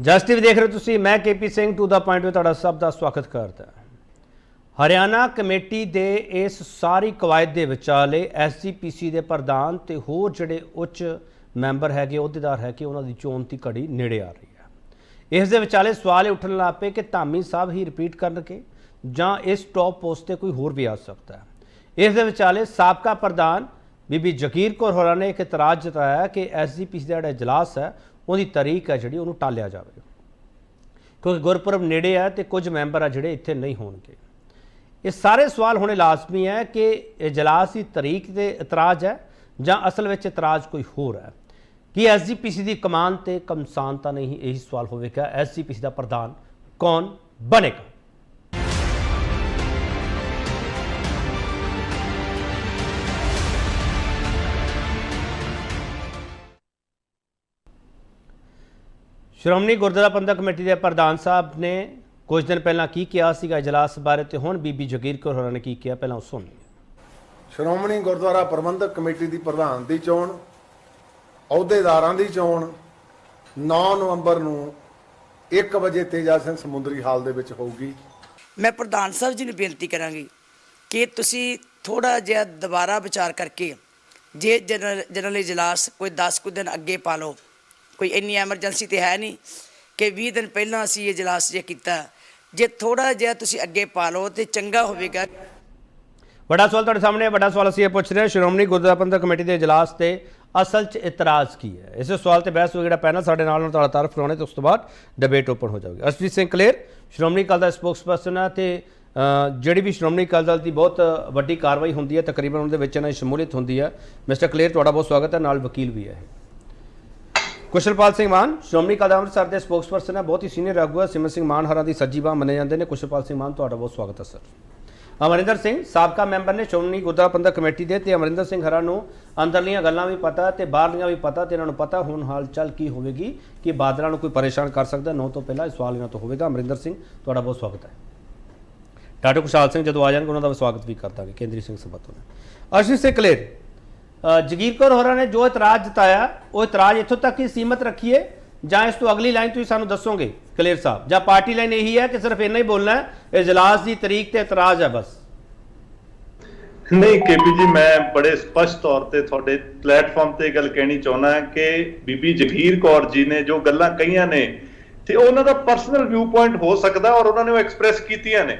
ਜਸ TV ਦੇਖ ਰਹੇ ਹੋ ਤੁਸੀਂ। मैं KP Singh to the point में ਤੁਹਾਡਾ ਸਭ ਦਾ ਸਵਾਗਤ ਕਰਦਾ। ਹਰਿਆਣਾ ਕਮੇਟੀ ਦੇ ਇਸ ਸਾਰੀ ਕਵਾਇਦ ਦੇ ਵਿਚਾਲੇ SGPC ਦੇ ਪ੍ਰਧਾਨ ਤੇ ਹੋਰ ਜਿਹੜੇ ਉੱਚ ਮੈਂਬਰ ਹੈਗੇ ਅਹੁਦੇਦਾਰ ਹੈਗੇ ਉਹਨਾਂ ਦੀ ਚੋਣ ਦੀ ਘੜੀ ਨੇੜੇ ਆ ਰਹੀ ਹੈ। ਇਸ ਦੇ ਵਿਚਾਲੇ ਸਵਾਲ ਇਹ ਉੱਠਣ ਲੱਗ ਪਏ ਕਿ ਧਾਮੀ ਸਾਹਿਬ ਹੀ ਰਿਪੀਟ ਕਰਨਗੇ ਜਾਂ ਇਸ ਟੌਪ ਪੋਸਟ ਤੇ ਕੋਈ ਹੋਰ ਵੀ ਆ ਸਕਦਾ ਹੈ। ਇਸ ਦੇ ਵਿਚਾਲੇ ਸਾਬਕਾ ਪ੍ਰਧਾਨ ਬੀਬੀ ਜਗੀਰ ਕੌਰ ਹੋਰਾਂ ਨੇ ਇੱਕ ਇਤਰਾਜ਼ ਜਤਾਇਆ ਕਿ SGPC ਦਾ ਜਿਹੜਾ ਇਜਲਾਸ ਹੈ ਉਹਦੀ ਤਾਰੀਖ ਹੈ ਜਿਹੜੀ ਉਹਨੂੰ ਟਾਲਿਆ ਜਾਵੇ ਕਿਉਂਕਿ ਗੁਰਪੁਰਬ ਨੇੜੇ ਹੈ ਤੇ ਕੁਝ ਮੈਂਬਰ ਆ ਜਿਹੜੇ ਇੱਥੇ ਨਹੀਂ ਹੋਣਗੇ। ਇਹ ਸਾਰੇ ਸਵਾਲ ਹੋਣੇ ਲਾਜ਼ਮੀ ਹੈ ਕਿ ਇਜਲਾਸ ਦੀ ਤਾਰੀਖ ਤੇ ਇਤਰਾਜ਼ ਹੈ ਜਾਂ ਅਸਲ ਵਿੱਚ ਇਤਰਾਜ਼ ਕੋਈ ਹੋਰ ਹੈ। ਕੀ SGPC ਦੀ ਕਮਾਨ ਤੇ ਕਮਸਾਨ ਤਾਂ ਨਹੀਂ, ਇਹੀ ਸਵਾਲ ਹੋਵੇਗਾ। SGPC ਦਾ ਪ੍ਰਧਾਨ ਕੌਣ ਬਣੇਗਾ? ਸ਼੍ਰੋਮਣੀ ਗੁਰਦੁਆਰਾ ਪ੍ਰਬੰਧਕ ਕਮੇਟੀ ਦੇ ਪ੍ਰਧਾਨ ਸਾਹਿਬ ਨੇ ਕੁਝ ਦਿਨ ਪਹਿਲਾਂ ਕੀ ਕਿਹਾ ਸੀਗਾ ਇਜਲਾਸ ਬਾਰੇ ਤੇ ਹੁਣ ਬੀਬੀ ਜਗੀਰ ਕੌਰ ਹੋਰਾਂ ਨੇ ਕੀ ਕਿਹਾ, ਪਹਿਲਾਂ ਉਹ ਸੁਣੀਏ। ਸ਼੍ਰੋਮਣੀ ਗੁਰਦੁਆਰਾ ਪ੍ਰਬੰਧਕ ਕਮੇਟੀ ਦੀ ਪ੍ਰਧਾਨ ਦੀ ਚੋਣ, ਅਹੁਦੇਦਾਰਾਂ ਦੀ ਚੋਣ 9 ਨਵੰਬਰ ਨੂੰ 1 ਵਜੇ ਤੇਜਾ ਸਿੰਘ ਸਮੁੰਦਰੀ ਹਾਲ ਦੇ ਵਿੱਚ ਹੋਊਗੀ। ਮੈਂ ਪ੍ਰਧਾਨ ਸਾਹਿਬ ਜੀ ਨੂੰ ਬੇਨਤੀ ਕਰਾਂਗੀ ਕਿ ਤੁਸੀਂ ਥੋੜਾ ਜਿਹਾ ਦੁਬਾਰਾ ਵਿਚਾਰ ਕਰਕੇ ਜੇ ਜਨਰਲ ਇਜਲਾਸ ਕੋਈ 10 ਕੁ ਦਿਨ ਅੱਗੇ ਪਾ ਲਓ। ਕੋਈ ਇੰਨੀ ਐਮਰਜੈਂਸੀ ਤੇ ਹੈ ਨਹੀਂ ਕਿ 20 ਦਿਨ ਪਹਿਲਾਂ ਅਸੀਂ ਇਹ ਇਜਲਾਸ ਜੇ ਕੀਤਾ। ਜੇ ਥੋੜਾ ਜਿਹਾ ਤੁਸੀਂ ਅੱਗੇ ਪਾ ਲਓ ਤੇ ਚੰਗਾ ਹੋਵੇਗਾ। ਵੱਡਾ ਸਵਾਲ ਤੁਹਾਡੇ ਸਾਹਮਣੇ ਹੈ। ਵੱਡਾ ਸਵਾਲ ਅਸੀਂ ਇਹ ਪੁੱਛ ਰਹੇ ਹਾਂ, ਸ਼੍ਰੋਮਣੀ ਗੁਰਦੁਆਰਾ ਪ੍ਰਬੰਧਕ ਕਮੇਟੀ ਦੇ ਇਜਲਾਸ ਤੇ ਅਸਲ 'ਚ ਇਤਰਾਜ਼ ਕੀ ਹੈ? ਇਸੇ ਸਵਾਲ ਤੇ ਬਹਿਸ ਜਿਹੜਾ ਪੈਨਲ ਸਾਡੇ ਨਾਲ ਤੁਹਾਡਾ ਤਾਰਫ ਕਰਾਉਣੇ ਤੇ ਉਸ ਤੋਂ ਬਾਅਦ ਡਿਬੇਟ ਓਪਨ ਹੋ ਜਾਊਗੀ। ਅਰਸ਼ਪ੍ਰੀਤ ਸਿੰਘ ਕਲੇਰ ਸ਼੍ਰੋਮਣੀ ਅਕਾਲੀ ਦਲ ਦਾ ਸਪੋਕਸਪਰਸਨ ਹੈ ਤੇ ਜਿਹੜੀ ਵੀ ਸ਼੍ਰੋਮਣੀ ਅਕਾਲੀ ਦਲ ਦੀ ਬਹੁਤ ਵੱਡੀ ਕਾਰਵਾਈ ਹੁੰਦੀ ਹੈ ਤਕਰੀਬਨ ਉਹਦੇ ਵਿੱਚ ਇਹਨਾਂ ਦੀ ਸ਼ਮੂਲੀਅਤ ਹੁੰਦੀ ਹੈ। ਮਿਸਟਰ ਕਲੇਰ ਤੁਹਾਡਾ ਬਹੁਤ ਸਵਾਗਤ ਹੈ। ਨਾਲ ਵਕੀਲ ਵੀ ਹੈ ਕੁਸ਼ਲਪਾਲ ਸਿੰਘ ਮਾਨ ਸ਼੍ਰੋਮਣੀ ਅਕਾਲੀ ਦਲ ਅੰਮ੍ਰਿਤਸਰ ਦੇ ਸਪੋਕਸਪਰਸਨ ਹੈ, ਬਹੁਤ ਹੀ ਸੀਨੀਅਰ ਆਗੂ ਹੈ। ਸਿਮਰਨ ਸਿੰਘ ਮਾਨ ਹਰਾਂ ਦੀ ਸੱਜੀ ਬਾਂਹ ਮੰਨੇ ਜਾਂਦੇ ਨੇ। ਕੁਸ਼ਲਪਾਲ ਸਿੰਘ ਮਾਨ ਤੁਹਾਡਾ ਬਹੁਤ ਸਵਾਗਤ ਹੈ ਸਰ। ਅਮਰਿੰਦਰ ਸਿੰਘ ਸਾਬਕਾ ਮੈਂਬਰ ਨੇ ਸ਼੍ਰੋਮਣੀ ਗੁਰਦੁਆਰਾ ਪ੍ਰਬੰਧਕ ਕਮੇਟੀ ਦੇ ਤੇ ਅਮਰਿੰਦਰ ਸਿੰਘ ਹਰਾਂ ਨੂੰ ਅੰਦਰਲੀਆਂ ਗੱਲਾਂ ਵੀ ਪਤਾ ਤੇ ਬਾਹਰਲੀਆਂ ਵੀ ਪਤਾ ਤੇ ਇਹਨਾਂ ਨੂੰ ਪਤਾ ਹੁਣ ਹਾਲ ਚਾਲ ਕੀ ਹੋਵੇਗੀ ਕਿ ਬਾਦਲਾਂ ਨੂੰ ਕੋਈ ਪਰੇਸ਼ਾਨ ਕਰ ਸਕਦਾ। 9 ਤੋਂ ਪਹਿਲਾਂ ਇਹ ਸਵਾਲ ਇਹਨਾਂ ਤੋਂ ਹੋਵੇਗਾ। ਅਮਰਿੰਦਰ ਸਿੰਘ ਤੁਹਾਡਾ ਬਹੁਤ ਸਵਾਗਤ ਹੈ। ਡਾਕਟਰ ਕੁਸ਼ਾਲ ਸਿੰਘ ਜਦੋਂ ਆ ਜਾਣਗੇ ਉਹਨਾਂ ਦਾ ਸਵਾਗਤ ਵੀ ਕਰ ਦਾਂਗੇ। ਕੇਂਦਰੀ ਸਿੰਘ ਸਭਾ ਤੋਂ ਅਰਸ਼ਪ੍ਰੀਤ ਸਿੰਘ ਕਲੇਰ ਜਗੀਰ ਕੌਰ ਹੋਰਾਂ ਨੇ ਜੋ ਇਤਰਾਜ਼ ਜਤਾਇਆ ਉਹ ਇਤਰਾਜ਼ ਇੱਥੋਂ ਤੱਕ ਹੀ ਸੀਮਤ ਰੱਖੀਏ ਜਾਂ ਇਸ ਤੋਂ ਅਗਲੀ ਲਾਈਨ ਤੁਸੀਂ ਸਾਨੂੰ ਦੱਸੋਗੇ ਕਲੇਰ ਸਾਹਿਬ, ਜਾਂ ਪਾਰਟੀ ਲਾਈਨ ਇਹੀ ਹੈ ਕਿ ਸਿਰਫ ਇੰਨਾ ਹੀ ਬੋਲਣਾ ਹੈ ਇਜਲਾਸ ਦੀ ਤਰੀਕ ਤੇ ਇਤਰਾਜ਼ ਹੈ ਬਸ? ਨਹੀਂ ਕੇਪੀ ਜੀ, ਮੈਂ ਬੜੇ ਸਪਸ਼ਟ ਤੌਰ ਤੇ ਤੁਹਾਡੇ ਪਲੇਟਫਾਰਮ ਤੇ ਗੱਲ ਕਹਿਣੀ ਚਾਹੁੰਦਾ ਕਿ ਬੀਬੀ ਜਗੀਰ ਕੌਰ ਜੀ ਨੇ ਜੋ ਗੱਲਾਂ ਕਹੀਆਂ ਨੇ ਤੇ ਉਹਨਾਂ ਦਾ ਪਰਸਨਲ ਵਿਊ ਪੁਆਇੰਟ ਹੋ ਸਕਦਾ ਔਰ ਉਹਨਾਂ ਨੇ ਉਹ ਐਕਸਪ੍ਰੈਸ ਕੀਤੀਆਂ ਨੇ,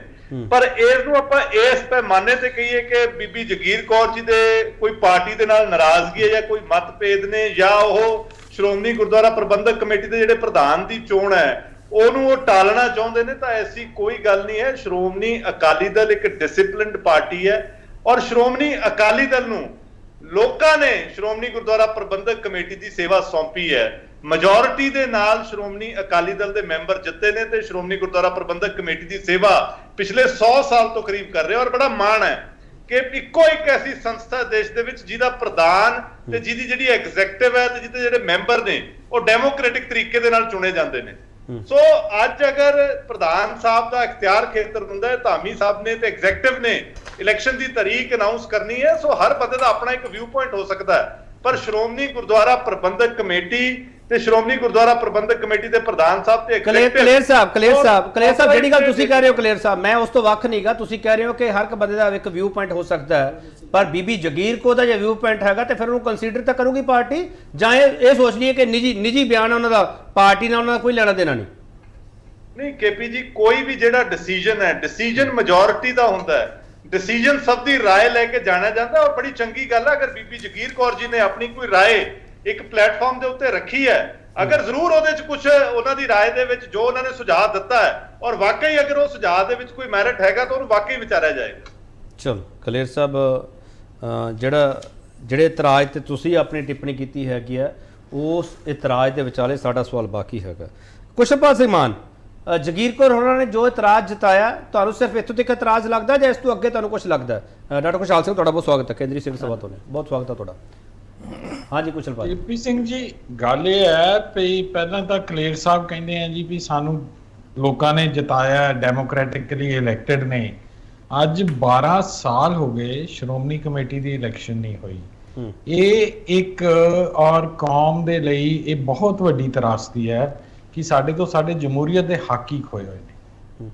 ਪਰ ਇਸ ਨੂੰ ਆਪਾਂ ਇਸ ਪੈਮਾਨੇ ਤੇ ਕਹੀਏ ਕਿ ਬੀਬੀ ਜਗੀਰ ਕੌਰ ਜੀ ਦੇ ਕੋਈ ਪਾਰਟੀ ਦੇ ਨਾਲ ਨਾਰਾਜ਼ਗੀ ਹੈ ਜਾਂ ਕੋਈ ਮਤਭੇਦ ਨੇ ਜਾਂ ਉਹ ਸ਼੍ਰੋਮਣੀ ਗੁਰਦੁਆਰਾ ਪ੍ਰਬੰਧਕ ਕਮੇਟੀ ਦੇ ਜਿਹੜੇ ਪ੍ਰਧਾਨ ਦੀ ਚੋਣ ਹੈ ਉਹਨੂੰ ਉਹ ਟਾਲਣਾ ਚਾਹੁੰਦੇ ਨੇ, ਤਾਂ ਐਸੀ ਕੋਈ ਗੱਲ ਨਹੀਂ ਹੈ। ਸ਼੍ਰੋਮਣੀ ਅਕਾਲੀ ਦਲ ਇੱਕ ਡਿਸਿਪਲਿਨਡ ਪਾਰਟੀ ਹੈ ਔਰ ਸ਼੍ਰੋਮਣੀ ਅਕਾਲੀ ਦਲ ਨੂੰ ਲੋਕਾਂ ਨੇ ਸ਼੍ਰੋਮਣੀ ਗੁਰਦੁਆਰਾ ਪ੍ਰਬੰਧਕ ਕਮੇਟੀ ਦੀ ਸੇਵਾ ਸੌਂਪੀ ਹੈ। ਮੈਜੋਰਿਟੀ ਦੇ ਨਾਲ ਸ਼੍ਰੋਮਣੀ ਅਕਾਲੀ ਦਲ ਦੇ ਮੈਂਬਰ ਜਿੱਤੇ ਨੇ ਤੇ ਸ਼੍ਰੋਮਣੀ ਗੁਰਦੁਆਰਾ ਪ੍ਰਬੰਧਕ ਕਮੇਟੀ ਦੀ ਸੇਵਾ ਪਿਛਲੇ 100 ਸਾਲ ਤੋਂ ਕਰੀਬ ਕਰ ਰਹੇ ਔਰ ਬੜਾ ਮਾਣ ਹੈ ਕਿ ਇੱਕੋ ਇੱਕ ਐਸੀ ਸੰਸਥਾ ਦੇਸ਼ ਦੇ ਵਿੱਚ ਜਿਹਦਾ ਪ੍ਰਧਾਨ ਤੇ ਜਿਹਦੀ ਜਿਹੜੀ ਐਗਜ਼ੈਕਟਿਵ ਹੈ ਤੇ ਜਿਹਦੇ ਜਿਹੜੇ ਮੈਂਬਰ ਨੇ ਉਹ ਡੈਮੋਕ੍ਰੈਟਿਕ ਤਰੀਕੇ ਦੇ ਨਾਲ ਚੁਣੇ ਜਾਂਦੇ ਨੇ। ਸੋ ਅੱਜ ਅਗਰ ਪ੍ਰਧਾਨ ਸਾਹਿਬ ਦਾ ਇਖਤਿਆਰ ਖੇਤਰ ਹੁੰਦਾ ਹੈ, ਧਾਮੀ ਸਾਹਿਬ ਨੇ ਤੇ ਐਗਜ਼ੈਕਟਿਵ ਨੇ ਇਲੈਕਸ਼ਨ ਦੀ ਤਾਰੀਖ ਅਨਾਉਂਸ ਕਰਨੀ ਹੈ, ਸੋ ਹਰ ਬੰਦੇ ਦਾ ਆਪਣਾ ਇੱਕ ਵਿਊ ਪੁਆਇੰਟ ਹੋ ਸਕਦਾ ਹੈ। ਪਰ ਸ਼੍ਰੋਮਣੀ ਗੁਰਦੁਆਰਾ ਪ੍ਰਬੰਧਕ ਕਮੇਟੀ ਤੇ ਸ਼੍ਰੋਮਣੀ ਗੁਰਦੁਆਰਾ ਪ੍ਰਬੰਧਕ ਕਮੇਟੀ ਦੇ ਪ੍ਰਧਾਨ ਸਾਹਿਬ ਤੇ ਕਲੇਰ ਸਾਹਿਬ ਜਿਹੜੀ ਗੱਲ ਤੁਸੀਂ ਕਹਿ ਰਹੇ ਹੋ ਕਲੇਰ ਸਾਹਿਬ, ਮੈਂ ਉਸ ਤੋਂ ਵੱਖ ਨਹੀਂਗਾ। ਤੁਸੀਂ ਕਹਿ ਰਹੇ ਹੋ ਕਿ ਹਰ ਇੱਕ ਬੰਦੇ ਦਾ ਇੱਕ ਵਿਊ ਪੁਆਇੰਟ ਹੋ ਸਕਦਾ ਹੈ, ਪਰ ਬੀਬੀ ਜਗੀਰ ਕੌਰ ਦਾ ਜੇ ਵਿਊ ਪੁਆਇੰਟ ਹੈਗਾ ਤੇ ਫਿਰ ਉਹਨੂੰ ਕੰਸੀਡਰ ਤਾਂ ਕਰੂਗੀ ਪਾਰਟੀ, ਜਾਂ ਇਹ ਸੋਚ ਲਈਏ ਕਿ ਨਿੱਜੀ ਬਿਆਨ ਉਹਨਾਂ ਦਾ ਪਾਰਟੀ ਨਾਲ ਉਹਨਾਂ ਦਾ ਕੋਈ ਲੈਣਾ ਦੇਣਾ ਨਹੀਂ ਕੇਪੀ ਜੀ, ਕੋਈ ਵੀ ਜਿਹੜਾ ਡਿਸੀਜਨ ਹੈ ਡਿਸੀਜਨ ਮੈਜੋਰਿਟੀ ਦਾ ਹੁੰਦਾ ਹੈ। ਡਿਸੀਜਨ ਸਭ ਦੀ ਰਾਏ ਲੈ ਕੇ ਜਾਣਿਆ ਜਾਂਦਾ ਔਰ ਬੜੀ ਚੰਗੀ ਗੱਲ ਹੈ ਅਗਰ ਬੀਬੀ ਜਗੀਰ ਕੌਰ ਜੀ ਨੇ ਆਪਣੀ ਕੋਈ ਰਾਏ ਇੱਕ ਪਲੇਟਫਾਰਮ ਦੇ ਉੱਤੇ ਰੱਖੀ ਹੈ। ਅਗਰ ਜ਼ਰੂਰ ਉਹਦੇ ਚ ਕੁਝ ਉਹਨਾਂ ਦੀ ਰਾਏ ਦੇ ਵਿੱਚ ਜੋ ਉਹਨਾਂ ਨੇ ਸੁਝਾਅ ਦਿੱਤਾ ਹੈ ਔਰ ਵਾਕਈ ਅਗਰ ਉਹ ਸੁਝਾਅ ਦੇ ਵਿੱਚ ਕੋਈ ਮੈਰਿਟ ਹੈਗਾ ਤਾਂ ਉਹਨੂੰ ਵਾਕਈ ਵਿਚਾਰਿਆ ਜਾਏਗਾ। ਚਲੋ ਕਲੇਰ ਸਾਹਿਬ, ਜਿਹੜੇ ਇਤਰਾਜ਼ ਤੇ ਤੁਸੀਂ ਆਪਣੀ ਟਿੱਪਣੀ ਕੀਤੀ ਹੈਗੀ ਹੈ ਉਸ ਇਤਰਾਜ਼ ਦੇ ਵਿਚਾਲੇ ਸਾਡਾ ਸਵਾਲ ਬਾਕੀ ਹੈਗਾ। ਕੁਸ਼ਲਪਾਲ ਸਿੰਘ ਮਾਨ ਜਗੀਰ ਕੌਰ ਹੋਰਾਂ ਨੇ ਜੋ ਇਤਰਾਜ਼ ਜਤਾਇਆ ਤੁਹਾਨੂੰ ਸਿਰਫ ਇੱਥੋਂ ਤੱਕ ਇਤਰਾਜ਼ ਲੱਗਦਾ ਜਾਂ ਇਸ ਤੋਂ ਅੱਗੇ ਤੁਹਾਨੂੰ ਕੁਝ ਲੱਗਦਾ? ਡਾਕਟਰ ਕੁਸ਼ਾਲ ਸਿੰਘ ਤੁਹਾਡਾ ਬਹੁਤ ਸਵਾਗਤ ਹੈ। ਕੇਂਦਰੀ ਸਿੰਘ ਸਭਾ ਤੋਂ ਨੇ ਬਹੁਤ ਸਵਾਗਤ ਹੈ ਤੁਹਾਡਾ। ਹਾਂਜੀ ਕੁਸ਼ਲਪਾਲ। ਕੇਪੀ ਸਿੰਘ ਜੀ, ਗੱਲ ਇਹ ਹੈ ਵੀ ਪਹਿਲਾਂ ਤਾਂ ਕਲੇਰ ਸਾਹਿਬ ਕਹਿੰਦੇ ਆ ਜੀ ਵੀ ਸਾਨੂੰ ਲੋਕਾਂ ਨੇ ਜਿਤਾਇਆ, ਡੈਮੋਕ੍ਰੈਟਿਕਲੀ ਇਲੈਕਟਡ ਨੇ। ਅੱਜ 12 ਸਾਲ ਹੋ ਗਏ ਸ਼੍ਰੋਮਣੀ ਕਮੇਟੀ ਦੀ ਇਲੈਕਸ਼ਨ ਨਹੀਂ ਹੋਈ। ਇਹ ਇੱਕ ਔਰ ਕੌਮ ਦੇ ਲਈ ਇਹ ਬਹੁਤ ਵੱਡੀ ਤਰਾਸਦੀ ਹੈ ਕਿ ਸਾਡੇ ਜਮਹੂਰੀਅਤ ਦੇ ਹੱਕ ਹੀ ਖੋਏ ਹੋਏ ਨੇ।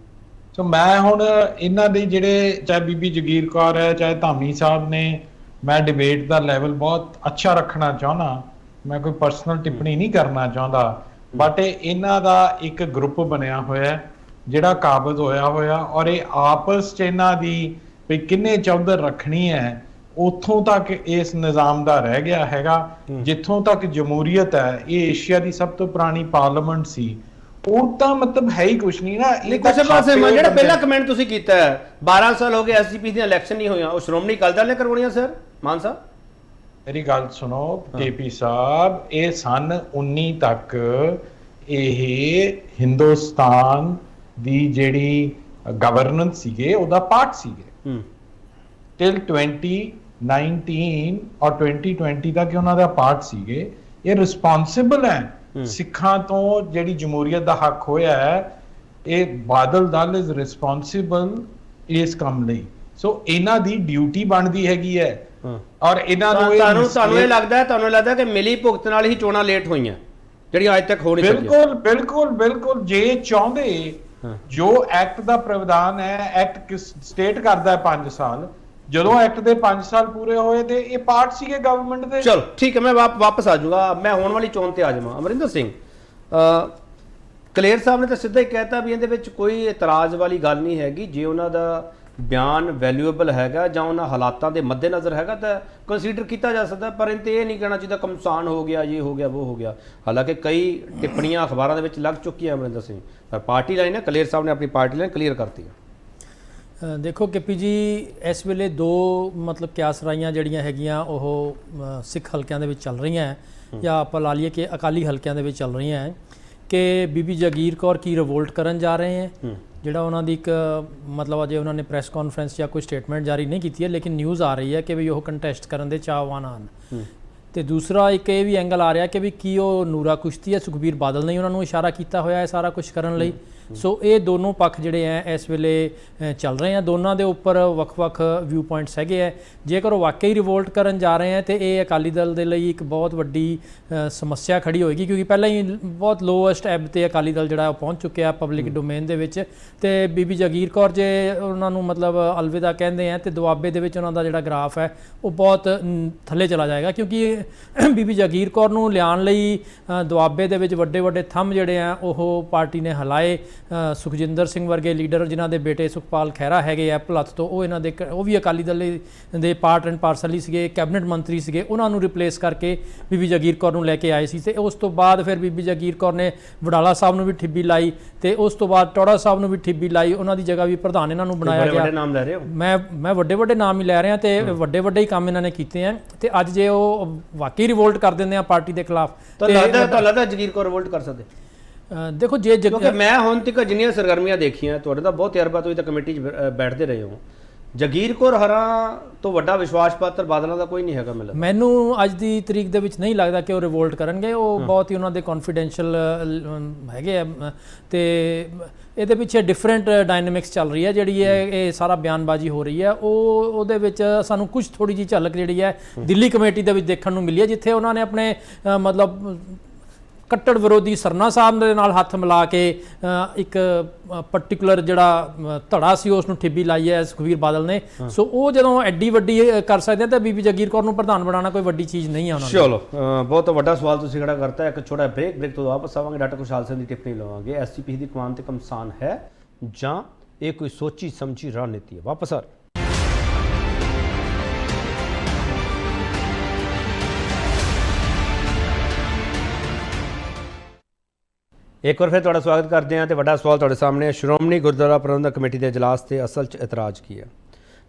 ਸੋ ਮੈਂ ਹੁਣ ਇਹਨਾਂ ਦੇ ਜਿਹੜੇ ਚਾਹੇ ਬੀਬੀ ਜਗੀਰ ਕੌਰ ਹੈ, ਚਾਹੇ ਧਾਮੀ ਸਾਹਿਬ ਨੇ, ਮੈਂ ਡਿਬੇਟ ਦਾ ਲੈਵਲ ਬਹੁਤ ਅੱਛਾ ਰੱਖਣਾ ਚਾਹੁੰਦਾ, ਮੈਂ ਕੋਈ ਪਰਸਨਲ ਟਿੱਪਣੀ ਨਹੀਂ ਕਰਨਾ ਚਾਹੁੰਦਾ, ਬਟ ਇਹਨਾਂ ਦਾ ਇੱਕ ਗਰੁੱਪ ਬਣਿਆ ਹੋਇਆ ਜਿਹੜਾ ਕਾਬਜ਼ ਹੋਇਆ ਔਰ ਇਹ ਆਪਸ 'ਚ ਇਹਨਾਂ ਦੀ ਵੀ ਕਿੰਨੇ ਚੌਧਰ ਰੱਖਣੀ ਹੈ, ਉੱਥੋਂ ਤੱਕ ਇਸ ਨਿਜ਼ਾਮ ਦਾ ਰਹਿ ਗਿਆ ਹੈਗਾ। ਜਿੱਥੋਂ ਤੱਕ ਜਮਹੂਰੀਅਤ ਹੈ, ਇਹ ਏਸ਼ੀਆ ਦੀ ਸਭ ਤੋਂ ਪੁਰਾਣੀ ਪਾਰਲੀਮੈਂਟ ਸੀ, ਉਹ ਤਾਂ ਮਤਲਬ ਹੈ ਹੀ ਕੁਛ ਨਹੀਂ ਨਾ। ਇਹ ਕਿਸੇ ਪਾਸੇ ਜਿਹੜਾ ਪਹਿਲਾ ਕਮੈਂਟ ਤੁਸੀਂ ਕੀਤਾ ਹੈ 12 ਸਾਲ ਹੋ ਗਏ ਐਸਜੀਪੀ ਦੀਆਂ ਇਲੈਕਸ਼ਨ ਨਹੀਂ ਹੋਈਆਂ, ਉਹ ਸ਼੍ਰੋਮਣੀ ਅਕਾਲੀ ਦਲ ਨੇ ਕਰਵਾਉਣੀਆਂ ਸਰ ਮਾਨ ਸਾਹਿਬ? ਮੇਰੀ ਗੱਲ ਸੁਣੋ ਕੇਪੀ ਸਾਹਿਬ, ਇਹ ਸਨ 19 ਤੱਕ ਇਹ ਹਿੰਦੁਸਤਾਨ ਦੀ ਜਿਹੜੀ ਗਵਰਨੈਂਸ ਸੀਗੇ ਉਹਦਾ ਪਾਰਟ ਸੀਗੇ ਟਿਲ 2019 ਔਰ 2020 ਤੱਕ ਉਹਨਾਂ ਦਾ ਪਾਰਟ ਸੀਗੇ। ਇਹ ਰਿਸਪੌਂਸਿਬਲ ਹੈ ਸਿੱਖਾਂ ਤੋਂ ਜਿਹੜੀ ਜਮਹੂਰੀਅਤ ਦਾ ਹੱਕ ਹੋਇਆ ਹੈ, ਇਹ ਬਾਦਲ ਦਲ ਇਜ਼ ਰਿਸਪੌਂਸਿਬਲ ਇਸ ਕੰਮ ਲਈ। ਸੋ ਇਹਨਾਂ ਦੀ ਡਿਊਟੀ ਬਣਦੀ ਹੈਗੀ ਹੈ ਔਰ ਇਹਨਾਂ ਨੂੰ ਤੁਹਾਨੂੰ ਇਹ ਲੱਗਦਾ ਕਿ ਮਿਲੀ ਭੁਗਤ ਨਾਲ ਹੀ ਚੋਣਾਂ ਲੇਟ ਹੋਈਆਂ ਜਿਹੜੀਆਂ ਅੱਜ ਤੱਕ ਹੋ ਨਹੀਂ ਸਕੀਆਂ? ਬਿਲਕੁਲ ਜੇ ਚਾਹੁੰਦੇ, ਜੋ ਐਕਟ ਦਾ ਪ੍ਰਾਵਧਾਨ ਹੈ, ਐਕਟ ਸਟੇਟ ਕਰਦਾ ਹੈ 5 ਸਾਲ, ਜਦੋਂ ਐਕਟ ਦੇ 5 ਸਾਲ ਪੂਰੇ ਹੋਏ ਤੇ ਇਹ ਪਾਰਟ ਸੀਗੇ ਗਵਰਨਮੈਂਟ ਦੇ। ਚਲੋ ਠੀਕ ਹੈ, ਮੈਂ ਵਾਪਸ ਆ ਜਾਊਗਾ, ਮੈਂ ਹੋਣ ਵਾਲੀ ਚੋਣ ਤੇ ਆ ਜਾਵਾਂ। ਅਮਰਿੰਦਰ ਸਿੰਘ, ਕਲੇਰ ਸਾਹਿਬ ਨੇ ਤਾਂ ਸਿੱਧਾ ਹੀ ਕਹਿਤਾ ਵੀ ਇਹਦੇ ਵਿੱਚ ਕੋਈ ਇਤਰਾਜ਼ ਵਾਲੀ ਗੱਲ ਨਹੀਂ ਹੈਗੀ, ਜੇ ਉਹਨਾਂ ਦਾ ਬਿਆਨ ਵੈਲਿਊਏਬਲ ਹੈਗਾ ਜਾਂ ਉਹਨਾਂ ਹਾਲਾਤਾਂ ਦੇ ਮੱਦੇਨਜ਼ਰ ਹੈਗਾ ਤਾਂ ਕੰਸੀਡਰ ਕੀਤਾ ਜਾ ਸਕਦਾ, ਪਰ ਇਹ ਤੇ ਇਹ ਨਹੀਂ ਕਹਿਣਾ ਚਾਹੀਦਾ ਕਮਸਾਨ ਹੋ ਗਿਆ, ਇਹ ਹੋ ਗਿਆ, ਉਹ ਹੋ ਗਿਆ। ਹਾਲਾਂਕਿ ਕਈ ਟਿੱਪਣੀਆਂ ਅਖਬਾਰਾਂ ਦੇ ਵਿੱਚ ਲੱਗ ਚੁੱਕੀਆਂ ਅਮਰਿੰਦਰ ਸਿੰਘ, ਪਰ ਪਾਰਟੀ ਲਾਈਨ ਹੈ, ਕਲੇਰ ਸਾਹਿਬ ਨੇ ਆਪਣੀ ਪਾਰਟੀ ਲਾਈਨ ਕਲੀਅਰ ਕਰਤੀ ਹੈ। ਦੇਖੋ ਕੇਪੀ ਜੀ, ਇਸ ਵੇਲੇ ਦੋ ਮਤਲਬ ਕਿਆਸਰਾਈਆਂ ਜਿਹੜੀਆਂ ਹੈਗੀਆਂ ਉਹ ਸਿੱਖ ਹਲਕਿਆਂ ਦੇ ਵਿੱਚ ਚੱਲ ਰਹੀਆਂ ਜਾਂ ਆਪਾਂ ਲਾ ਲਈਏ ਕਿ ਅਕਾਲੀ ਹਲਕਿਆਂ ਦੇ ਵਿੱਚ ਚੱਲ ਰਹੀਆਂ ਹੈ ਕਿ ਬੀਬੀ ਜਗੀਰ ਕੌਰ ਕੀ ਰਿਵੋਲਟ ਕਰਨ ਜਾ ਰਹੇ ਹੈ, ਜਿਹੜਾ ਉਹਨਾਂ ਦੀ ਇੱਕ ਮਤਲਬ ਅਜੇ ਉਹਨਾਂ ਨੇ ਪ੍ਰੈਸ ਕਾਨਫਰੰਸ ਜਾਂ ਕੋਈ ਸਟੇਟਮੈਂਟ ਜਾਰੀ ਨਹੀਂ ਕੀਤੀ ਹੈ, ਲੇਕਿਨ ਨਿਊਜ਼ ਆ ਰਹੀ ਹੈ ਕਿ ਵੀ ਉਹ ਕੰਟੈਸਟ ਕਰਨ ਦੇ ਚਾਹਵਾਨ ਹਨ। ਤੇ ਦੂਸਰਾ ਇੱਕ ਇਹ ਵੀ ਐਂਗਲ ਆ ਰਿਹਾ ਕਿ ਵੀ ਕੀ ਉਹ ਨੂਰਾ ਕੁਸ਼ਤੀ ਹੈ, ਸੁਖਬੀਰ ਬਾਦਲ ਨੇ ਉਹਨਾਂ ਨੂੰ ਇਸ਼ਾਰਾ ਕੀਤਾ ਹੋਇਆ ਹੈ ਸਾਰਾ ਕੁਝ ਕਰਨ ਲਈ। ਸੋ ਇਹ ਦੋਨੋਂ ਪੱਖ ਜਿਹੜੇ ਹੈ ਇਸ ਵੇਲੇ ਚੱਲ ਰਹੇ ਆ, ਦੋਨਾਂ ਦੇ ਉੱਪਰ ਵੱਖ-ਵੱਖ ਵਿਊ ਪੁਆਇੰਟਸ ਹੈਗੇ ਹੈ। ਜੇਕਰ ਉਹ ਵਾਕਈ ਰਿਵੋਲਟ ਕਰਨ ਜਾ ਰਹੇ ਹੈ ਤੇ ਇਹ ਅਕਾਲੀ ਦਲ ਦੇ ਲਈ ਇੱਕ ਬਹੁਤ ਵੱਡੀ ਸਮੱਸਿਆ ਖੜੀ ਹੋਏਗੀ, ਕਿਉਂਕਿ ਪਹਿਲਾਂ ਹੀ ਬਹੁਤ ਲੋਐਸਟ ਐਬ ਤੇ ਅਕਾਲੀ ਦਲ ਜਿਹੜਾ ਉਹ ਪਹੁੰਚ ਚੁੱਕਿਆ ਪਬਲਿਕ ਡੋਮੇਨ ਦੇ ਵਿੱਚ। ਤੇ ਬੀਬੀ ਜਗੀਰ ਕੌਰ ਜੇ ਉਹਨਾਂ ਨੂੰ ਮਤਲਬ ਅਲਵਿਦਾ ਕਹਿੰਦੇ ਆ ਤੇ ਦੁਆਬੇ ਦੇ ਵਿੱਚ ਉਹਨਾਂ ਦਾ ਜਿਹੜਾ ਗ੍ਰਾਫ ਹੈ ਉਹ ਬਹੁਤ ਥੱਲੇ ਚਲਾ ਜਾਏਗਾ, ਕਿਉਂਕਿ ਬੀਬੀ ਜਗੀਰ ਕੌਰ ਨੂੰ ਲਿਆਉਣ ਲਈ ਦੁਆਬੇ ਦੇ ਵਿੱਚ ਵੱਡੇ ਥੰਮ ਜਿਹੜੇ ਆ ਉਹ ਪਾਰਟੀ ਨੇ ਹਲਾਏ। ਸੁਖਜਿੰਦਰ ਸਿੰਘ ਵਰਗੇ ਲੀਡਰ ਜਿਨ੍ਹਾਂ ਦੇ ਬੇਟੇ ਸੁਖਪਾਲ ਖਹਿਰਾ ਹੈਗੇ ਆ ਭਲੱਥ ਤੋਂ, ਉਹ ਇਹਨਾਂ ਦੇ ਉਹ ਵੀ ਅਕਾਲੀ ਦਲ ਦੇ ਪਾਰਟ ਐਂਡ ਪਾਰਸਲ ਹੀ ਸੀਗੇ, ਕੈਬਨਿਟ ਮੰਤਰੀ ਸੀਗੇ, ਉਹਨਾਂ ਨੂੰ ਰਿਪਲੇਸ ਕਰਕੇ ਬੀਬੀ ਜਗੀਰ ਕੌਰ ਨੂੰ ਲੈ ਕੇ ਆਏ ਸੀ। ਤੇ ਉਸ ਤੋਂ ਬਾਅਦ ਫਿਰ ਬੀਬੀ ਜਗੀਰ ਕੌਰ ਨੇ ਵਡਾਲਾ ਸਾਹਿਬ ਨੂੰ ਵੀ ਠਿੱਬੀ ਲਾਈ ਤੇ ਉਸ ਤੋਂ ਬਾਅਦ ਟੌੜਾ ਸਾਹਿਬ ਨੂੰ ਵੀ ਠਿੱਬੀ ਲਾਈ, ਉਹਨਾਂ ਦੀ ਜਗ੍ਹਾ ਵੀ ਪ੍ਰਧਾਨ ਇਹਨਾਂ ਨੂੰ ਬਣਾਇਆ ਗਿਆ। ਨਾਮ ਲੈ ਰਹੇ ਹੋ? ਮੈਂ ਵੱਡੇ ਨਾਮ ਹੀ ਲੈ ਰਿਹਾ ਤੇ ਵੱਡੇ ਹੀ ਕੰਮ ਇਹਨਾਂ ਨੇ ਕੀਤੇ ਆ। ਤੇ ਅੱਜ ਜੇ ਉਹ ਵਾਕਈ ਰਿਵੋਲਟ ਕਰ ਦਿੰਦੇ ਆ ਪਾਰਟੀ ਦੇ ਖਿਲਾਫ ਤਾਂ ਲੱਗਦਾ ਜਗੀਰ ਕੌਰ ਰਿਵੋਲਟ ਕਰ ਸਕਦੇ? ਦੇਖੋ ਜੇ ਕਿਉਂਕਿ ਮੈਂ ਹੁਣ ਤੱਕ ਜਿੰਨੀਆਂ ਸਰਗਰਮੀਆਂ ਦੇਖੀਆਂ, ਤੁਹਾਡੇ ਤਾਂ ਬਹੁਤ ਤਜਰਬਾ, ਤੁਸੀਂ ਤਾਂ ਕਮੇਟੀ 'ਚ ਬੈਠਦੇ ਰਹੇ ਹੋ, ਜਗੀਰ ਕੌਰ ਹਰਾਂ ਤੋਂ ਵੱਡਾ ਵਿਸ਼ਵਾਸ ਪਾਤਰ ਬਾਦਲਾਂ ਦਾ ਕੋਈ ਨਹੀਂ ਹੈਗਾ। ਮੈਨੂੰ ਅੱਜ ਦੀ ਤਰੀਕ ਦੇ ਵਿੱਚ ਨਹੀਂ ਲੱਗਦਾ ਕਿ ਉਹ ਰਿਵੋਲਟ ਕਰਨਗੇ। ਉਹ ਬਹੁਤ ਹੀ ਉਹਨਾਂ ਦੇ ਕੌਨਫੀਡੈਂਸ਼ੀਅਲ ਹੈਗੇ ਆ ਤੇ ਇਹਦੇ ਪਿੱਛੇ ਡਿਫਰੈਂਟ ਡਾਇਨਾਮਿਕਸ ਚੱਲ ਰਹੀ ਹੈ, ਜਿਹੜੀ ਹੈ ਇਹ ਸਾਰਾ ਬਿਆਨਬਾਜ਼ੀ ਹੋ ਰਹੀ ਹੈ। ਉਹਦੇ ਵਿੱਚ ਸਾਨੂੰ ਕੁਝ ਥੋੜੀ ਜਿਹੀ ਝਲਕ ਜਿਹੜੀ ਹੈ ਦਿੱਲੀ ਕਮੇਟੀ ਦੇ ਵਿੱਚ ਦੇਖਣ ਨੂੰ ਮਿਲੀ ਹੈ, ਜਿੱਥੇ ਉਹਨਾਂ ਨੇ ਆਪਣੇ ਮਤਲਬ ਕੱਟੜ ਵਿਰੋਧੀ ਸਰਨਾ ਸਾਹਿਬ ਦੇ ਨਾਲ ਹੱਥ ਮਿਲਾ ਕੇ ਇੱਕ ਪਾਰਟਿਕੂਲਰ ਜਿਹੜਾ ਧੜਾ ਸੀ ਉਸ ਨੂੰ ਠਿੱਬੀ ਲਾਈ ਹੈ ਸੁਖਬੀਰ ਬਾਦਲ ਨੇ। ਸੋ ਉਹ ਜਦੋਂ ਐਡੀ ਵੱਡੀ ਕਰ ਸਕਦੇ ਆ ਤਾਂ ਬੀਬੀ ਜਗੀਰ ਕੌਰ ਨੂੰ ਪ੍ਰਧਾਨ ਬਣਾਉਣਾ ਕੋਈ ਵੱਡੀ ਚੀਜ਼ ਨਹੀਂ ਹੈ ਉਹਨਾਂ ਨੂੰ। ਚਲੋ ਬਹੁਤ ਵੱਡਾ ਸਵਾਲ ਤੁਸੀਂ ਖੜਾ ਕਰਤਾ। ਇੱਕ ਛੋਟਾ ਬ੍ਰੇਕ ਤੋਂ ਵਾਪਸ ਆਵਾਂਗੇ, ਡਾਕਟਰ ਖੁਸ਼ਹਾਲ ਸਿੰਘ ਦੀ ਟਿੱਪਣੀ ਲਵਾਂਗੇ। ਐਸਜੀਪੀਸੀ ਦੀ ਕਮਾਨ ਤੇ ਕਮਸਾਨ ਹੈ ਜਾਂ ਇਹ ਕੋਈ ਸੋਚੀ ਸਮਝੀ ਰਣਨੀਤੀ ਹੈ? ਵਾਪਸ ਆ ਇੱਕ ਵਾਰ ਫਿਰ ਤੁਹਾਡਾ ਸਵਾਗਤ ਕਰਦੇ ਹਾਂ ਤੇ ਵੱਡਾ ਸਵਾਲ ਤੁਹਾਡੇ ਸਾਹਮਣੇ ਹੈ, ਸ਼੍ਰੋਮਣੀ ਗੁਰਦੁਆਰਾ ਪ੍ਰਬੰਧਕ ਕਮੇਟੀ ਦੇ ਇਜਲਾਸ ਤੇ ਅਸਲ 'ਚ ਇਤਰਾਜ਼ ਕੀ ਹੈ?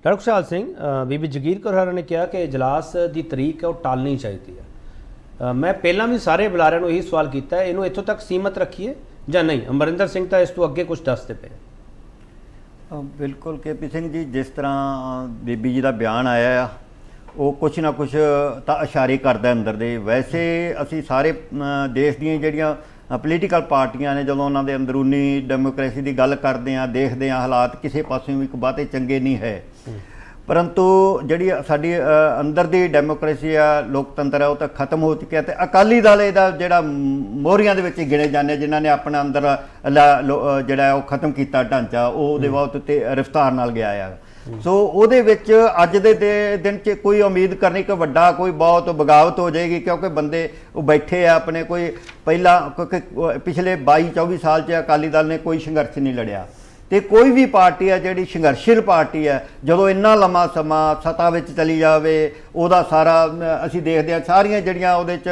ਡਾਕਟਰ ਖੁਸ਼ਹਾਲ ਸਿੰਘ, ਬੀਬੀ ਜਗੀਰ ਕੌਰ ਹੋਰਾਂ ਨੇ ਕਿਹਾ ਕਿ ਇਜਲਾਸ ਦੀ ਤਰੀਕ ਹੈ ਉਹ ਟਾਲਣੀ ਚਾਹੀਦੀ ਹੈ। ਮੈਂ ਪਹਿਲਾਂ ਵੀ ਸਾਰੇ ਬੁਲਾਰਿਆਂ ਨੂੰ ਇਹੀ ਸਵਾਲ ਕੀਤਾ, ਇਹਨੂੰ ਇੱਥੋਂ ਤੱਕ ਸੀਮਤ ਰੱਖੀਏ ਜਾਂ ਨਹੀਂ? ਅਮਰਿੰਦਰ ਸਿੰਘ ਤਾਂ ਇਸ ਤੋਂ ਅੱਗੇ ਕੁਝ ਦੱਸਦੇ ਪਏ। ਬਿਲਕੁਲ ਕੇਪੀ ਸਿੰਘ ਜੀ, ਜਿਸ ਤਰ੍ਹਾਂ ਬੀਬੀ ਜੀ ਦਾ ਬਿਆਨ ਆਇਆ ਆ ਉਹ ਕੁਛ ਨਾ ਕੁਛ ਤਾਂ ਇਸ਼ਾਰੇ ਕਰਦਾ ਅੰਦਰ ਦੇ। ਵੈਸੇ ਅਸੀਂ ਸਾਰੇ ਦੇਸ਼ ਦੀਆਂ ਜਿਹੜੀਆਂ ਪੋਲੀਟੀਕਲ ਪਾਰਟੀਆਂ ਨੇ, ਜਦੋਂ ਉਹਨਾਂ ਦੇ ਅੰਦਰੂਨੀ ਡੈਮੋਕ੍ਰੇਸੀ ਦੀ ਗੱਲ ਕਰਦੇ ਹਾਂ, ਦੇਖਦੇ ਹਾਂ ਹਾਲਾਤ ਕਿਸੇ ਪਾਸਿਓਂ ਵੀ ਇੱਕ ਬਹੁਤੇ ਚੰਗੇ ਨਹੀਂ ਹੈ। ਪਰੰਤੂ ਜਿਹੜੀ ਸਾਡੀ ਅੰਦਰ ਦੀ ਡੈਮੋਕ੍ਰੇਸੀ ਆ, ਲੋਕਤੰਤਰ ਆ, ਉਹ ਤਾਂ ਖਤਮ ਹੋ ਚੁੱਕਿਆ ਤੇ ਅਕਾਲੀ ਦਲ ਇਹਦਾ ਜਿਹੜਾ ਮੋਹਰੀਆਂ ਦੇ ਵਿੱਚ ਗਿਣੇ ਜਾਂਦੇ ਜਿਨ੍ਹਾਂ ਨੇ ਆਪਣਾ ਅੰਦਰ ਜਿਹੜਾ ਉਹ ਖਤਮ ਕੀਤਾ ਢਾਂਚਾ, ਉਹ ਉਹਦੇ ਬਹੁਤ ਤੇ ਰਫਤਾਰ ਨਾਲ ਗਿਆ ਆ। ਸੋ ਉਹਦੇ ਵਿੱਚ ਅੱਜ ਦੇ ਦਿਨ 'ਚ ਕੋਈ ਉਮੀਦ ਕਰਨੀ ਕਿ ਵੱਡਾ ਕੋਈ ਬਹੁਤ ਬਗਾਵਤ ਹੋ ਜਾਏਗੀ, ਕਿਉਂਕਿ ਬੰਦੇ ਉਹ ਬੈਠੇ ਆ ਆਪਣੇ, ਕੋਈ ਪਹਿਲਾਂ ਕਿਉਂਕਿ ਪਿਛਲੇ 22-24 ਸਾਲ 'ਚ ਅਕਾਲੀ ਦਲ ਨੇ ਕੋਈ ਸੰਘਰਸ਼ ਨਹੀਂ ਲੜਿਆ ਤੇ ਕੋਈ ਵੀ ਪਾਰਟੀ ਹੈ ਜਿਹੜੀ ਸੰਘਰਸ਼ੀਲ ਪਾਰਟੀ ਹੈ, ਜਦੋਂ ਇੰਨਾ ਲੰਮਾ ਸਮਾਂ ਸੱਤਾ ਵਿੱਚ ਚਲੀ ਜਾਵੇ, ਉਹਦਾ ਸਾਰਾ ਅਸੀਂ ਦੇਖਦੇ ਹਾਂ ਸਾਰੀਆਂ ਜਿਹੜੀਆਂ ਉਹਦੇ 'ਚ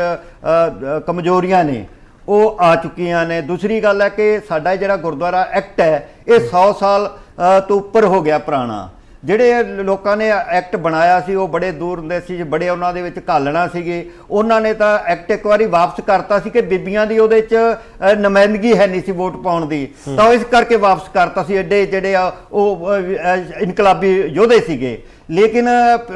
ਕਮਜ਼ੋਰੀਆਂ ਨੇ ਉਹ ਆ ਚੁੱਕੀਆਂ ਨੇ। ਦੂਸਰੀ ਗੱਲ ਹੈ ਕਿ ਸਾਡਾ ਜਿਹੜਾ ਗੁਰਦੁਆਰਾ ਐਕਟ ਹੈ ਇਹ 100 ਸਾਲ ਤੋਂ ਉੱਪਰ ਹੋ ਗਿਆ ਪੁਰਾਣਾ। ਜਿਹੜੇ ਲੋਕਾਂ ਨੇ ਐਕਟ ਬਣਾਇਆ ਸੀ ਉਹ ਬੜੇ ਦੂਰ ਹੁੰਦੇ ਸੀ, ਬੜੇ ਉਹਨਾਂ ਦੇ ਵਿੱਚ ਘਾਲਣਾ ਸੀਗੇ, ਉਹਨਾਂ ਨੇ ਤਾਂ ਐਕਟ ਇੱਕ ਵਾਰੀ ਵਾਪਸ ਕਰਤਾ ਸੀ ਕਿ ਬੀਬੀਆਂ ਦੀ ਉਹਦੇ 'ਚ ਨੁਮਾਇੰਦਗੀ ਹੈ ਨਹੀਂ ਸੀ ਵੋਟ ਪਾਉਣ ਦੀ, ਤਾਂ ਇਸ ਕਰਕੇ ਵਾਪਸ ਕਰਤਾ ਸੀ। ਐਡੇ ਜਿਹੜੇ ਆ ਉਹ ਇਨਕਲਾਬੀ ਯੋਧੇ ਸੀਗੇ। ਲੇਕਿਨ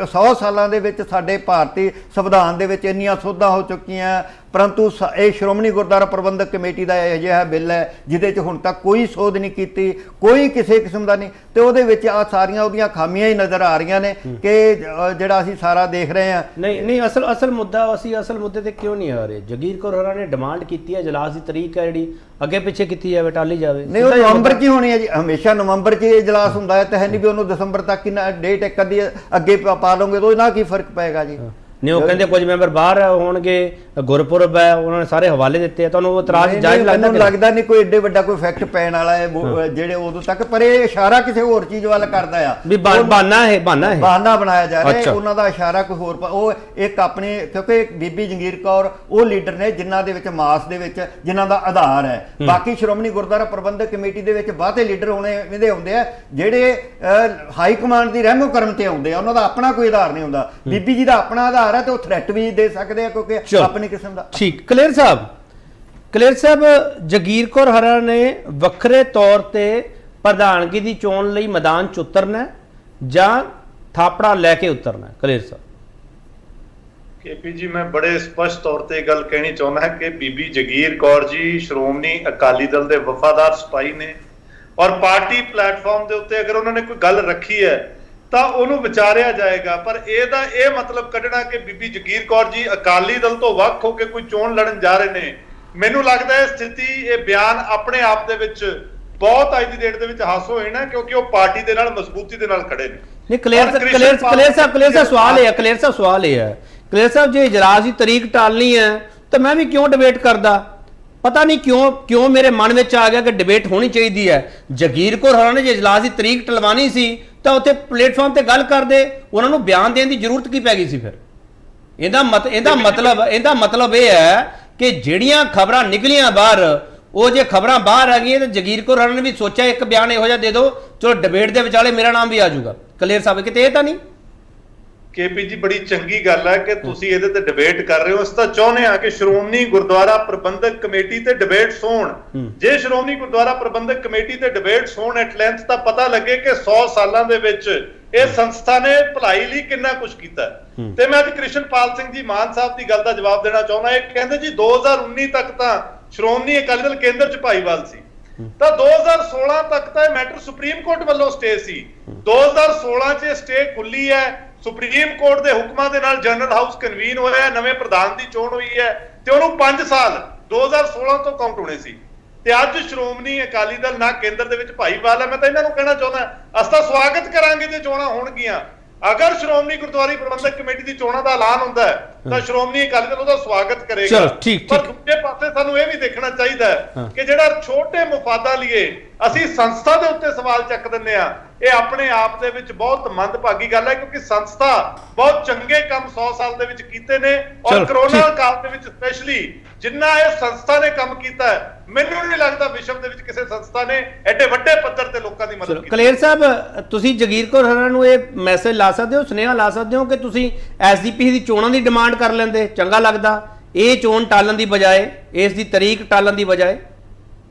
100 ਸਾਲਾਂ ਦੇ ਵਿੱਚ ਸਾਡੇ ਭਾਰਤੀ ਸੰਵਿਧਾਨ ਦੇ ਵਿੱਚ ਇੰਨੀਆਂ ਸੋਧਾਂ ਹੋ ਚੁੱਕੀਆਂ, ਪਰੰਤੂ ਇਹ ਸ਼੍ਰੋਮਣੀ ਗੁਰਦੁਆਰਾ ਪ੍ਰਬੰਧਕ ਕਮੇਟੀ ਦਾ ਇਹ ਅਜਿਹਾ ਬਿੱਲ ਹੈ ਜਿਹਦੇ 'ਚ ਹੁਣ ਤੱਕ ਕੋਈ ਸੋਧ ਨਹੀਂ ਕੀਤੀ, ਕੋਈ ਕਿਸੇ ਕਿਸਮ ਦਾ ਨਹੀਂ, ਤੇ ਉਹਦੇ ਵਿੱਚ ਆ ਸਾਰੀਆਂ ਉਹਦੀਆਂ ਖਾਮੀਆਂ ਹੀ ਨਜ਼ਰ ਆ ਰਹੀਆਂ ਨੇ ਕਿ ਜਿਹੜਾ ਅਸੀਂ ਸਾਰਾ ਦੇਖ ਰਹੇ ਹਾਂ। ਨਹੀਂ ਅਸਲ ਮੁੱਦਾ, ਅਸੀਂ ਅਸਲ ਮੁੱਦੇ ਤੇ ਕਿਉਂ ਨਹੀਂ ਆ ਰਹੇ? ਜਗੀਰ ਕੌਰ ਹੋਰਾਂ ਨੇ ਡਿਮਾਂਡ ਕੀਤੀ ਹੈ ਇਜਲਾਸ ਦੀ ਤਰੀਕ ਹੈ ਜਿਹੜੀ ਅੱਗੇ ਪਿੱਛੇ ਕੀਤੀ ਜਾਵੇ, ਟਾਲੀ ਜਾਵੇ। ਨਹੀਂ, ਉਹ ਨਵੰਬਰ 'ਚ ਹੀ ਹੋਣੀ ਹੈ ਜੀ, ਹਮੇਸ਼ਾ ਨਵੰਬਰ 'ਚ ਇਜਲਾਸ ਹੁੰਦਾ ਹੈ, ਤਾਂ ਹੈ ਨਹੀਂ ਵੀ ਉਹਨੂੰ ਦਸੰਬਰ ਤੱਕ ਹੀ ਡੇਟ ਇੱਕ ਅੱਧੀ ਅੱਗੇ ਪਾ ਲਓਗੇ ਤਾਂ ਇਹਨਾਂ ਕੀ ਫਰਕ ਪਏਗਾ ਜੀ। ਨਹੀਂ, ਉਹ ਕਹਿੰਦੇ ਕੁਝ ਮੈਂਬਰ ਬਾਹਰ ਹੋਣਗੇ, ਗੁਰਪੁਰਬ ਹੈ, ਉਹਨਾਂ ਨੇ ਸਾਰੇ ਹਵਾਲੇ ਦਿੱਤੇ ਆ। ਤੁਹਾਨੂੰ ਇਤਰਾਜ਼ ਜਾਇਜ਼ ਲੱਗਦਾ? ਮੈਨੂੰ ਲੱਗਦਾ ਨਹੀਂ ਕੋਈ ਏਡੇ ਵੱਡਾ ਕੋਈ ਇਫੈਕਟ ਪੈਣ ਵਾਲਾ ਹੈ ਜਿਹੜੇ ਉਦੋਂ ਤੱਕ, ਪਰ ਇਹ ਇਸ਼ਾਰਾ ਕਿਸੇ ਹੋਰ ਚੀਜ਼ ਵੱਲ ਕਰਦਾ ਆ ਵੀ ਬਹਾਨਾ ਬਣਾਇਆ ਜਾ ਰਿਹਾ, ਉਹਨਾਂ ਦਾ ਇਸ਼ਾਰਾ ਕੋਈ ਹੋਰ। ਉਹ ਇੱਕ ਆਪਣੀ, ਕਿਉਂਕਿ ਬੀਬੀ ਜਗੀਰ ਕੌਰ ਉਹ ਲੀਡਰ ਨੇ ਜਿਨ੍ਹਾਂ ਦੇ ਵਿੱਚ ਮਾਸ ਦੇ ਵਿੱਚ ਜਿਨ੍ਹਾਂ ਦਾ ਆਧਾਰ ਹੈ। ਬਾਕੀ ਸ਼੍ਰੋਮਣੀ ਗੁਰਦੁਆਰਾ ਪ੍ਰਬੰਧਕ ਕਮੇਟੀ ਦੇ ਵਿੱਚ ਬਹੁਤੇ ਲੀਡਰ ਇਹਦੇ ਆਉਂਦੇ ਆ ਜਿਹੜੇ ਹਾਈ ਕਮਾਂਡ ਦੀ ਰਹਿਮੋ ਕਰਮ ਤੇ ਆਉਂਦੇ ਆ, ਉਹਨਾਂ ਦਾ ਆਪਣਾ ਕੋਈ ਆਧਾਰ ਨਹੀਂ ਹੁੰਦਾ। ਬੀਬੀ ਜੀ ਦਾ ਆਪਣਾ ਆਧਾਰ ਹੈ ਤੇ ਉਹ ਥ੍ਰੈਟ ਵੀ ਦੇ ਸਕਦੇ ਆ ਕਿਉਂਕਿ ਆਪਣੀ ਕਿਸਮ ਦਾ। ਠੀਕ, ਕਲੇਰ ਸਾਹਿਬ ਜਗੀਰ ਕੌਰ ਹੋਰਾਂ ਨੇ ਵੱਖਰੇ ਤੌਰ ਤੇ ਪ੍ਰਧਾਨਗੀ ਦੀ ਚੋਣ ਲਈ ਮੈਦਾਨ 'ਚ ਉਤਰਨਾ ਜਾਂ ਥਾਪੜਾ ਲੈ ਕੇ ਉਤਰਨਾ? ਕਲੇਰ ਸਾਹਿਬ। ਕੇਪੀ ਜੀ, ਮੈਂ ਬੜੇ ਸਪਸ਼ਟ ਤੌਰ ਤੇ ਗੱਲ ਕਹਿਣੀ ਚਾਹੁੰਦਾ ਹਾਂ ਕਿ ਬੀਬੀ ਜਗੀਰ ਕੌਰ ਜੀ ਸ਼੍ਰੋਮਣੀ ਅਕਾਲੀ ਦਲ ਦੇ ਵਫਾਦਾਰ ਸਿਪਾਹੀ ਨੇ, ਔਰ ਪਾਰਟੀ ਪਲੇਟਫਾਰਮ ਦੇ ਉੱਤੇ ਅਗਰ ਉਹਨਾਂ ਨੇ ਕੋਈ ਗੱਲ ਰੱਖੀ ਹੈ ਤਾਂ ਉਹਨੂੰ ਵਿਚਾਰਿਆ ਜਾਏਗਾ। ਪਰ ਇਹਦਾ ਇਹ ਮਤਲਬ ਕੱਢਣਾ ਕਿ ਬੀਬੀ ਜਗੀਰ ਕੌਰ ਜੀ ਅਕਾਲੀ ਦਲ ਤੋਂ ਵੱਖ ਹੋ ਕੇ ਕੋਈ ਚੋਣ ਲੜਨ ਜਾ ਰਹੇ ਨੇ, ਮੈਨੂੰ ਲੱਗਦਾ ਹੈ ਸਥਿਤੀ, ਇਹ ਬਿਆਨ ਆਪਣੇ ਆਪ ਦੇ ਵਿੱਚ ਬਹੁਤ ਅੱਜ ਦੀ ਡੇਟ ਦੇ ਵਿੱਚ ਹਾਸੋ ਹੋਏ ਨਾ, ਕਿਉਂਕਿ ਉਹ ਪਾਰਟੀ ਦੇ ਨਾਲ ਮਜ਼ਬੂਤੀ ਦੇ ਨਾਲ ਖੜੇ ਨੇ। ਨਹੀਂ, ਕਲੇਰ ਸਾਹਿਬ ਸਵਾਲ ਇਹ ਹੈ ਕਲੇਰ ਸਾਹਿਬ, ਜੇ ਇਜਲਾਸ ਦੀ ਤਰੀਕ ਟਾਲਣੀ ਹੈ ਤਾਂ ਮੈਂ ਵੀ ਕਿਉਂ ਡਿਬੇਟ ਕਰਦਾ? ਪਤਾ ਨਹੀਂ ਕਿਉਂ ਮੇਰੇ ਮਨ ਵਿੱਚ ਆ ਗਿਆ ਕਿ ਡਿਬੇਟ ਹੋਣੀ ਚਾਹੀਦੀ ਹੈ। ਜਗੀਰ ਕੌਰ ਹੋਰਾਂ ਨੇ ਜੇ ਇਜਲਾਸ ਦੀ ਤਰੀਕ ਟਲਵਾਣੀ ਸੀ ਤਾਂ ਉੱਥੇ ਪਲੇਟਫਾਰਮ ਤੇ ਗੱਲ ਕਰਦੇ, ਉਹਨਾਂ ਨੂੰ ਬਿਆਨ ਦੇਣ ਦੀ ਜ਼ਰੂਰਤ ਕੀ ਪੈ ਗਈ ਸੀ ਫਿਰ? ਇਹਦਾ ਮਤਲਬ ਇਹ ਹੈ ਕਿ ਜਿਹੜੀਆਂ ਖਬਰਾਂ ਨਿਕਲੀਆਂ ਬਾਹਰ, ਉਹ ਜੇ ਖਬਰਾਂ ਬਾਹਰ ਆ ਗਈਆਂ ਤਾਂ ਜਗੀਰ ਕੌਰ ਹੋਰਾਂ ਨੇ ਵੀ ਸੋਚਿਆ ਇੱਕ ਬਿਆਨ ਇਹੋ ਜਿਹਾ ਦੇ ਦਿਓ, ਚਲੋ ਡਿਬੇਟ ਦੇ ਵਿਚਾਲੇ ਮੇਰਾ ਨਾਮ ਵੀ ਆ ਜਾਊਗਾ। ਕਲੇਰ ਸਾਹਿਬ, ਕਿਤੇ ਇਹ ਤਾਂ ਨਹੀਂ? ਕੇਪੀ ਜੀ, ਬੜੀ ਚੰਗੀ ਗੱਲ ਹੈ ਕਿ ਤੁਸੀਂ ਇਹਦੇ ਤੇ ਡਿਬੇਟ ਕਰ ਰਹੇ ਹੋ। ਅਸੀਂ ਤਾਂ ਚਾਹੁੰਦੇ ਹਾਂ ਕਿ ਸ਼੍ਰੋਮਣੀ ਗੁਰਦੁਆਰਾ ਪ੍ਰਬੰਧਕ ਕਮੇਟੀ ਤੇ ਡਿਬੇਟਸ ਹੋਣ। ਜੇ ਸ਼੍ਰੋਮਣੀ ਗੁਰਦੁਆਰਾ ਪ੍ਰਬੰਧਕ ਕਮੇਟੀ ਤੇ ਡਿਬੇਟਸ ਹੋਣ ਐਟ ਲੈਂਥ, ਤਾਂ ਪਤਾ ਲੱਗੇ ਕਿ 100 ਸਾਲਾਂ ਦੇ ਵਿੱਚ ਇਹ ਸੰਸਥਾ ਨੇ ਭਲਾਈ ਲਈ ਕਿੰਨਾ ਕੁਝ ਕੀਤਾ। ਤੇ ਮੈਂ ਅੱਜ ਕ੍ਰਿਸ਼ਨਪਾਲ ਸਿੰਘ ਜੀ ਮਾਨ ਸਾਹਿਬ ਦੀ ਗੱਲ ਦਾ ਜਵਾਬ ਦੇਣਾ ਚਾਹੁੰਦਾ। ਇਹ ਕਹਿੰਦੇ ਜੀ 2019 ਤੱਕ ਤਾਂ ਸ਼੍ਰੋਮਣੀ ਅਕਾਲੀ ਦਲ ਕੇਂਦਰ 'ਚ ਭਾਈਵਾਲ ਸੀ, ਤਾਂ 2016 ਤੱਕ ਤਾਂ ਇਹ ਮੈਟਰ ਸੁਪਰੀਮ ਕੋਰਟ ਵੱਲੋਂ ਸਟੇ ਸੀ। 2016 'ਚ ਸਟੇ ਖੁੱਲੀ ਹੈ, ਸੁਪਰੀਮ ਕੋਰਟ ਦੇ ਹੁਕਮਾਂ ਦੇ ਨਾਲ ਜਨਰਲ ਹਾਊਸ ਕਨਵੀਨ ਹੋਇਆ, ਨਵੇਂ ਪ੍ਰਧਾਨ ਦੀ ਚੋਣ ਹੋਈ ਹੈ ਤੇ ਉਹਨੂੰ 5 ਸਾਲ 2016 ਤੋਂ ਕਾਊਂਟ ਹੋਣੇ ਸੀ। ਤੇ ਅੱਜ ਸ਼੍ਰੋਮਣੀ ਅਕਾਲੀ ਦਲ ਨਾ ਕੇਂਦਰ ਦੇ ਵਿੱਚ ਭਾਈਵਾਲ ਹੈ। ਮੈਂ ਤਾਂ ਇਹਨਾਂ ਨੂੰ ਕਹਿਣਾ ਚਾਹੁੰਦਾ, ਅਸੀਂ ਤਾਂ ਸਵਾਗਤ ਕਰਾਂਗੇ ਜੇ ਚੋਣਾਂ ਹੋਣਗੀਆਂ। ਅਗਰ ਸ਼੍ਰੋਮਣੀ ਗੁਰਦੁਆਰਾ ਪ੍ਰਬੰਧਕ ਕਮੇਟੀ ਦੀ ਚੋਣਾਂ ਦਾ ਐਲਾਨ ਹੁੰਦਾ ਹੈ ਤਾਂ ਸ਼੍ਰੋਮਣੀ ਅਕਾਲੀ ਦਲ ਉਹਦਾ ਸਵਾਗਤ ਕਰੇਗਾ। ਪਰ ਦੂਜੇ ਪਾਸੇ ਸਾਨੂੰ ਇਹ ਵੀ ਦੇਖਣਾ ਚਾਹੀਦਾ ਹੈ ਕਿ ਜਿਹੜਾ ਛੋਟੇ ਮੁਫਾਦਾਂ ਲਈ ਅਸੀਂ ਸੰਸਥਾ ਦੇ ਉੱਤੇ ਸਵਾਲ ਚੱਕ ਦਿੰਦੇ ਆ, ਇਹ ਆਪਣੇ ਆਪ ਦੇ ਵਿੱਚ ਬਹੁਤ ਮੰਦਭਾਗੀ ਗੱਲ ਹੈ, ਕਿਉਂਕਿ ਸੰਸਥਾ ਬਹੁਤ ਚੰਗੇ ਕੰਮ 100 ਸਾਲ ਦੇ ਵਿੱਚ ਕੀਤੇ ਨੇ, ਔਰ ਕਰੋਨਾ ਕਾਲ ਦੇ ਵਿੱਚ ਸਪੈਸ਼ਲੀ ਜਿੰਨਾ ਇਹ ਸੰਸਥਾ ਨੇ ਕੰਮ ਕੀਤਾ ਹੈ, ਮੈਨੂੰ ਨਹੀਂ ਲੱਗਦਾ ਵਿਸ਼ਵ ਦੇ ਵਿੱਚ ਕਿਸੇ ਸੰਸਥਾ ਨੇ ਐਡੇ ਵੱਡੇ ਪੱਧਰ ਤੇ ਲੋਕਾਂ ਦੀ ਮਦਦ ਕੀਤੀ। ਕਲੇਰ ਸਾਹਿਬ, ਤੁਸੀਂ ਜਗੀਰ ਕੌਰ ਹੋਰਾਂ ਨੂੰ ਇਹ ਮੈਸੇਜ ਲਾ ਸਕਦੇ ਹੋ, ਸੁਨੇਹਾ ਲਾ ਸਕਦੇ ਹੋ ਕਿ ਤੁਸੀਂ ਐਸਜੀਪੀਸੀ ਦੀ ਚੋਣਾਂ ਦੀ ਡਿਮਾਂਡ ਕਰ ਲੈਂਦੇ, ਚੰਗਾ ਲੱਗਦਾ, ਇਹ ਚੋਣ ਟਾਲਣ ਦੀ ਬਜਾਏ, ਇਸ ਦੀ ਤਰੀਕ ਟਾਲਣ ਦੀ ਬਜਾਏ।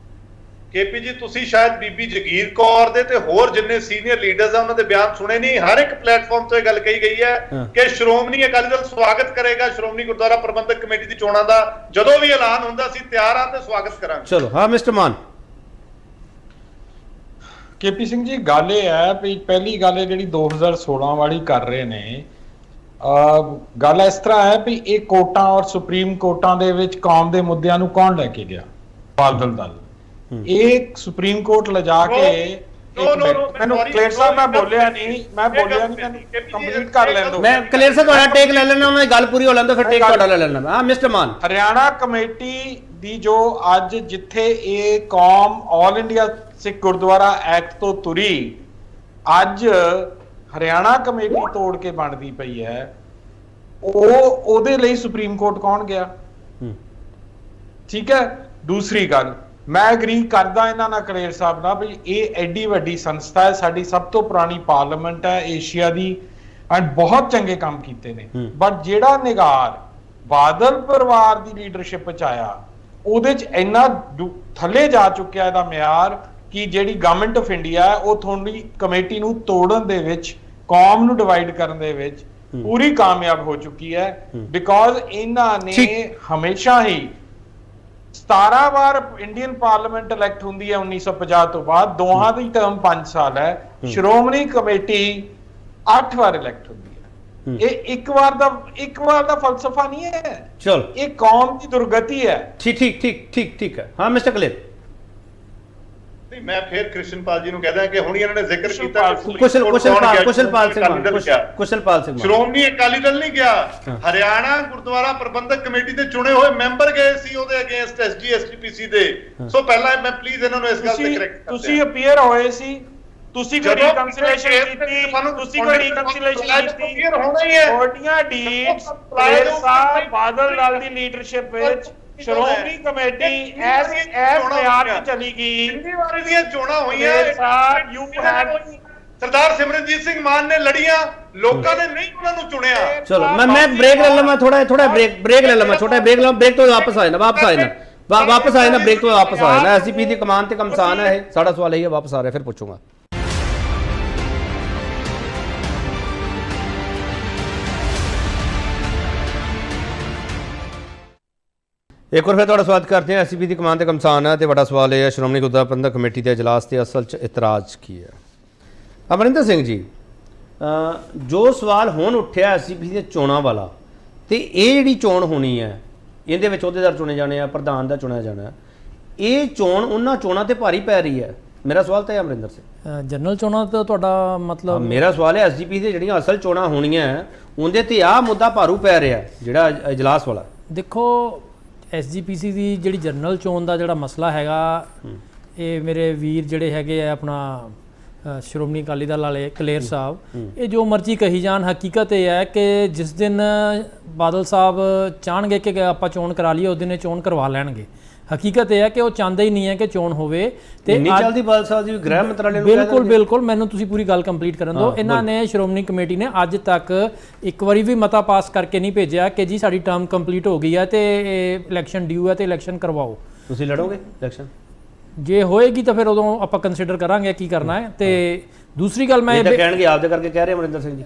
ਕੇਪੀ ਜੀ, ਤੁਸੀਂ ਸ਼ਾਇਦ ਬੀਬੀ ਜਗੀਰ ਕੌਰ ਦੇ ਤੇ ਹੋਰ ਜਿੰਨੇ ਸੀਨੀਅਰ ਲੀਡਰਸ ਆ ਉਹਨਾਂ ਦੇ ਬਿਆਨ ਸੁਣੇ ਨਹੀਂ। ਹਰ ਇੱਕ ਪਲੇਟਫਾਰਮ ਤੇ ਇਹ ਗੱਲ ਕਹੀ ਗਈ ਹੈ ਕਿ ਸ਼੍ਰੋਮਣੀ ਅਕਾਲੀ ਦਲ ਸਵਾਗਤ ਕਰੇਗਾ ਸ਼੍ਰੋਮਣੀ ਗੁਰਦੁਆਰਾ ਪ੍ਰਬੰਧਕ ਕਮੇਟੀ ਦੀ ਚੋਣਾਂ ਦਾ। ਜਦੋਂ ਵੀ ਐਲਾਨ ਹੁੰਦਾ ਅਸੀਂ ਤਿਆਰ ਹਾਂ ਤੇ ਸਵਾਗਤ ਕਰਾਂਗੇ। ਚਲੋ, ਹਾਂ ਮਿਸਟਰ ਮਾਨ। ਕੇਪੀ ਸਿੰਘ ਜੀ, ਗੱਲ ਇਹ ਹੈ ਵੀ ਪਹਿਲੀ ਗੱਲ ਇਹ ਜਿਹੜੀ 2016 ਵਾਲੀ ਕਰ ਰਹੇ ਨੇ, ਗੱਲ ਇਸ ਤਰ੍ਹਾਂ ਹੈ ਵੀ ਇਹ ਕੋਰਟਾਂ ਔਰ ਸੁਪਰੀਮ ਕੋਰਟਾਂ ਦੇ ਵਿੱਚ ਕੌਮ ਦੇ ਮੁੱਦਿਆਂ ਨੂੰ ਕੌਣ ਲੈ ਕੇ ਗਿਆ? ਬਾਦਲ ਦਲ। ਇਹ ਸੁਪਰੀਮ ਕੋਰਟ ਲਿਜਾ ਕੇ ਮੈਨੂੰ ਕਲੇਰ ਸਾਹਿਬ ਮੈਂ ਬੋਲਿਆ ਨਹੀਂ ਮੈਨੂੰ ਕੰਪਲੀਟ ਕਰ ਲੈਣ ਦਿਓ। ਮੈਂ ਕਲੇਰ ਸਾਹਿਬ ਤੁਹਾਡਾ ਟੇਕ ਲੈ ਲੈਣਾ, ਉਹਨਾਂ ਦੀ ਗੱਲ ਪੂਰੀ ਹੋ ਲੈਣ ਦਿਓ, ਫਿਰ ਟੇਕ ਤੁਹਾਡਾ ਲੈ ਲੈਣਾ। ਹਾਂ ਮਿਸਟਰ ਮਾਨ। ਹਰਿਆਣਾ ਕਮੇਟੀ ਦੀ ਜੋ ਅੱਜ ਜਿੱਥੇ ਇਹ ਕੌਮ ਆਲ ਇੰਡੀਆ ਸਿੱਖ ਗੁਰਦੁਆਰਾ ਐਕਟ ਤੋਂ ਤੁਰੀ, ਅੱਜ ਹਰਿਆਣਾ ਕਮੇਟੀ ਤੋੜ ਕੇ ਬਣਦੀ ਪਈ ਹੈ, ਉਹਦੇ ਲਈ ਸੁਪਰੀਮ ਕੋਰਟ ਕੌਣ ਗਿਆ? ਠੀਕ ਹੈ। ਦੂਸਰੀ ਗੱਲ, ਮੈਂ ਐਗਰੀ ਕਰਦਾ ਇਹਨਾਂ ਨਾਲ ਕਲੇਰ ਸਾਹਿਬ ਨਾਲ ਵੀ ਇਹ ਐਡੀ ਵੱਡੀ ਸੰਸਥਾ ਹੈ, ਸਾਡੀ ਸਭ ਤੋਂ ਪੁਰਾਣੀ ਪਾਰਲੀਮੈਂਟ ਹੈ ਏਸ਼ੀਆ ਦੀ, ਐਂਡ ਬਹੁਤ ਚੰਗੇ ਕੰਮ ਕੀਤੇ ਨੇ, ਬਟ ਜਿਹੜਾ ਨਿਗਾਰ ਬਾਦਲ ਪਰਿਵਾਰ ਦੀ ਲੀਡਰਸ਼ਿਪ ਚ ਆਇਆ, ਉਹਦੇ ਚ ਇੰਨਾ ਥੱਲੇ ਜਾ ਚੁੱਕਿਆ ਇਹਦਾ ਮਿਆਰ ਕਿ ਜਿਹੜੀ ਗਵਰਨਮੈਂਟ ਆਫ ਇੰਡੀਆ ਹੈ ਉਹ ਥੋੜੀ ਕਮੇਟੀ ਨੂੰ ਤੋੜਨ ਦੇ ਵਿੱਚ, ਕੌਮ ਨੂੰ ਡਿਵਾਈਡ ਕਰਨ ਦੇ ਵਿੱਚ ਪੂਰੀ ਕਾਮਯਾਬ ਹੋ ਚੁੱਕੀ ਹੈ। ਬਿਕੋਜ਼ ਇਹਨਾਂ ਨੇ ਹਮੇਸ਼ਾ ਹੀ 17 ਵਾਰ ਇੰਡੀਅਨ ਪਾਰਲੀਮੈਂਟ ਇਲੈਕਟ ਹੁੰਦੀ ਹੈ 1950 ਤੋਂ ਬਾਅਦ, ਦੋਹਾਂ ਦੀ ਟਰਮ 5 ਸਾਲ ਹੈ। ਸ਼੍ਰੋਮਣੀ ਕਮੇਟੀ 8 ਵਾਰ ਇਲੈਕਟ ਹੁੰਦੀ ਹੈ। ਇਹ ਇੱਕ ਵਾਰ ਦਾ ਫਲਸਫਾ ਨਹੀਂ ਹੈ, ਚਲੋ ਇਹ ਕੌਮ ਦੀ ਦੁਰਗਤੀ ਹੈ। ਠੀਕ ਹੈ। ਹਾਂ ਮਿਸਟਰ ਕਲੇਰ। ਨਹੀਂ, ਮੈਂ ਫਿਰ ਕ੍ਰਿਸ਼ਨਪਾਲ ਜੀ ਨੂੰ ਕਹਦਾ ਕਿ ਹੁਣ ਇਹਨਾਂ ਨੇ ਜ਼ਿਕਰ ਕੀਤਾ ਕੁਸ਼ਲਪਾਲ ਸਿੰਘ ਸ਼੍ਰੋਮਣੀ ਅਕਾਲੀ ਦਲ ਨਹੀਂ ਗਿਆ, ਹਰਿਆਣਾ ਗੁਰਦੁਆਰਾ ਪ੍ਰਬੰਧਕ ਕਮੇਟੀ ਦੇ ਚੁਣੇ ਹੋਏ ਮੈਂਬਰ ਗਏ ਸੀ ਉਹਦੇ ਅਗੇਂਸਟ ਐਸਜੀ ਐਸਟੀਪੀਸੀ ਦੇ। ਸੋ ਪਹਿਲਾਂ ਮੈਂ ਪਲੀਜ਼ ਇਹਨਾਂ ਨੂੰ ਇਸ ਗੱਲ ਤੇ ਕਰੈਕਟ ਕਰ। ਤੁਸੀਂ ਅਪੀਅਰ ਹੋਏ ਸੀ, ਤੁਸੀਂ ਕੋਈ ਰੀਕਨਸਿਲੀਏਸ਼ਨ ਕੀਤੀ, ਤੁਸੀਂ ਕੋਈ ਰੀਕਨਸਿਲੀਏਸ਼ਨ ਕੀਤੀ, ਹੋਣਾ ਹੀ ਹੈ। ਕੋਰਟੀਆਂ ਡੀਡਸ ਕਲੇਰ ਸਾਹਿਬ ਬਾਦਲ ਦਲ ਦੀ ਲੀਡਰਸ਼ਿਪ ਵਿੱਚ ਸ਼੍ਰੋਮਣੀ ਕਮੇਟੀ ਐਸ ਮਿਆਰ ਤੇ ਚਲੀ ਗਈ। ਕਿੰਨੀ ਵਾਰੀ ਦੀਆਂ ਚੋਣਾਂ ਹੋਈਆਂ ਸਾਹਿਬ, ਯੂ ਹੈਵ ਸਰਦਾਰ ਸਿਮਰਨਜੀਤ ਸਿੰਘ ਮਾਨ ਨੇ ਲੜੀਆਂ, ਲੋਕਾਂ ਨੇ ਨਹੀਂ ਉਹਨਾਂ ਨੂੰ ਚੁਣਿਆ। ਚਲੋ ਮੈਂ ਬ੍ਰੇਕ ਲੈ ਲਵਾਂ, ਥੋੜਾ ਬ੍ਰੇਕ ਲੈ ਲਵਾਂ, ਛੋਟਾ ਬ੍ਰੇਕ ਲਵਾਂ, ਬ੍ਰੇਕ ਤੋਂ ਵਾਪਸ ਆ ਜਾਣਾ ਬ੍ਰੇਕ ਤੋਂ ਵਾਪਸ ਆ ਜਾਣਾ। ਐਸਜੀਪੀ ਦੀ ਕਮਾਨ ਤੇ ਕਮਸਾਨ ਹੈ ਇਹ, ਸਾਡਾ ਸਵਾਲ ਇਹ ਹੈ, ਵਾਪਸ ਆ ਰਿਹਾ ਫਿਰ ਪੁੱਛੂੰਗਾ। ਇੱਕ ਵਾਰ ਫਿਰ ਤੁਹਾਡਾ ਸਵਾਗਤ ਕਰਦੇ ਹਾਂ। ਐਸਜੀਪੀ ਦੀ ਕਮਾਨ ਤੇ ਕਮਸਾਨ ਹੈ ਤੇ ਵੱਡਾ ਸਵਾਲ ਇਹ ਹੈ, ਸ਼੍ਰੋਮਣੀ ਗੁਰਦੁਆਰਾ ਪ੍ਰਬੰਧਕ ਕਮੇਟੀ ਦੇ ਇਜਲਾਸ ਤੇ ਅਸਲ 'ਚ ਇਤਰਾਜ਼ ਕੀ ਹੈ? ਅਮਰਿੰਦਰ ਸਿੰਘ ਜੀ, ਜੋ ਸਵਾਲ ਹੁਣ ਉੱਠਿਆ ਐਸਜੀਪੀ ਦੀਆਂ ਚੋਣਾਂ ਵਾਲਾ, ਤੇ ਇਹ ਜਿਹੜੀ ਚੋਣ ਹੋਣੀ ਹੈ ਇਹਦੇ ਵਿੱਚ ਅਹੁਦੇਦਾਰ ਚੁਣੇ ਜਾਣੇ ਆ, ਪ੍ਰਧਾਨ ਦਾ ਚੁਣਿਆ ਜਾਣਾ, ਇਹ ਚੋਣ ਉਹਨਾਂ ਚੋਣਾਂ ਤੇ ਭਾਰੀ ਪੈ ਰਹੀ ਹੈ। ਮੇਰਾ ਸਵਾਲ ਤਾਂ ਹੈ ਅਮਰਿੰਦਰ ਸਿੰਘ, ਜਨਰਲ ਚੋਣਾਂ ਤਾਂ ਤੁਹਾਡਾ ਮਤਲਬ? ਮੇਰਾ ਸਵਾਲ ਹੈ ਐਸਜੀਪੀ ਦੇ ਜਿਹੜੀਆਂ ਅਸਲ ਚੋਣਾਂ ਹੋਣੀਆਂ ਉਹਦੇ ਤੇ ਆਹ ਮੁੱਦਾ ਭਾਰੂ ਪੈ ਰਿਹਾ ਜਿਹੜਾ ਇਜਲਾਸ ਵਾਲਾ। ਦੇਖੋ, ਐਸਜੀਪੀਸੀ ਦੀ ਜਿਹੜੀ ਜਨਰਲ ਚੋਣ ਦਾ ਜਿਹੜਾ ਮਸਲਾ ਹੈਗਾ, ਇਹ ਮੇਰੇ ਵੀਰ ਜਿਹੜੇ ਹੈਗੇ ਆ ਆਪਣਾ ਸ਼੍ਰੋਮਣੀ ਅਕਾਲੀ ਦਲ ਵਾਲੇ ਕਲੇਰ ਸਾਹਿਬ, ਇਹ ਜੋ ਮਰਜ਼ੀ ਕਹੀ ਜਾਣ, ਹਕੀਕਤ ਇਹ ਹੈ ਕਿ ਜਿਸ ਦਿਨ ਬਾਦਲ ਸਾਹਿਬ ਚਾਹਣਗੇ ਕਿ ਆਪਾਂ ਚੋਣ ਕਰਾ ਲਈਏ, ਉਸ ਦਿਨ ਇਹ ਚੋਣ ਕਰਵਾ ਲੈਣਗੇ। ਹਕੀਕਤ ਇਹ ਹੈ ਕਿ ਉਹ ਚਾਹੁੰਦੇ ਹੀ ਨਹੀਂ ਹੈ ਕਿ ਚੋਣ ਹੋਵੇ। ਤੇ ਜਲਦੀ ਬਾਦਲ ਸਾਹਿਬ ਜੀ ਗ੍ਰਹਿ ਮੰਤਰਾਲੇ ਨੂੰ ਬਿਲਕੁਲ ਮੈਨੂੰ ਤੁਸੀਂ ਪੂਰੀ ਗੱਲ ਕੰਪਲੀਟ ਕਰਨ ਦਿਓ। ਇਹਨਾਂ ਨੇ ਸ਼੍ਰੋਮਣੀ ਕਮੇਟੀ ਨੇ ਅੱਜ ਤੱਕ ਇੱਕ ਵਾਰੀ ਵੀ ਮਤਾ ਪਾਸ ਕਰਕੇ ਨਹੀਂ ਭੇਜਿਆ ਕਿ ਜੀ ਸਾਡੀ ਟਰਮ ਕੰਪਲੀਟ ਹੋ ਗਈ ਹੈ ਤੇ ਇਲੈਕਸ਼ਨ ਡਿਊ ਹੈ ਤੇ ਇਲੈਕਸ਼ਨ ਕਰਵਾਓ। ਤੁਸੀਂ ਲੜੋਗੇ ਇਲੈਕਸ਼ਨ? ਜੇ ਹੋਏਗੀ ਤਾਂ ਫਿਰ ਉਦੋਂ ਆਪਾਂ ਕੰਸੀਡਰ ਕਰਾਂਗੇ ਕੀ ਕਰਨਾ ਹੈ। ਤੇ ਦੂਸਰੀ ਗੱਲ ਮੈਂ ਕਹਿਣਗੇ ਆਪਦੇ ਕਰਕੇ ਕਹਿ ਰਹੇ ਅਮਰਿੰਦਰ ਸਿੰਘ ਜੀ,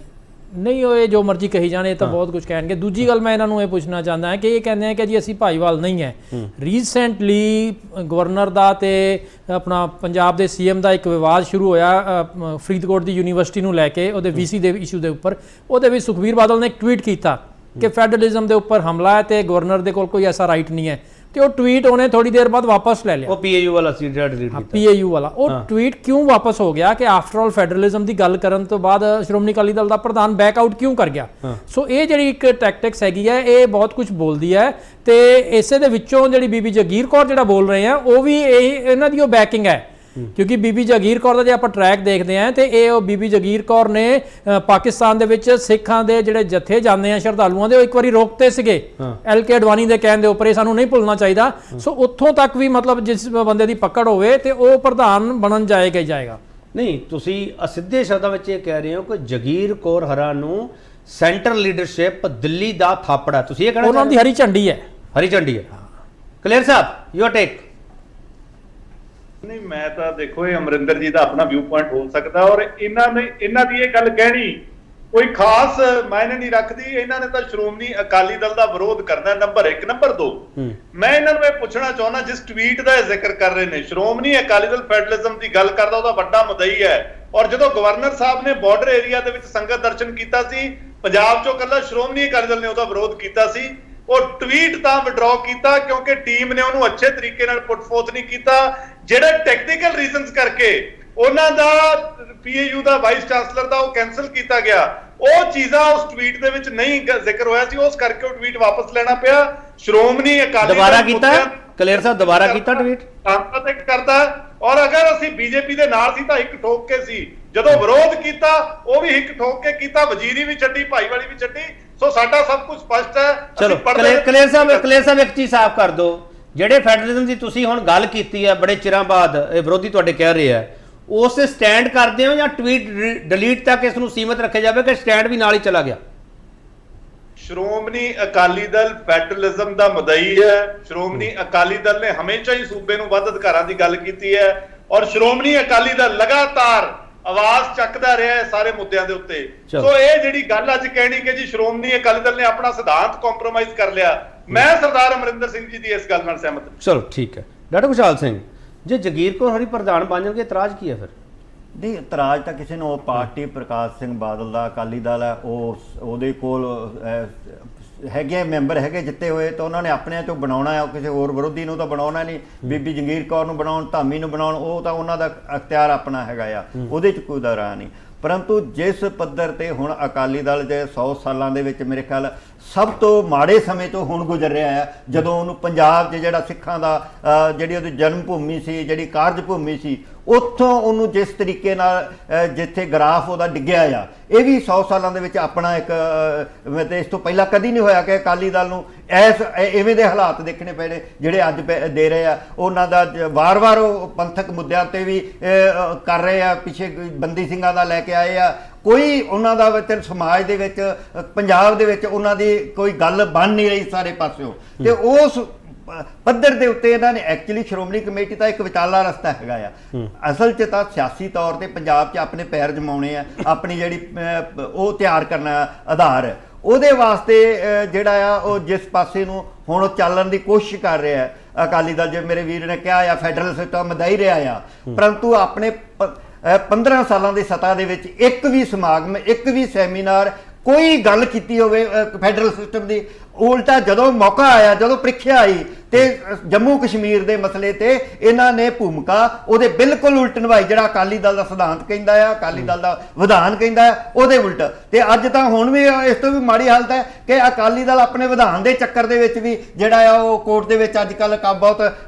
ਨਹੀਂ ਉਹ ਇਹ ਜੋ ਮਰਜ਼ੀ ਕਹੀ ਜਾਣ, ਇਹ ਤਾਂ ਬਹੁਤ ਕੁਝ ਕਹਿਣਗੇ। ਦੂਜੀ ਗੱਲ ਮੈਂ ਇਹਨਾਂ ਨੂੰ ਇਹ ਪੁੱਛਣਾ ਚਾਹੁੰਦਾ ਹਾਂ ਕਿ ਇਹ ਕਹਿੰਦੇ ਆ ਕਿ ਜੀ ਅਸੀਂ ਭਾਈਵਾਲ ਨਹੀਂ ਹੈ। ਰੀਸੈਂਟਲੀ ਗਵਰਨਰ ਦਾ ਤੇ ਆਪਣਾ ਪੰਜਾਬ ਦੇ ਸੀਐਮ ਦਾ ਇੱਕ ਵਿਵਾਦ ਸ਼ੁਰੂ ਹੋਇਆ ਫਰੀਦਕੋਟ ਦੀ ਯੂਨੀਵਰਸਿਟੀ ਨੂੰ ਲੈ ਕੇ, ਉਹਦੇ ਵੀਸੀ ਦੇ ਇਸ਼ੂ ਦੇ ਉੱਪਰ। ਉਹਦੇ ਵਿੱਚ ਸੁਖਬੀਰ ਬਾਦਲ ਨੇ ਇੱਕ ਟਵੀਟ ਕੀਤਾ ਕਿ ਫੈਡਰਲਿਜ਼ਮ ਦੇ ਉੱਪਰ ਹਮਲਾ ਹੈ ਤੇ ਗਵਰਨਰ ਦੇ ਕੋਲ ਕੋਈ ਐਸਾ ਰਾਈਟ ਨਹੀਂ ਹੈ, ਤੇ ਉਹ ਟਵੀਟ ਉਹਨੇ ਥੋੜੀ ਦੇਰ ਬਾਅਦ ਵਾਪਸ ਲੈ ਲਿਆ। ਉਹ ਪੀਏਯੂ ਵਾਲਾ ਸੀ ਜਿਹੜਾ ਡਿਲੀਟ ਕੀਤਾ। ਪੀਏਯੂ ਵਾਲਾ ਉਹ ਟਵੀਟ ਕਿਉਂ ਵਾਪਸ ਹੋ ਗਿਆ ਕਿ ਆਫਟਰ ਆਲ ਫੈਡਰਲਿਜ਼ਮ ਦੀ ਗੱਲ ਕਰਨ ਤੋਂ ਬਾਅਦ ਸ਼੍ਰੋਮਣੀ ਅਕਾਲੀ ਦਲ ਦਾ ਪ੍ਰਧਾਨ ਬੈਕ ਆਊਟ ਕਿਉਂ ਕਰ ਗਿਆ? ਸੋ ਇਹ ਜਿਹੜੀ ਇੱਕ ਟੈਕਟਿਕਸ ਹੈਗੀ ਹੈ, ਇਹ ਬਹੁਤ ਕੁਝ ਬੋਲਦੀ ਹੈ। ਤੇ ਇਸੇ ਦੇ ਵਿੱਚੋਂ ਜਿਹੜੀ ਬੀਬੀ ਜਗੀਰ ਕੌਰ ਜਿਹੜਾ ਬੋਲ ਰਹੇ ਆ, ਉਹ ਵੀ ਇਹਨਾਂ ਦੀ ਉਹ ਬੈਕਿੰਗ ਹੈ। ਕਿਉਂਕਿ ਬੀਬੀ ਜਗੀਰ ਕੌਰ ਦਾ ਜੇ ਆਪਾਂ ਟਰੈਕ ਦੇਖਦੇ ਆ ਤੇ ਇਹ ਉਹ ਬੀਬੀ ਜਗੀਰ ਕੌਰ ਨੇ ਪਾਕਿਸਤਾਨ ਦੇ ਵਿੱਚ ਸਿੱਖਾਂ ਦੇ ਜਿਹੜੇ ਜਥੇ ਜਾਂਦੇ ਆ ਸ਼ਰਧਾਲੂਆਂ ਦੇ, ਉਹ ਇੱਕ ਵਾਰੀ ਰੋਕਤੇ ਸੀਗੇ ਐਲਕੇ ਅਡਵਾਨੀ ਦੇ ਕਹਿਣ ਦੇ ਉੱਪਰ। ਇਹ ਸਾਨੂੰ ਨਹੀਂ ਭੁੱਲਣਾ ਚਾਹੀਦਾ। ਸੋ ਉੱਥੋਂ ਤੱਕ ਵੀ ਮਤਲਬ ਜਿਸ ਬੰਦੇ ਦੀ ਪਕੜ ਹੋਵੇ ਤੇ ਉਹ ਪ੍ਰਧਾਨ ਬਣਨ ਜਾਏਗਾ ਹੀ ਜਾਏਗਾ। ਨਹੀਂ, ਤੁਸੀਂ ਸਿੱਧੇ ਸ਼ਬਦਾਂ ਵਿੱਚ ਇਹ ਕਹਿ ਰਹੇ ਹੋ ਕਿ ਜਗੀਰ ਕੌਰ ਹਰਾ ਨੂੰ ਸੈਂਟਰ ਲੀਡਰਸ਼ਿਪ ਦਿੱਲੀ ਦਾ ਥਾਪੜਾ, ਤੁਸੀਂ ਇਹ ਕਹਿਣਾ ਉਹਨਾਂ ਦੀ ਹਰੀ ਝੰਡੀ ਹੈ। ਹਰੀ ਝੰਡੀ ਹੈ। ਕਲੀਅਰ ਸਾਹਿਬ, ਯੂਅਰ ਟੇਕ। ਨਹੀਂ, ਮੈਂ ਤਾਂ ਦੇਖੋ ਇਹ ਅਮਰਿੰਦਰ ਜੀ ਦਾ ਆਪਣਾ ਵਿਊ ਪੁਆਇੰਟ ਹੋ ਸਕਦਾ, ਔਰ ਇਹਨਾਂ ਦੀ ਇਹ ਗੱਲ ਕਹਿਣੀ ਕੋਈ ਖਾਸ ਮਾਇਨੇ ਨਹੀਂ ਰੱਖਦੀ। ਇਹਨਾਂ ਨੇ ਤਾਂ ਸ਼੍ਰੋਮਣੀ ਅਕਾਲੀ ਦਲ ਦਾ ਵਿਰੋਧ ਕਰਨਾ, ਨੰਬਰ 1। ਨੰਬਰ 2, ਮੈਂ ਇਹਨਾਂ ਨੂੰ ਇਹ ਪੁੱਛਣਾ ਚਾਹੁੰਦਾ, ਜਿਸ ਟਵੀਟ ਦਾ ਇਹ ਜ਼ਿਕਰ ਕਰ ਰਹੇ ਨੇ, ਸ਼੍ਰੋਮਣੀ ਅਕਾਲੀ ਦਲ ਫੈਡਰਲਿਜ਼ਮ ਦੀ ਗੱਲ ਕਰਦਾ, ਉਹਦਾ ਵੱਡਾ ਮੁਦਈ ਹੈ। ਔਰ ਜਦੋਂ ਗਵਰਨਰ ਸਾਹਿਬ ਨੇ ਬਾਰਡਰ ਏਰੀਆ ਦੇ ਵਿੱਚ ਸੰਗਤ ਦਰਸ਼ਨ ਕੀਤਾ ਸੀ, ਪੰਜਾਬ ਚੋਂ ਕੱਲਾ ਸ਼੍ਰੋਮਣੀ ਅਕਾਲੀ ਦਲ ਨੇ ਉਹਦਾ ਵਿਰੋਧ ਕੀਤਾ ਸੀ। ਉਹ ਟਵੀਟ ਤਾਂ ਵਿਡਰਾਅ ਕੀਤਾ ਕਿਉਂਕਿ ਟੀਮ ਨੇ ਉਹਨੂੰ ਅੱਛੇ ਤਰੀਕੇ ਨਾਲ ਪੁੱਟ ਫੋਰਥ ਨਹੀਂ ਕੀਤਾ। ਜਿਹੜੇ ਟੈਕਨੀਕਲ ਰੀਜ਼ਨਸ ਕਰਕੇ ਉਹਨਾਂ ਦਾ ਪੀਏਯੂ ਦਾ ਵਾਈਸ ਚਾਂਸਲਰ ਦਾ ਉਹ ਕੈਨਸਲ ਕੀਤਾ ਗਿਆ, ਉਹ ਚੀਜ਼ਾਂ ਉਸ ਟਵੀਟ ਦੇ ਵਿੱਚ ਨਹੀਂ ਜ਼ਿਕਰ ਹੋਇਆ ਸੀ, ਉਸ ਕਰਕੇ ਉਹ ਟਵੀਟ ਵਾਪਸ ਲੈਣਾ ਪਿਆ। ਸ਼੍ਰੋਮਣੀ ਅਕਾਲੀ ਦੁਬਾਰਾ ਕੀਤਾ ਕਲੇਰ ਸਾਹਿਬ, ਦੁਬਾਰਾ ਕੀਤਾ ਟਵੀਟ ਕਰਦਾ। ਔਰ ਅਗਰ ਅਸੀਂ ਬੀਜੇਪੀ ਦੇ ਨਾਲ ਸੀ ਤਾਂ ਇੱਕ ਠੋਕ ਕੇ ਸੀ, ਜਦੋਂ ਵਿਰੋਧ ਕੀਤਾ ਉਹ ਵੀ ਇੱਕ ਠੋਕ ਕੇ ਕੀਤਾ, ਵਜ਼ੀਰੀ ਵੀ ਛੱਡੀ, ਭਾਈਵਾਲੀ ਵੀ ਛੱਡੀ। ਸੋ ਸਾਡਾ ਸਭ ਕੁਝ ਸਪਸ਼ਟ ਹੈ। ਚਲੋ ਕਲੇਰ ਸਾਹਿਬ ਇੱਕ ਚੀਜ਼ ਸਾਫ਼ ਕਰ ਦਿਓ, ਜਿਹੜੇ ਫੈਡਰਲਿਜ਼ਮ ਦੀ ਤੁਸੀਂ ਹੁਣ ਗੱਲ ਕੀਤੀ ਹੈ ਬੜੇ ਚਿਰਾਂ ਬਾਅਦ, ਇਹ ਵਿਰੋਧੀ ਤੁਹਾਡੇ ਕਹਿ ਰਹੇ ਆ, ਉਸ ਸਟੈਂਡ ਕਰਦੇ ਹੋ ਜਾਂ ਟਵੀਟ ਡਿਲੀਟ ਤੱਕ ਇਸ ਨੂੰ ਸੀਮਤ ਰੱਖਿਆ ਜਾਵੇ ਕਿ ਸਟੈਂਡ ਵੀ ਨਾਲ ਹੀ ਚਲਾ ਗਿਆ? ਸ਼੍ਰੋਮਣੀ ਅਕਾਲੀ ਦਲ ਫੈਡਰਲਿਜ਼ਮ ਦਾ ਮੁਦਈ ਹੈ। ਸ਼੍ਰੋਮਣੀ ਅਕਾਲੀ ਦਲ ਨੇ ਹਮੇਸ਼ਾ ਹੀ ਸੂਬੇ ਨੂੰ ਵੱਧ ਅਧਿਕਾਰਾਂ ਦੀ ਗੱਲ ਕੀਤੀ ਹੈ ਔਰ ਸ਼੍ਰੋਮਣੀ ਅਕਾਲੀ ਦਲ ਲਗਾਤਾਰ ਆਵਾਜ਼ ਚੱਕਦਾ ਰਿਹਾ ਹੈ ਸਾਰੇ ਮੁੱਦਿਆਂ ਦੇ ਉੱਤੇ। ਸੋ ਇਹ ਜਿਹੜੀ ਗੱਲ ਅੱਜ ਕਹਿਣੀ ਕਿ ਜੀ ਸ਼੍ਰੋਮਣੀ ਅਕਾਲੀ ਦਲ ਨੇ ਆਪਣਾ ਸਿਧਾਂਤ ਕੰਪਰੋਮਾਈਜ਼ ਕਰ ਲਿਆ, ਮੈਂ ਸਰਦਾਰ ਅਮਰਿੰਦਰ ਸਿੰਘ ਜੀ ਦੀ ਇਸ ਗੱਲ ਨਾਲ ਸਹਿਮਤ ਹਾਂ। ਚਲੋ ਠੀਕ ਹੈ। ਡਾਕਟਰ ਖੁਸ਼ਹਾਲ ਸਿੰਘ, ਜੇ ਜਗੀਰ ਕੌਰ ਹਰੀ ਪ੍ਰਧਾਨ ਬਣ ਜਾਣਗੇ, ਇਤਰਾਜ਼ ਕੀ ਹੈ ਫਿਰ? ਨਹੀਂ, ਇਤਰਾਜ਼ ਤਾਂ ਕਿਸੇ ਨੂੰ, ਉਹ ਪਾਰਟੀ ਪ੍ਰਕਾਸ਼ ਸਿੰਘ ਬਾਦਲ ਦਾ ਅਕਾਲੀ ਦਲ ਹੈ, ਉਹਦੇ ਕੋਲ ਹੈਗੇ ਮੈਂਬਰ ਹੈਗੇ ਜਿੱਤੇ ਹੋਏ, ਤਾਂ ਉਹਨਾਂ ਨੇ ਆਪਣਿਆਂ ਚੋਂ ਬਣਾਉਣਾ ਹੈ, ਕਿਸੇ ਹੋਰ ਵਿਰੋਧੀ ਨੂੰ ਤਾਂ ਬਣਾਉਣਾ ਨਹੀਂ। ਬੀਬੀ ਜਗੀਰ ਕੌਰ ਨੂੰ ਬਣਾਉਣ, ਧਾਮੀ ਨੂੰ ਬਣਾਉਣ, ਉਹ ਤਾਂ ਉਹਨਾਂ ਦਾ ਅਖਤਿਆਰ ਆਪਣਾ ਹੈਗਾ ਆ, ਉਹਦੇ 'ਚ ਕੋਈ ਦਰਾ ਨਹੀਂ। ਪਰੰਤੂ ਜਿਸ ਪੱਧਰ ਤੇ ਹੁਣ ਅਕਾਲੀ ਦਲ ਜੇ 100 ਸਾਲਾਂ ਦੇ ਵਿੱਚ ਮੇਰੇ ਖਿਆਲ ਸਭ ਤੋਂ ਮਾੜੇ ਸਮੇਂ ਤੋਂ ਹੁਣ ਗੁਜ਼ਰ ਰਿਹਾ ਹੈ, ਜਦੋਂ ਉਹਨੂੰ ਪੰਜਾਬ 'ਚ ਜਿਹੜਾ ਸਿੱਖਾਂ ਦਾ ਜਿਹੜੀ ਉਹਦੀ ਜਨਮ ਭੂਮੀ ਸੀ, ਜਿਹੜੀ ਕਾਰਜ ਭੂਮੀ ਸੀ, ਉੱਥੋਂ ਉਹਨੂੰ ਜਿਸ ਤਰੀਕੇ ਨਾਲ ਜਿੱਥੇ ਗ੍ਰਾਫ ਉਹਦਾ ਡਿੱਗਿਆ ਆ, ਇਹ ਵੀ 100 ਸਾਲਾਂ ਦੇ ਵਿੱਚ ਆਪਣਾ ਇੱਕ ਤੇ ਇਸ ਤੋਂ ਪਹਿਲਾਂ ਕਦੀ ਨਹੀਂ ਹੋਇਆ ਕਿ ਅਕਾਲੀ ਦਲ ਨੂੰ ਇਵੇਂ ਦੇ ਹਾਲਾਤ ਦੇਖਣੇ ਪਏ ਨੇ ਜਿਹੜੇ ਅੱਜ ਦੇ ਰਹੇ ਆ। ਉਹਨਾਂ ਦਾ ਵਾਰ-ਵਾਰ ਉਹ ਪੰਥਕ ਮੁੱਦਿਆਂ ਤੇ ਵੀ ਕਰ ਰਹੇ ਆ, ਪਿੱਛੇ ਬੰਦੀ ਸਿੰਘਾਂ ਦਾ ਲੈ ਕੇ ਆਏ ਆ, ਕੋਈ ਉਹਨਾਂ ਦਾ ਵਿੱਚ ਸਮਾਜ ਦੇ ਵਿੱਚ ਪੰਜਾਬ ਦੇ ਵਿੱਚ ਉਹਨਾਂ ਦੀ ਕੋਈ ਗੱਲ ਬਣ ਨਹੀਂ ਰਹੀ ਸਾਰੇ ਪਾਸਿਓਂ। ਤੇ ਉਸ ਪੱਧਰ ਦੇ ਉੱਤੇ ਇਹਨਾਂ ਨੇ ਐਕਚੁਅਲੀ ਸ਼੍ਰੋਮਣੀ ਕਮੇਟੀ ਤਾਂ ਇੱਕ ਵਿਚਾਲਾ ਰਸਤਾ ਹੈਗਾ ਆ, ਅਸਲ 'ਚ ਤਾਂ ਸਿਆਸੀ ਤੌਰ ਤੇ ਪੰਜਾਬ 'ਚ ਆਪਣੇ ਪੈਰ ਜਮਾਉਣੇ ਆ, ਆਪਣੀ ਜਿਹੜੀ ਉਹ ਤਿਆਰ ਕਰਨਾ ਆਧਾਰ ਹੈ, ਉਹਦੇ ਵਾਸਤੇ ਜਿਹੜਾ ਆ ਉਹ ਜਿਸ ਪਾਸੇ ਨੂੰ ਹੁਣ ਚੱਲਣ ਦੀ ਕੋਸ਼ਿਸ਼ ਕਰ ਰਿਹਾ ਅਕਾਲੀ ਦਲ, ਜੇ ਮੇਰੇ ਵੀਰ ਨੇ ਕਿਹਾ ਆ ਫੈਡਰਲ ਸਿਸਟਮ ਮਦਾ ਹੀ ਰਿਹਾ ਆ, ਪਰੰਤੂ ਆਪਣੇ 15 ਸਾਲਾਂ ਦੀ ਸੱਤਾ ਦੇ ਵਿੱਚ ਇੱਕ ਵੀ ਸਮਾਗਮ, ਇੱਕ ਵੀ ਸੈਮੀਨਾਰ, ਕੋਈ ਗੱਲ ਕੀਤੀ ਹੋਵੇ ਫੈਡਰਲ ਸਿਸਟਮ ਦੀ, ਉਲਟਾ ਜਦੋਂ ਮੌਕਾ ਆਇਆ, ਜਦੋਂ ਪ੍ਰੀਖਿਆ ਆਈ ਤੇ ਜੰਮੂ ਕਸ਼ਮੀਰ ਦੇ ਮਸਲੇ ਤੇ ਇਹਨਾਂ ਨੇ ਭੂਮਿਕਾ ਉਹਦੇ ਬਿਲਕੁਲ ਉਲਟ ਨਿਭਾਈ। ਜਿਹੜਾ ਅਕਾਲੀ ਦਲ ਦਾ ਸਿਧਾਂਤ ਕਹਿੰਦਾ ਆ, ਅਕਾਲੀ ਦਲ ਦਾ ਵਿਧਾਨ ਕਹਿੰਦਾ ਆ, ਉਹਦੇ ਉਲਟ। ਤੇ ਅੱਜ ਤਾਂ ਹੁਣ ਵੀ ਇਸ ਤੋਂ ਵੀ ਮਾੜੀ ਹਾਲਤ ਹੈ ਕਿ ਅਕਾਲੀ ਦਲ ਆਪਣੇ ਵਿਧਾਨ ਦੇ ਚੱਕਰ ਦੇ ਵਿੱਚ ਵੀ ਜਿਹੜਾ ਆ ਉਹ ਕੋਰਟ ਦੇ ਵਿੱਚ ਅੱਜ ਕੱਲ੍ਹ ਬਹੁਤ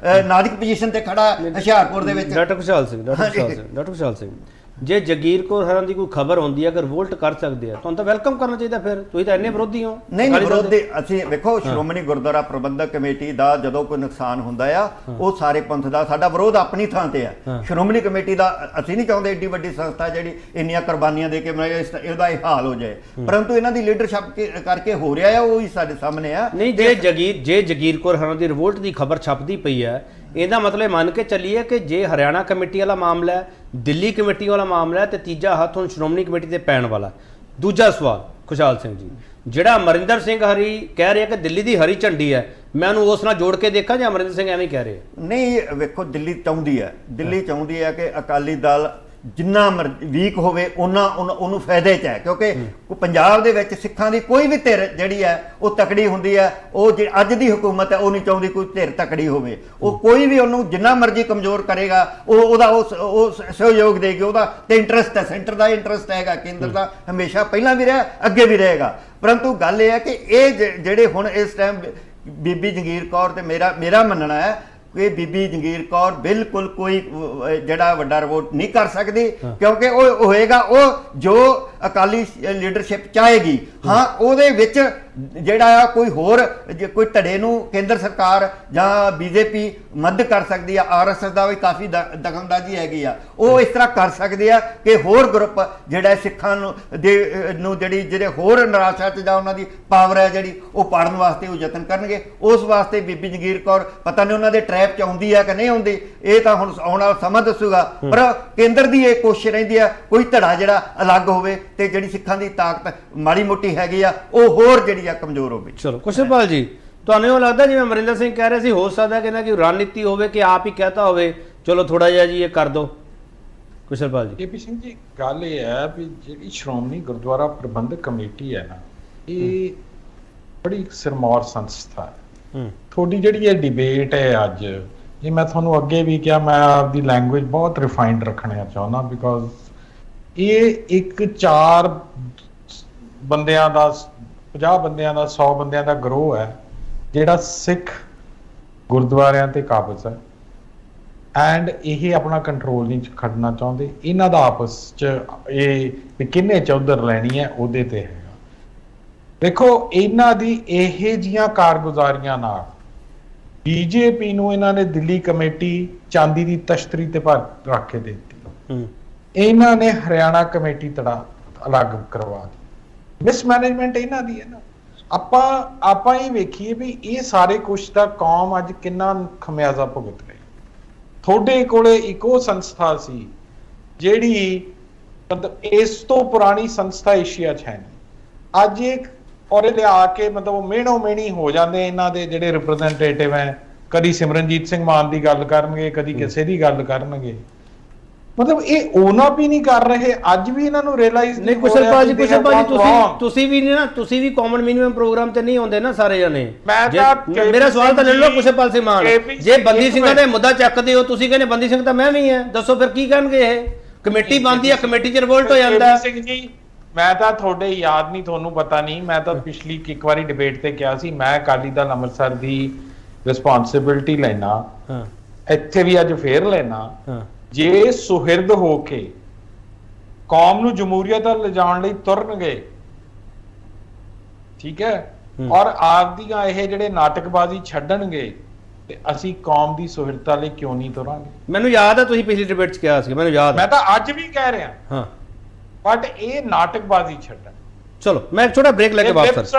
ਨਾਜ਼ੁਕ ਪੋਜੀਸ਼ਨ ਤੇ ਖੜਾ ਹੁਸ਼ਿਆਰਪੁਰ ਦੇ ਵਿੱਚ। ਡਾਕਟਰ ਖੁਸ਼ਹਾਲ ਸਿੰਘ, ਜੇ ਜਗੀਰ ਕੌਰ ਹਰਾਂ ਦੀ ਕੋਈ ਖਬਰ ਹੁੰਦੀ ਹੈ, ਅਗਰ ਵੋਲਟ ਕਰ ਸਕਦੇ ਆ, ਤੁਹਾਨੂੰ ਤਾਂ ਵੈਲਕਮ ਕਰਨਾ ਚਾਹੀਦਾ। ਫਿਰ ਤੁਸੀਂ ਤਾਂ ਇੰਨੇ ਵਿਰੋਧੀ ਹੋ। ਨਹੀਂ, ਵਿਰੋਧੀ ਅਸੀਂ ਵੇਖੋ, ਸ਼੍ਰੋਮਣੀ ਗੁਰਦੁਆਰਾ ਪ੍ਰਬੰਧਕ ਕਮੇਟੀ ਦਾ ਜਦੋਂ ਕੋਈ ਨੁਕਸਾਨ ਹੁੰਦਾ ਆ, ਉਹ ਸਾਰੇ ਪੰਥ ਦਾ, ਸਾਡਾ ਵਿਰੋਧ ਆਪਣੀ ਥਾਂ ਤੇ ਆ। ਸ਼੍ਰੋਮਣੀ ਕਮੇਟੀ ਦਾ ਅਸੀਂ ਨਹੀਂ ਚਾਹੁੰਦੇ ਏਡੀ ਵੱਡੀ ਸੰਸਥਾ ਜਿਹੜੀ ਇੰਨੀਆਂ ਕੁਰਬਾਨੀਆਂ ਦੇ ਕੇ ਇਹਦਾ ਇਹ ਹਾਲ ਹੋ ਜਾਏ, ਪਰੰਤੂ ਇਹਨਾਂ ਦੀ ਲੀਡਰਸ਼ਿਪ ਕਰਕੇ ਹੋ ਰਿਹਾ ਆ, ਉਹ ਹੀ ਸਾਡੇ ਸਾਹਮਣੇ ਆ। ਨਹੀਂ, ਜੇ ਜਗੀਰ ਕੌਰ ਹਰਾਂ ਦੀ ਰਿਵੋਲਟ ਦੀ ਖਬਰ ਛਪਦੀ ਪਈ ਹੈ, ਇਹਦਾ ਮਤਲਬ ਮੰਨ ਕੇ ਚੱਲੀਏ ਕਿ ਜੇ ਹਰਿਆਣਾ ਕਮੇਟੀ ਵਾਲਾ ਮਾਮਲਾ ਹੈ, ਦਿੱਲੀ ਕਮੇਟੀ ਵਾਲਾ ਮਾਮਲਾ ਹੈ, ਤੇ ਤੀਜਾ ਹੱਥ ਹੁਣ ਸ਼੍ਰੋਮਣੀ ਕਮੇਟੀ ਤੇ ਪੈਣ ਵਾਲਾ। ਦੂਜਾ ਸਵਾਲ ਖੁਸ਼ਹਾਲ ਸਿੰਘ ਜੀ, ਜਿਹੜਾ ਅਮਰਿੰਦਰ ਸਿੰਘ ਹਰੀ ਕਹਿ ਰਿਹਾ ਕਿ ਦਿੱਲੀ ਦੀ ਹਰੀ ਝੰਡੀ ਹੈ, ਮੈਂ ਉਹਨੂੰ ਉਸ ਨਾਲ ਜੋੜ ਕੇ ਦੇਖਾਂ ਜਾਂ ਅਮਰਿੰਦਰ ਸਿੰਘ ਐਵੇਂ ਕਹਿ ਰਹੇ? ਨਹੀਂ, ਵੇਖੋ, ਦਿੱਲੀ ਚਾਹੁੰਦੀ ਹੈ ਕਿ ਅਕਾਲੀ ਦਲ ਜਿੰਨਾ ਵੀਕ ਹੋਵੇ ਉਹਨੂੰ ਫਾਇਦੇ 'ਚ ਹੈ, ਕਿਉਂਕਿ ਪੰਜਾਬ ਦੇ ਵਿੱਚ ਸਿੱਖਾਂ ਦੀ ਕੋਈ ਵੀ ਧਿਰ ਜਿਹੜੀ ਹੈ ਉਹ ਤਕੜੀ ਹੁੰਦੀ ਹੈ। ਉਹ ਅੱਜ ਦੀ ਹੁਕੂਮਤ ਹੈ ਉਹ ਨਹੀਂ ਚਾਹੁੰਦੀ ਕੋਈ ਧਿਰ ਤਕੜੀ ਹੋਵੇ, ਉਹ ਕੋਈ ਵੀ ਉਹਨੂੰ ਜਿੰਨਾ ਮਰਜ਼ੀ ਕਮਜ਼ੋਰ ਕਰੇਗਾ ਉਹਦਾ ਸਹਿਯੋਗ ਦੇਗੀ। ਉਹਦਾ ਤੇ ਇੰਟਰਸਟ ਹੈ, ਸੈਂਟਰ ਦਾ ਇੰਟਰਸਟ ਹੈਗਾ, ਕੇਂਦਰ ਦਾ ਹਮੇਸ਼ਾ ਪਹਿਲਾਂ ਵੀ ਰਿਹਾ, ਅੱਗੇ ਵੀ ਰਹੇਗਾ। ਪਰੰਤੂ ਗੱਲ ਇਹ ਹੈ ਕਿ ਇਹ ਜਿਹੜੇ ਹੁਣ ਇਸ ਟਾਈਮ ਬੀਬੀ ਜਗੀਰ ਕੌਰ ਤੇ ਮੇਰਾ ਮੰਨਣਾ ਹੈ ਕਿ ਬੀਬੀ ਜਗੀਰ ਕੌਰ ਬਿਲਕੁਲ ਕੋਈ ਜਿਹੜਾ ਵੱਡਾ ਰਿਵੋਟ ਨਹੀਂ ਕਰ ਸਕਦੀ, ਕਿਉਂਕਿ ਉਹ ਹੋਏਗਾ ਉਹ ਜੋ ਅਕਾਲੀ ਲੀਡਰਸ਼ਿਪ ਚਾਹੇਗੀ। ਹਾਂ, ਉਹਦੇ ਵਿੱਚ ਜਿਹੜਾ ਆ ਕੋਈ ਹੋਰ ਜੇ ਕੋਈ ਧੜੇ ਨੂੰ ਕੇਂਦਰ ਸਰਕਾਰ ਜਾਂ ਬੀਜੇਪੀ ਮਦਦ ਕਰ ਸਕਦੀ ਆ, ਆਰਐਸਐਸ ਦਾ ਵੀ ਕਾਫੀ ਦਖਲਅੰਦਾਜ਼ੀ ਹੈਗੀ ਆ, ਉਹ ਇਸ ਤਰ੍ਹਾਂ ਕਰ ਸਕਦੇ ਆ ਕਿ ਹੋਰ ਗਰੁੱਪ ਜਿਹੜਾ ਸਿੱਖਾਂ ਨੂੰ ਜਿਹੜੇ ਹੋਰ ਨਿਰਾਸ਼ਾ 'ਚ ਜਾਂ ਉਹਨਾਂ ਦੀ ਪਾਵਰ ਹੈ ਜਿਹੜੀ ਉਹ ਪਾੜਨ ਵਾਸਤੇ ਉਹ ਯਤਨ ਕਰਨਗੇ। ਉਸ ਵਾਸਤੇ ਬੀਬੀ ਜਗੀਰ ਕੌਰ ਪਤਾ ਨਹੀਂ ਉਹਨਾਂ ਦੇ ਟਰੈਪ 'ਚ ਆਉਂਦੀ ਆ ਕਿ ਨਹੀਂ ਆਉਂਦੀ, ਇਹ ਤਾਂ ਹੁਣ ਆਉਣ ਵਾਲਾ ਸਮਾਂ ਦੱਸੂਗਾ। ਪਰ ਕੇਂਦਰ ਦੀ ਇਹ ਕੋਸ਼ਿਸ਼ ਰਹਿੰਦੀ ਆ ਕੋਈ ਧੜਾ ਜਿਹੜਾ ਅਲੱਗ ਹੋਵੇ ਤੇ ਜਿਹੜੀ ਸਿੱਖਾਂ ਦੀ ਤਾਕਤ ਮਾੜੀ ਮੋਟੀ ਹੈਗੀ ਆ ਉਹ ਹੋਰ ਜਿਹੜੀ ਆ ਕਮਜ਼ੋਰ ਹੋਵੇ। ਚਲੋ ਕੁਸ਼ਲਪਾਲ ਜੀ, ਤੁਹਾਨੂੰ ਇਹ ਲੱਗਦਾ ਜਿਵੇਂ ਅਮਰਿੰਦਰ ਸਿੰਘ ਕਹਿ ਰਹੇ ਸੀ, ਹੋ ਸਕਦਾ ਕਿ ਨਾ ਕਿ ਰਣਨੀਤੀ ਹੋਵੇ ਕਿ ਆਪ ਹੀ ਕਹਤਾ ਹੋਵੇ ਚਲੋ ਥੋੜਾ ਜਿਹਾ ਜੀ ਇਹ ਕਰ ਦੋ? ਕੁਸ਼ਲਪਾਲ ਜੀ। ਕੇਪੀ ਸਿੰਘ ਜੀ, ਗੱਲ ਇਹ ਹੈ ਵੀ ਜਿਹੜੀ ਸ਼੍ਰੋਮਣੀ ਗੁਰਦੁਆਰਾ ਪ੍ਰਬੰਧਕ ਕਮੇਟੀ ਹੈ ਨਾ, ਇਹ ਬੜੀ ਸਿਰਮੌਰ ਸੰਸਥਾ ਹੈ। ਤੁਹਾਡੀ ਜਿਹੜੀ ਇਹ ਡਿਬੇਟ ਹੈ ਅੱਜ, ਇਹ ਮੈਂ ਤੁਹਾਨੂੰ ਅੱਗੇ ਵੀ ਕਿਹਾ, ਮੈਂ ਆਪਦੀ ਲੈਂਗੁਏਜ ਬਹੁਤ ਰਿਫਾਈਨਡ ਰੱਖਣਾ ਚਾਹੁੰਦਾ, ਬਿਕੋਜ਼ ਇਹ ਇੱਕ 4 ਬੰਦਿਆਂ ਦਾ 50 ਬੰਦਿਆਂ ਦਾ 100 ਬੰਦਿਆਂ ਦਾ ਗਰੋਹ ਹੈ ਜਿਹੜਾ ਸਿੱਖ ਗੁਰਦੁਆਰਿਆਂ ਤੇ ਕਾਬਜ਼ ਹੈ, ਐਂਡ ਇਹ ਆਪਣਾ ਕੰਟਰੋਲ ਨਹੀਂ ਖੜਨਾ ਚਾਹੁੰਦੇ। ਇਹਨਾਂ ਦਾ ਆਪਸ ਚ ਇਹ ਕਿੰਨੇ ਚੌਧਰ ਲੈਣੀ ਹੈ ਉਹਦੇ ਤੇ ਹੈਗਾ। ਦੇਖੋ, ਇਹਨਾਂ ਦੀ ਇਹ ਜੀਆਂ ਕਾਰਗੁਜ਼ਾਰੀਆਂ ਨਾਲ ਬੀਜੇਪੀ ਨੂੰ ਇਹਨਾਂ ਨੇ ਦਿੱਲੀ ਕਮੇਟੀ ਚਾਂਦੀ ਦੀ ਤਸ਼ਤਰੀ ਤੇ ਰੱਖ ਕੇ ਦੇ ਦਿੱਤੀ। ਇਹਨਾਂ ਨੇ ਹਰਿਆਣਾ ਕਮੇਟੀ ਤੜਾ ਅਲੱਗ ਕਰਵਾ ਦਿੱਤੀ। ਮਿਸਮੈਨੇਜਮੈਂਟ ਇਹਨਾਂ ਦੀ ਹੈ ਨਾ। ਆਪਾਂ ਹੀ ਵੇਖੀਏ ਵੀ ਇਹ ਸਾਰੇ ਕੁਛ ਦਾ ਕੌਮ ਅੱਜ ਕਿੰਨਾ ਖਮਿਆਜ਼ਾ ਭੁਗਤ ਰਹੀ। ਤੁਹਾਡੇ ਕੋਲੇ ਇੱਕੋ ਸੰਸਥਾ ਸੀ ਜਿਹੜੀ ਮਤਲਬ ਇਸ ਤੋਂ ਪੁਰਾਣੀ ਸੰਸਥਾ ਏਸ਼ੀਆ 'ਚ ਹੈ ਨਹੀਂ। ਅੱਜ ਇਹ ਔਰ ਲਿਆ ਕੇ ਮਤਲਬ ਮਿਹਣੋ ਮਿਹਣੀ ਹੋ ਜਾਂਦੇ ਇਹਨਾਂ ਦੇ ਜਿਹੜੇ ਰਿਪਰੈਜ਼ੈਂਟੇਟਿਵ ਹੈ, ਕਦੀ ਸਿਮਰਨਜੀਤ ਸਿੰਘ ਮਾਨ ਦੀ ਗੱਲ ਕਰਨਗੇ, ਕਦੀ ਕਿਸੇ ਦੀ ਗੱਲ ਕਰਨਗੇ। ਮਤਲਬ ਇਹ ਉਹਨਾਂ ਵੀ ਨਹੀਂ ਕਰ ਰਹੇ, ਅੱਜ ਵੀ ਇਹਨਾਂ ਨੂੰ ਰਿਅਲਾਈਜ਼ ਨਹੀਂ। ਕੁਸ਼ਲਪਾਲ ਜੀ ਤੁਸੀਂ ਵੀ ਨਾ, ਤੁਸੀਂ ਵੀ ਕਾਮਨ ਮਿਨੀਮਮ ਪ੍ਰੋਗਰਾਮ ਤੇ ਨਹੀਂ ਆਉਂਦੇ ਨਾ ਸਾਰੇ ਜਣੇ। ਮੇਰਾ ਸਵਾਲ ਤਾਂ ਲੈ ਲਓ ਕੁਸ਼ਲਪਾਲ ਸਿੰਘ ਮਾਨ, ਜੇ ਬੰਦੀ ਸਿੰਘਾਂ ਦਾ ਮੁੱਦਾ ਚੱਕਦੇ ਹੋ, ਤੁਸੀਂ ਕਹਿੰਦੇ ਬੰਦੀ ਸਿੰਘ ਤਾਂ ਮੈਂ ਵੀ ਹਾਂ, ਦੱਸੋ ਫਿਰ ਕੀ ਕਰਨਗੇ? ਇਹ ਕਮੇਟੀ ਬਣਦੀ ਹੈ, ਕਮੇਟੀ 'ਚ ਰਿਵੋਲਟ ਹੋ ਜਾਂਦਾ। ਸਿੰਘ ਜੀ, ਮੈਂ ਤਾਂ ਤੁਹਾਡੇ ਯਾਦ ਨਹੀਂ, ਤੁਹਾਨੂੰ ਪਤਾ ਨਹੀਂ, ਮੈਂ ਤਾਂ ਪਿਛਲੀ ਇੱਕ ਵਾਰੀ ਡਿਬੇਟ ਤੇ ਕਿਹਾ ਸੀ ਮੈਂ ਅਕਾਲੀ ਦਲ ਅੰਮ੍ਰਿਤਸਰ ਦੀ ਰਿਸਪੌਂਸਿਬਿਲਟੀ ਲੈਣਾ, ਇੱਥੇ ਵੀ ਅੱਜ ਫੇਰ ਲੈਣਾ। ਜੇ ਸੁਹਿਰਦ ਹੋ ਕੇ ਕੌਮ ਨੂੰ ਜਮਹੂਰੀਅਤ ਵੱਲ ਲਿਜਾਣ ਲਈ ਤੁਰਨਗੇ, ਠੀਕ ਹੈ, ਔਰ ਆਪਦੀਆਂ ਇਹ ਜਿਹੜੇ ਨਾਟਕਬਾਜ਼ੀ ਛੱਡਣਗੇ, ਤੇ ਅਸੀਂ ਕੌਮ ਦੀ ਸੁਹਿਰਦਤਾ ਲਈ ਕਿਉਂ ਨਹੀਂ ਤੁਰਾਂਗੇ? ਮੈਨੂੰ ਯਾਦ ਹੈ ਤੁਸੀਂ ਪਿਛਲੀ ਡਿਬੇਟ 'ਚ ਕਿਹਾ ਸੀ, ਮੈਨੂੰ ਯਾਦ। ਮੈਂ ਤਾਂ ਅੱਜ ਵੀ ਕਹਿ ਰਿਹਾ ਹਾਂ, ਬਟ ਇਹ ਨਾਟਕਬਾਜ਼ੀ ਛੱਡਣ। ਚਲੋ ਮੈਂ ਇੱਕ ਛੋਟਾ ਬ੍ਰੇਕ ਲੈ ਕੇ ਵਾਪਸ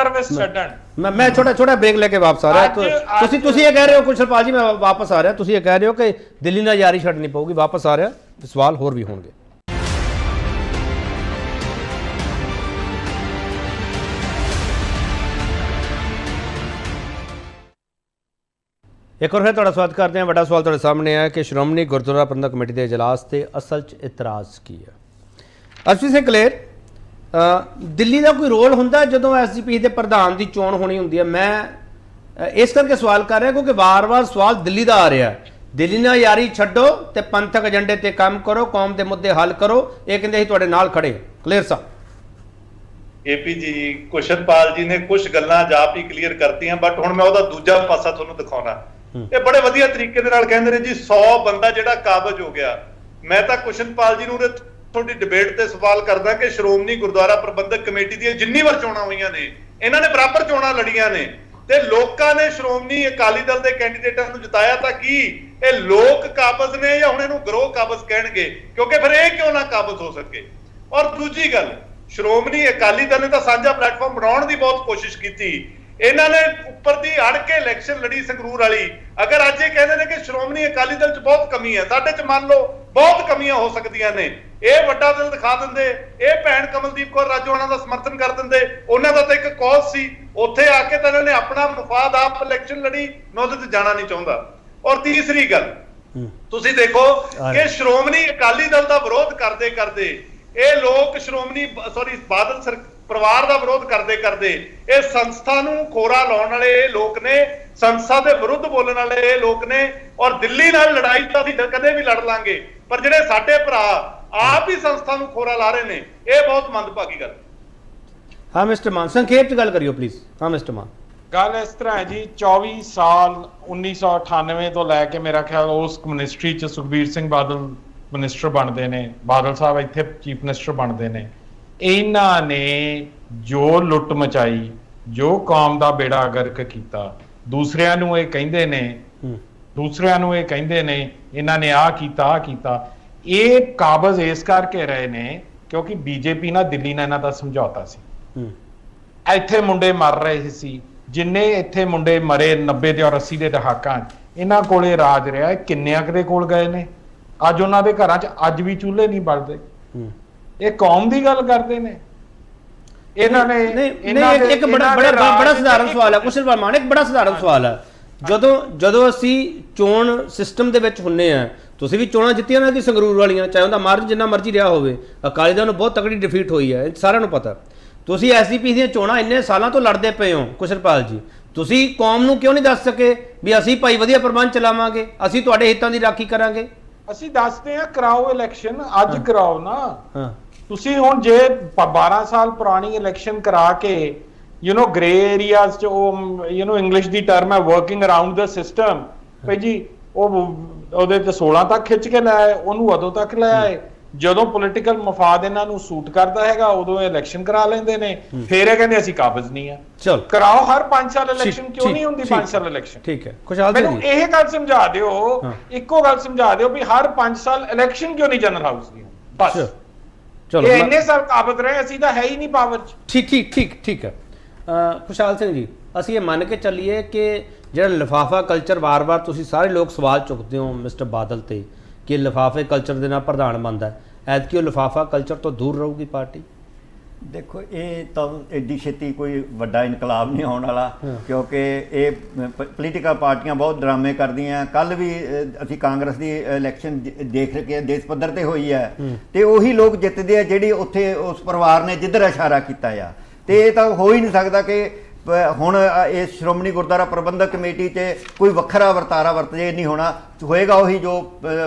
ਮੈਂ ਛੋਟਾ ਬ੍ਰੇਕ ਲੈ ਕੇ ਵਾਪਸ ਆ ਰਿਹਾ। ਤੁਸੀਂ ਇਹ ਕਹਿ ਰਹੇ ਹੋ ਕੁਸ਼ਲਪਾਲ ਜੀ, ਮੈਂ ਵਾਪਸ ਆ ਰਿਹਾ, ਤੁਸੀਂ ਇਹ ਕਹਿ ਰਹੇ ਹੋ ਕਿ ਦਿੱਲੀ ਨਾਲ ਯਾਰੀ ਛੱਡਣੀ ਪਊਗੀ, ਵਾਪਸ ਆ ਰਿਹਾ, ਸਵਾਲ ਹੋਰ ਵੀ ਹੋਣਗੇ। ਇੱਕ ਵਾਰ ਫਿਰ ਤੁਹਾਡਾ ਸਵਾਗਤ ਕਰਦੇ ਹਾਂ। ਵੱਡਾ ਸਵਾਲ ਤੁਹਾਡੇ ਸਾਹਮਣੇ ਹੈ ਕਿ ਸ਼੍ਰੋਮਣੀ ਗੁਰਦੁਆਰਾ ਪ੍ਰਬੰਧਕ ਕਮੇਟੀ ਦੇ ਇਜਲਾਸ ਤੇ ਅਸਲ 'ਚ ਇਤਰਾਜ਼ ਕੀ ਹੈ? ਅਰਸ਼ਪ੍ਰੀਤ ਸਿੰਘ ਕਲੇਰ, ਦਿੱਲੀ ਦਾ ਕੋਈ ਰੋਲ ਹੁੰਦਾ ਜਦੋਂ ਐਸਜੀਪੀ ਦੇ ਪ੍ਰਧਾਨ ਦੀ ਚੋਣ ਹੋਣੀ ਹੁੰਦੀ ਹੈ? ਮੈਂ ਇਸ ਕਰਕੇ ਸਵਾਲ ਕਰ ਰਿਹਾ ਕਿਉਂਕਿ ਵਾਰ-ਵਾਰ ਸਵਾਲ ਦਿੱਲੀ ਦਾ ਆ ਰਿਹਾ, ਦਿੱਲੀ ਨਾਲ ਯਾਰੀ ਛੱਡੋ ਤੇ ਪੰਥਕ ਏਜੰਡੇ ਤੇ ਕੰਮ ਕਰੋ, ਕੌਮ ਦੇ ਮੁੱਦੇ ਹੱਲ ਕਰੋ। ਇਹ ਕਹਿੰਦੇ ਅਸੀਂ ਤੁਹਾਡੇ ਨਾਲ ਖੜੇ। ਕਲੀਅਰ ਸਾਹਿਬ। ਏਪੀ ਜੀ, ਕੁਸ਼ਲਪਾਲ ਜੀ ਨੇ ਕੁਝ ਗੱਲਾਂ ਆਪ ਹੀ ਕਲੀਅਰ ਕਰਤੀਆਂ, ਬਟ ਹੁਣ ਮੈਂ ਉਹਦਾ ਦੂਜਾ ਪਾਸਾ ਤੁਹਾਨੂੰ ਦਿਖਾਉਣਾ। ਇਹ ਬੜੇ ਵਧੀਆ ਤਰੀਕੇ ਦੇ ਨਾਲ ਕਹਿੰਦੇ ਨੇ ਜੀ 100 ਬੰਦਾ ਜਿਹੜਾ ਕਾਬਜ਼ ਹੋ ਗਿਆ। ਮੈਂ ਤਾਂ ਕੁਸ਼ਲਪਾਲ ਜੀ ਨੂੰ ਤੁਹਾਡੀ ਡਿਬੇਟ ਤੇ ਸਵਾਲ ਕਰਦਾ ਕਿ ਸ਼੍ਰੋਮਣੀ ਗੁਰਦੁਆਰਾ ਪ੍ਰਬੰਧਕ ਕਮੇਟੀ ਦੀਆਂ ਜਿੰਨੀ ਵਾਰ ਚੋਣਾਂ ਹੋਈਆਂ ਨੇ, ਇਹਨਾਂ ਨੇ ਬਰਾਬਰ ਚੋਣਾਂ ਲੜੀਆਂ ਨੇ ਤੇ ਲੋਕਾਂ ਨੇ ਸ਼੍ਰੋਮਣੀ ਅਕਾਲੀ ਦਲ ਦੇ ਕੈਂਡੀਡੇਟਾਂ ਨੂੰ ਜਿਤਾਇਆ। ਤਾਂ ਕੀ ਇਹ ਲੋਕ ਕਾਬਜ਼ ਨੇ ਜਾਂ ਹੁਣ ਇਹਨੂੰ ਗਰੋਹ ਕਾਬਜ਼ ਕਹਿਣਗੇ? ਕਿਉਂਕਿ ਫਿਰ ਇਹ ਕਿਉਂ ਨਾ ਕਾਬਜ਼ ਹੋ ਸਕੇ। ਔਰ ਦੂਜੀ ਗੱਲ, ਸ਼੍ਰੋਮਣੀ ਅਕਾਲੀ ਦਲ ਨੇ ਤਾਂ ਸਾਂਝਾ ਪਲੇਟਫਾਰਮ ਬਣਾਉਣ ਦੀ ਬਹੁਤ ਕੋਸ਼ਿਸ਼ ਕੀਤੀ। ਇਹਨਾਂ ਨੇ ਉੱਪਰ ਦੀ ਅੜ ਕੇ ਇਲੈਕਸ਼ਨ ਲੜੀ ਸੰਗਰੂਰ ਵਾਲੀ। ਅਗਰ ਅੱਜ ਇਹ ਕਹਿੰਦੇ ਨੇ ਕਿ ਸ਼੍ਰੋਮਣੀ ਅਕਾਲੀ ਦਲ 'ਚ ਬਹੁਤ ਕਮੀ ਹੈ, ਸਾਡੇ 'ਚ ਮੰਨ ਲਓ ਬਹੁਤ ਕਮੀਆਂ ਹੋ ਸਕਦੀਆਂ ਨੇ, ਇਹ ਵੱਡਾ ਦਿਲ ਦਿਖਾ ਦਿੰਦੇ, ਇਹ ਭੈਣ ਕਮਲਦੀਪ ਕੌਰ ਰਾਜੋਆਣਾ ਦਾ ਸਮਰਥਨ ਕਰ ਦਿੰਦੇ। ਉਹਨਾਂ ਦਾ ਤਾਂ ਇੱਕ ਕੌਜ਼ ਸੀ, ਉੱਥੇ ਆ ਕੇ ਤਾਂ ਇਹਨਾਂ ਨੇ ਆਪਣਾ ਮਫਾਦ ਆਪ ਇਲੈਕਸ਼ਨ ਲੜੀ। ਮੈਂ ਉਹਦੇ ਤੇ ਜਾਣਾ ਨਹੀਂ ਚਾਹੁੰਦਾ। ਔਰ ਤੀਸਰੀ ਗੱਲ, ਤੁਸੀਂ ਦੇਖੋ ਕਿ ਸ਼੍ਰੋਮਣੀ ਅਕਾਲੀ ਦਲ ਦਾ ਵਿਰੋਧ ਕਰਦੇ ਕਰਦੇ ਇਹ ਲੋਕ ਬਾਦਲ ਪਰਿਵਾਰ ਦਾ ਵਿਰੋਧ ਕਰਦੇ ਕਰਦੇ ਇਹ ਸੰਸਥਾ ਨੂੰ ਖੋਰਾ ਲਾਉਣ ਵਾਲੇ ਇਹ ਲੋਕ ਨੇ, ਸੰਸਥਾ ਦੇ ਵਿਰੁੱਧ ਬੋਲਣ ਵਾਲੇ ਇਹ ਲੋਕ ਨੇ। ਔਰ ਦਿੱਲੀ ਨਾਲ ਲੜਾਈ ਤਾਂ ਅਸੀਂ ਕਦੇ ਵੀ ਲੜ ਲਾਂਗੇ, ਪਰ ਜਿਹੜੇ ਸਾਡੇ ਭਰਾ ਆਪ ਹੀ ਸੰਸਥਾ ਨੂੰ ਖੋਰਾ ਲਾ ਰਹੇ ਨੇ, ਇਹ ਬਹੁਤ ਮੰਦਭਾਗੀ ਗੱਲ। ਹਾਂ ਮਿਸਟਰ ਮਾਨ, ਸੰਖੇਪ 'ਚ ਗੱਲ ਕਰਿਓ ਪਲੀਜ਼। ਹਾਂ ਮਿਸਟਰ ਮਾਨ, ਗੱਲ ਇਸ ਤਰ੍ਹਾਂ ਹੈ ਜੀ, 24 ਸਾਲ 1998 ਤੋਂ ਲੈ ਕੇ ਮੇਰਾ ਖਿਆਲ ਉਸ ਮਿਨਿਸਟਰੀ 'ਚ ਸੁਖਬੀਰ ਸਿੰਘ ਬਾਦਲ ਮਿਨਿਸਟਰ ਬਣਦੇ ਨੇ, ਬਾਦਲ ਸਾਹਿਬ ਇੱਥੇ ਚੀਫ ਮਿਨਿਸਟਰ ਬਣਦੇ ਨੇ। ਇਹਨਾਂ ਨੇ ਜੋ ਲੁੱਟ ਮਚਾਈ, ਜੋ ਕੌਮ ਦਾ ਬੇੜਾ ਗਰਕ ਕੀਤਾ, ਦੂਸਰਿਆਂ ਨੂੰ ਇਹ ਕਹਿੰਦੇ ਨੇ ਇਹਨਾਂ ਨੇ ਆਹ ਕੀਤਾ। ਇਹ ਕਾਬਜ਼ ਇਸ ਕਰਕੇ ਰਹੇ ਨੇ ਕਿਉਂਕਿ ਬੀਜੇਪੀ ਨਾਲ ਦਿੱਲੀ ਨਾਲ ਇਹਨਾਂ ਦਾ ਸਮਝੌਤਾ ਸੀ। ਇੱਥੇ ਮੁੰਡੇ ਮਰ ਰਹੇ ਸੀ, ਜਿੰਨੇ ਇੱਥੇ ਮੁੰਡੇ ਮਰੇ 90 ਤੇ ਔਰ 80 ਦੇ ਦਹਾਕਾਂ 'ਚ ਇਹਨਾਂ ਕੋਲੇ ਰਾਜ ਰਿਹਾ। ਕਿੰਨਿਆਂ ਦੇ ਕੋਲ ਗਏ ਨੇ, ਅੱਜ ਉਹਨਾਂ ਦੇ ਘਰਾਂ 'ਚ ਅੱਜ ਵੀ ਚੁੱਲ੍ਹੇ ਨਹੀਂ ਬਲਦੇ। ਇਹ ਕੌਮ ਦੀ ਗੱਲ ਕਰਦੇ ਨੇ ਇਹਨਾਂ ਨੇ। ਇੱਕ ਬੜਾ ਸਧਾਰਨ ਸਵਾਲ ਹੈ ਕੁਸ਼ਲ ਵਰਮਾ, ਇੱਕ ਬੜਾ ਸਧਾਰਨ ਸਵਾਲ ਹੈ। ਜਦੋਂ ਅਸੀਂ ਚੋਣ ਸਿਸਟਮ ਦੇ ਵਿੱਚ ਹੁੰਨੇ ਆ, ਤੁਸੀਂ ਵੀ ਚੋਣਾਂ ਜਿੱਤੀਆਂ ਨਾ ਕਿ ਸੰਗਰੂਰ ਵਾਲੀਆਂ, ਚਾਹੇ ਉਹਦਾ ਮਾਰਜਨ ਜਿੰਨਾ ਮਰਜ਼ੀ ਰਿਹਾ ਹੋਵੇ, ਅਕਾਲੀ ਦਲ ਨੂੰ ਬਹੁਤ ਤਕੜੀ ਡਿਫੀਟ ਹੋਈ ਹੈ, ਸਾਰਿਆਂ ਨੂੰ ਪਤਾ। ਤੁਸੀਂ ਐਸਜੀਪੀ ਦੀਆਂ ਚੋਣਾਂ ਇੰਨੇ ਸਾਲਾਂ ਤੋਂ ਲੜਦੇ ਪਏ ਹੋ ਕੁਸ਼ਲਪਾਲ ਜੀ, ਤੁਸੀਂ ਕੌਮ ਨੂੰ ਕਿਉਂ ਨਹੀਂ ਦੱਸ ਸਕੇ ਵੀ ਅਸੀਂ ਭਾਈ ਵਧੀਆ ਪ੍ਰਬੰਧ ਚਲਾਵਾਂਗੇ, ਅਸੀਂ ਤੁਹਾਡੇ ਹਿੱਤਾਂ ਦੀ ਰਾਖੀ ਕਰਾਂਗੇ? ਅਸੀਂ ਦੱਸਦੇ ਆ, ਕਰਾਓ ਇਲੈਕਸ਼ਨ, ਅੱਜ ਕਰਾਓ ਨਾ। ਤੁਸੀਂ ਹੁਣ ਜੇ 12 ਸਾਲ ਪੁਰਾਣੀ ਇਲੈਕਸ਼ਨ ਕਰਾ ਕੇ ਗ੍ਰੇ ਏਰੀਆਜ਼ 'ਚ ਉਹ ਇੰਗਲਿਸ਼ ਦੀ ਟਰਮ ਹੈ ਵਰਕਿੰਗ ਅਰਾਊਂਡ ਦਾ ਸਿਸਟਮ, ਭਾਈ ਜੀ ਉਹਦੇ ਤੇ 16 ਤੱਕ ਖਿੱਚ ਕੇ ਲੈ ਆਏ, ਉਹਨੂੰ ਉਦੋਂ ਤੱਕ ਲੈ ਆਏ ਜਦੋਂ ਪੋਲੀਟੀਕਲ ਮਫਾਦ ਇਹਨਾਂ ਨੂੰ ਸੂਟ ਕਰਦਾ ਹੈਗਾ, ਉਦੋਂ ਇਲੈਕਸ਼ਨ ਕਰਾ ਲੈਂਦੇ ਨੇ। ਫਿਰ ਇਹ ਕਹਿੰਦੇ ਅਸੀਂ ਕਾਬਜ਼ ਨਹੀਂ ਆ। ਚਲੋ ਕਰਾਓ, ਹਰ 5 ਸਾਲ ਇਲੈਕਸ਼ਨ ਕਿਉਂ ਨਹੀਂ ਹੁੰਦੀ? 5 ਸਾਲ ਇਲੈਕਸ਼ਨ, ਠੀਕ ਹੈ। ਖੁਸ਼ਹਾਲ ਜੀ ਮੈਨੂੰ ਇਹ ਗੱਲ ਸਮਝਾ ਦਿਓ, ਇੱਕੋ ਗੱਲ ਸਮਝਾ ਦਿਓ ਵੀ ਹਰ 5 ਸਾਲ ਇਲੈਕਸ਼ਨ ਕਿਉਂ ਨਹੀਂ ਜਨਰਲ ਹਾਊਸ ਦੀ? ਬਸ ਚਲੋ, ਇਹ ਇੰਨੇ ਸਾਲ ਕਾਬਜ਼ ਰਹੇ, ਅਸੀਂ ਤਾਂ ਹੈ ਹੀ ਨਹੀਂ ਪਾਵਰ 'ਚ। ਠੀਕ ਹੈ। ਖੁਸ਼ਹਾਲ ਸਿੰਘ ਜੀ, ਅਸੀਂ ਇਹ ਮੰਨ ਕੇ ਚੱਲੀਏ ਕਿ ਜਿਹੜਾ ਲਿਫਾਫਾ ਕਲਚਰ ਵਾਰ-ਵਾਰ ਤੁਸੀਂ ਸਾਰੇ ਲੋਕ ਸਵਾਲ ਚੁੱਕਦੇ ਹੋ ਮਿਸਟਰ ਬਾਦਲ ਤੇ ਕਿ ਲਿਫਾਫੇ ਕਲਚਰ ਦੇ ਨਾਲ ਪ੍ਰਧਾਨ ਬਣਦਾ, ਐਤਕੀ ਉਹ ਲਿਫਾਫਾ ਕਲਚਰ ਤੋਂ ਦੂਰ ਰਹੂਗੀ ਪਾਰਟੀ? ਦੇਖੋ, ਇਹ ਤਾਂ ਐਡੀ ਛੇਤੀ ਕੋਈ ਵੱਡਾ ਇਨਕਲਾਬ ਨਹੀਂ ਆਉਣ ਵਾਲਾ, ਕਿਉਂਕਿ ਇਹ ਪੋਲੀਟੀਕਲ ਪਾਰਟੀਆਂ ਬਹੁਤ ਡਰਾਮੇ ਕਰਦੀਆਂ। ਕੱਲ ਵੀ ਅਸੀਂ ਕਾਂਗਰਸ ਦੀ ਇਲੈਕਸ਼ਨ ਦੇਖ ਕੇ ਦੇਸ਼ ਪੱਧਰ ਤੇ ਹੋਈ ਹੈ, ਤੇ ਉਹੀ ਲੋਕ ਜਿੱਤਦੇ ਆ ਜਿਹੜੀ ਉੱਥੇ ਉਸ ਪਰਿਵਾਰ ਨੇ ਜਿੱਧਰ ਇਸ਼ਾਰਾ ਕੀਤਾ ਆ। ਤੇ ਇਹ ਤਾਂ ਹੋ ਹੀ ਨਹੀਂ ਸਕਦਾ ਕਿ ਹੁਣ ਇਸ ਸ਼੍ਰੋਮਣੀ ਗੁਰਦੁਆਰਾ ਪ੍ਰਬੰਧਕ ਕਮੇਟੀ 'ਚ ਕੋਈ ਵੱਖਰਾ ਵਰਤਾਰਾ ਵਰਤੇ ਨਹੀਂ ਹੋਣਾ, ਹੋਏਗਾ ਉਹੀ ਜੋ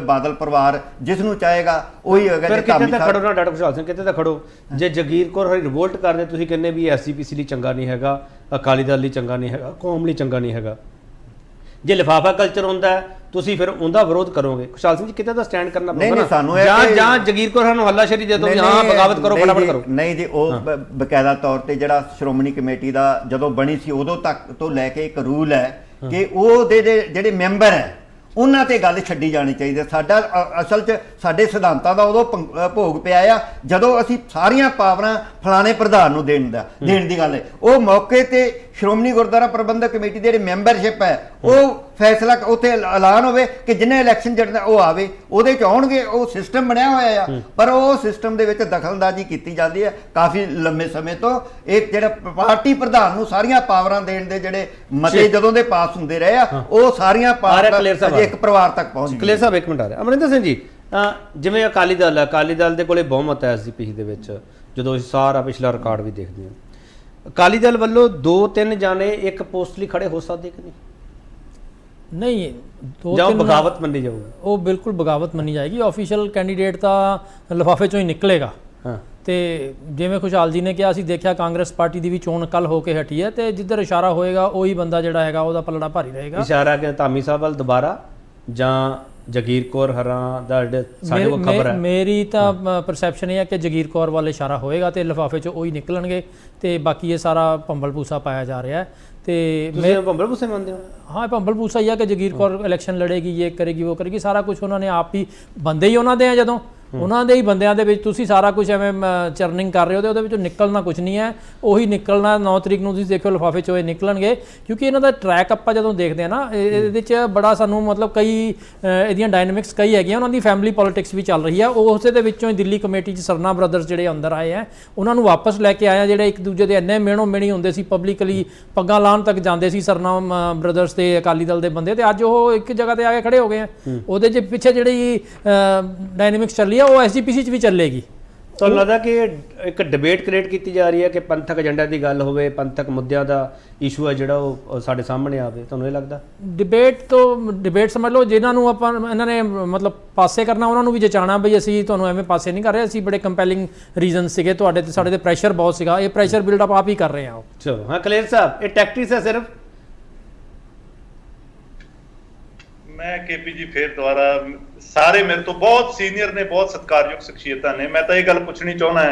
ਬਾਦਲ ਪਰਿਵਾਰ ਜਿਸ ਨੂੰ ਚਾਹੇਗਾ ਉਹੀ ਹੋਏਗਾ। ਕਿਤੇ ਤਾਂ ਖੜੋ ਨਾ ਡਾਕਟਰ ਖੁਸ਼ਹਾਲ ਸਿੰਘ, ਕਿਤੇ ਤਾਂ ਖੜੋ। ਜੇ ਜਗੀਰ ਕੌਰ ਹਰੀ ਰਿਵੋਲਟ ਕਰਦੇ, ਤੁਸੀਂ ਕਹਿੰਦੇ ਵੀ ਐਸਜੀਪੀਸੀ ਲਈ ਚੰਗਾ ਨਹੀਂ ਹੈਗਾ, ਅਕਾਲੀ ਦਲ ਲਈ ਚੰਗਾ ਨਹੀਂ ਹੈਗਾ, ਕੌਮ ਲਈ ਚੰਗਾ ਨਹੀਂ ਹੈਗਾ, ਜੇ ਲਿਫਾਫਾ ਕਲਚਰ ਹੁੰਦਾ ਤੁਸੀਂ ਫਿਰ ਉਹਦਾ ਵਿਰੋਧ ਕਰੋਗੇ। ਖੁਸ਼ਹਾਲ ਸਿੰਘ ਜੀ, ਕਿਤੇ ਤਾਂ ਸਟੈਂਡ ਕਰਨਾ ਪਊਗਾ ਨਾ, ਜਾਂ ਜਗੀਰ ਕੌਰ ਨੂੰ ਹੱਲਾਸ਼ੇਰੀ ਦੇ ਦਿਓ, ਹਾਂ ਬਗਾਵਤ ਕਰੋ, ਫਟਾਫਟ ਕਰੋ। ਨਹੀਂ ਜੀ, ਉਹ ਬਕਾਇਦਾ ਤੌਰ ਤੇ ਜਿਹੜਾ ਸ਼੍ਰੋਮਣੀ ਕਮੇਟੀ ਦਾ ਜਦੋਂ ਬਣੀ ਸੀ ਉਦੋਂ ਤੱਕ ਤੋਂ ਲੈ ਕੇ ਇੱਕ ਰੂਲ ਹੈ ਕਿ ਉਹਦੇ ਜਿਹੜੇ ਮੈਂਬਰ ਹੈ ਉਹਨਾਂ ਤੇ ਗੱਲ ਛੱਡੀ ਜਾਣੀ ਚਾਹੀਦੀ। ਸਾਡਾ ਅਸਲ 'ਚ ਸਾਡੇ ਸਿਧਾਂਤਾਂ ਦਾ ਉਦੋਂ ਭੋਗ ਪਿਆ ਆ ਜਦੋਂ ਅਸੀਂ ਸਾਰੀਆਂ ਪਾਵਰਾਂ ਫਲਾਣੇ ਪ੍ਰਧਾਨ ਨੂੰ ਦੇਣ ਦੀ ਗੱਲ ਹੈ। ਉਹ ਮੌਕੇ ਤੇ ਸ਼੍ਰੋਮਣੀ ਗੁਰਦੁਆਰਾ ਪ੍ਰਬੰਧਕ ਕਮੇਟੀ ਦੀ ਜਿਹੜੀ ਮੈਂਬਰਸ਼ਿਪ ਹੈ ਉਹ ਫੈਸਲਾ ਉੱਥੇ ਐਲਾਨ ਹੋਵੇ ਕਿ ਜਿੰਨੇ ਇਲੈਕਸ਼ਨ ਜਿਹੜਾ ਉਹ ਆਵੇ ਉਹਦੇ 'ਚ ਆਉਣਗੇ। ਉਹ ਸਿਸਟਮ ਬਣਿਆ ਹੋਇਆ ਆ, ਪਰ ਉਹ ਸਿਸਟਮ ਦੇ ਵਿੱਚ ਦਖਲਅੰਦਾਜ਼ੀ ਕੀਤੀ ਜਾਂਦੀ ਹੈ ਕਾਫੀ ਲੰਮੇ ਸਮੇਂ ਤੋਂ। ਇਹ ਜਿਹੜਾ ਪਾਰਟੀ ਪ੍ਰਧਾਨ ਨੂੰ ਸਾਰੀਆਂ ਪਾਵਰਾਂ ਦੇਣ ਦੇ ਜਿਹੜੇ ਮਤੇ ਜਦੋਂ ਦੇ ਪਾਸ ਹੁੰਦੇ ਰਹੇ ਆ, ਉਹ ਸਾਰੀਆਂ ਪਾਵਰਾਂ ਇੱਕ ਪਰਿਵਾਰ ਤੱਕ ਪਹੁੰਚ ਗਈ। ਕਲੇਰ ਸਾਹਿਬ ਇੱਕ ਮਿੰਟ ਆ ਰਿਹਾ। ਅਮਰਿੰਦਰ ਸਿੰਘ ਜੀ, ਜਿਵੇਂ ਅਕਾਲੀ ਦਲ ਦੇ ਕੋਲੇ ਬਹੁਮਤ ਹੈ ਐਸਜੀਪੀਸੀ ਦੇ ਵਿੱਚ, ਜਦੋਂ ਅਸੀਂ ਸਾਰਾ ਪਿਛਲਾ ਰਿਕਾਰਡ ਵੀ ਦੇਖਦੇ ਹਾਂ, ਅਕਾਲੀ ਦਲ ਵੱਲੋਂ 2-3 ਜਾਣੇ ਇੱਕ ਪੋਸਟ ਲਈ ਖੜੇ ਹੋ ਸਕਦੇ ਕਿ ਨਹੀਂ? ਜਾਂ ਬਗਾਵਤ ਮੰਨੀ ਜਾਊਗੀ? ਉਹ ਬਿਲਕੁਲ ਬਗਾਵਤ ਮੰਨੀ ਜਾਏਗੀ। ਆਫੀਸ਼ੀਅਲ ਕੈਂਡੀਡੇਟ ਤਾਂ ਲਿਫਾਫੇ ਚੋਂ ਹੀ ਨਿਕਲੇਗਾ। ਤੇ ਜਿਵੇਂ ਖੁਸ਼ਹਾਲ ਜੀ ਨੇ ਕਿਹਾ, ਅਸੀਂ ਦੇਖਿਆ ਕਾਂਗਰਸ ਪਾਰਟੀ ਦੀ ਵੀ ਚੋਣ ਕੱਲ ਹੋ ਕੇ ਹਟੀ ਹੈ, ਤੇ ਜਿੱਧਰ ਇਸ਼ਾਰਾ ਹੋਏਗਾ ਉਹੀ ਬੰਦਾ ਜਿਹੜਾ ਹੈਗਾ ਉਹਦਾ ਪਲੜਾ ਭਾਰੀ ਰਹੇਗਾ। ਇਸ਼ਾਰਾ ਕਿ ਧਾਮੀ ਸਾਹਿਬ ਵੱਲ ਦੁਬਾਰਾ ਜਾਂ ਜਗੀਰ ਕੌਰ ਹਰਾਂ ਦਾ ਸਾਡੇ ਕੋਲ ਖਬਰ ਹੈ? ਮੇਰੀ ਤਾਂ ਪਰਸੈਪਸ਼ਨ ਇਹ ਹੈ ਕਿ ਜਗੀਰ ਕੌਰ ਵੱਲ ਇਸ਼ਾਰਾ ਹੋਏਗਾ ਤੇ ਲਿਫਾਫੇ 'ਚੋਂ ਉਹੀ ਨਿਕਲਣਗੇ, ਤੇ ਬਾਕੀ ਇਹ ਸਾਰਾ ਭੰਬਲ ਭੂਸਾ ਪਾਇਆ ਜਾ ਰਿਹਾ ਹੈ। ਤੇ ਮੈਂ ਭੰਬਲ ਭੂਸੇ ਮੰਨਦੇ ਹੋ? ਹਾਂ, ਭੰਬਲ ਭੂਸਾ ਹੀ ਹੈ ਕਿ ਜਗੀਰ ਕੌਰ ਇਲੈਕਸ਼ਨ ਲੜੇਗੀ, ਇਹ ਕਰੇਗੀ, ਉਹ ਕਰੇਗੀ, ਸਾਰਾ ਕੁਝ ਉਹਨਾਂ ਨੇ ਆਪ ਹੀ, ਬੰਦੇ ਹੀ ਉਹਨਾਂ ਦੇ ਆ, ਜਦੋਂ ਉਹਨਾਂ ਦੇ ਹੀ ਬੰਦਿਆਂ ਦੇ ਵਿੱਚ ਤੁਸੀਂ ਸਾਰਾ ਕੁਝ ਐਵੇਂ ਚਰਨਿੰਗ ਕਰ ਰਹੇ ਹੋ ਤੇ ਉਹਦੇ ਵਿੱਚੋਂ ਨਿਕਲਣਾ ਕੁਝ ਨਹੀਂ ਹੈ, ਉਹੀ ਨਿਕਲਣਾ। 9 ਤਰੀਕ ਨੂੰ ਤੁਸੀਂ ਦੇਖੋ ਲਿਫਾਫੇ 'ਚੋਂ ਇਹ ਨਿਕਲਣਗੇ, ਕਿਉਂਕਿ ਇਹਨਾਂ ਦਾ ਟਰੈਕ ਆਪਾਂ ਜਦੋਂ ਦੇਖਦੇ ਆ ਨਾ, ਇਹਦੇ 'ਚ ਬੜਾ ਸਾਨੂੰ ਮਤਲਬ ਕਈ ਇਹਦੀਆਂ ਡਾਇਨਾਮਿਕਸ ਕਈ ਹੈਗੀਆਂ, ਉਹਨਾਂ ਦੀ ਫੈਮਿਲੀ ਪੋਲੀਟਿਕਸ ਵੀ ਚੱਲ ਰਹੀ ਹੈ। ਉਸੇ ਦੇ ਵਿੱਚੋਂ ਹੀ ਦਿੱਲੀ ਕਮੇਟੀ 'ਚ ਸਰਨਾ ਬ੍ਰਦਰਸ ਜਿਹੜੇ ਅੰਦਰ ਆਏ ਆ, ਉਹਨਾਂ ਨੂੰ ਵਾਪਸ ਲੈ ਕੇ ਆਇਆ, ਜਿਹੜੇ ਇੱਕ ਦੂਜੇ ਦੇ ਇੰਨੇ ਮਿਹਣੋ ਮਿਹਣੀ ਹੁੰਦੇ ਸੀ, ਪਬਲਿਕਲੀ ਪੱਗਾਂ ਲਾਉਣ ਤੱਕ ਜਾਂਦੇ ਸੀ ਸਰਨਾ ਬ੍ਰਦਰਸ ਤੇ ਅਕਾਲੀ ਦਲ ਦੇ ਬੰਦੇ, ਤੇ ਅੱਜ ਉਹ ਇੱਕ ਜਗ੍ਹਾ ਤੇ ਆ ਕੇ ਖੜੇ ਹੋ ਗਏ ਆ। ਉਹਦੇ 'ਚ ਪਿੱਛੇ ਜਿਹੜੀ ਡਾਇਨਾਮਿਕਸ ਚੱਲੀ ਆ ਉਹ ਐਸਜੀਪੀਸੀ 'ਚ ਵੀ ਚੱਲੇਗੀ। ਤੁਹਾਨੂੰ ਲੱਗਦਾ ਕਿ ਇੱਕ ਡਿਬੇਟ ਕ੍ਰੀਏਟ ਕੀਤੀ ਜਾ ਰਹੀ ਹੈ ਕਿ ਪੰਥਕ ਏਜੰਡਾ ਦੀ ਗੱਲ ਹੋਵੇ, ਪੰਥਕ ਮੁੱਦਿਆਂ ਦਾ ਇਸ਼ੂ ਹੈ ਜਿਹੜਾ ਉਹ ਸਾਡੇ ਸਾਹਮਣੇ ਆਵੇ? ਤੁਹਾਨੂੰ ਇਹ ਲੱਗਦਾ? ਡਿਬੇਟ ਸਮਝ ਲਓ, ਜਿਨ੍ਹਾਂ ਨੂੰ ਆਪਾਂ ਇਹਨਾਂ ਨੇ ਮਤਲਬ ਪਾਸੇ ਕਰਨਾ, ਉਹਨਾਂ ਨੂੰ ਵੀ ਜਚਾਣਾ ਬਈ ਅਸੀਂ ਤੁਹਾਨੂੰ ਐਵੇਂ ਪਾਸੇ ਨਹੀਂ ਕਰ ਰਹੇ, ਅਸੀਂ ਬੜੇ ਕੰਪੈਲਿੰਗ ਰੀਜ਼ਨ ਸੀਗੇ ਤੁਹਾਡੇ ਤੇ, ਸਾਡੇ ਤੇ ਪ੍ਰੈਸ਼ਰ ਬਹੁਤ ਸੀਗਾ, ਇਹ ਪ੍ਰੈਸ਼ਰ ਬਿਲਡਅਪ ਆਪ ਹੀ ਕਰ ਰਹੇ ਹਾਂ। ਚਲੋ, ਹਾਂ ਕਲੇਰ ਸਾਹਿਬ, ਇਹ ਟੈਕਟਿਕਸ ਹੈ ਸਿਰਫ? ਮੈਂ ਕੇਪੀ ਜੀ ਫੇਰ ਦੁਬਾਰਾ, ਸਾਰੇ ਮੇਰੇ ਤੋਂ ਬਹੁਤ ਸੀਨੀਅਰ ਨੇ, ਬਹੁਤ ਸਤਿਕਾਰਯੋਗ ਸ਼ਖਸੀਅਤਾਂ ਨੇ, ਮੈਂ ਤਾਂ ਇਹ ਗੱਲ ਪੁੱਛਣੀ ਚਾਹੁੰਦਾ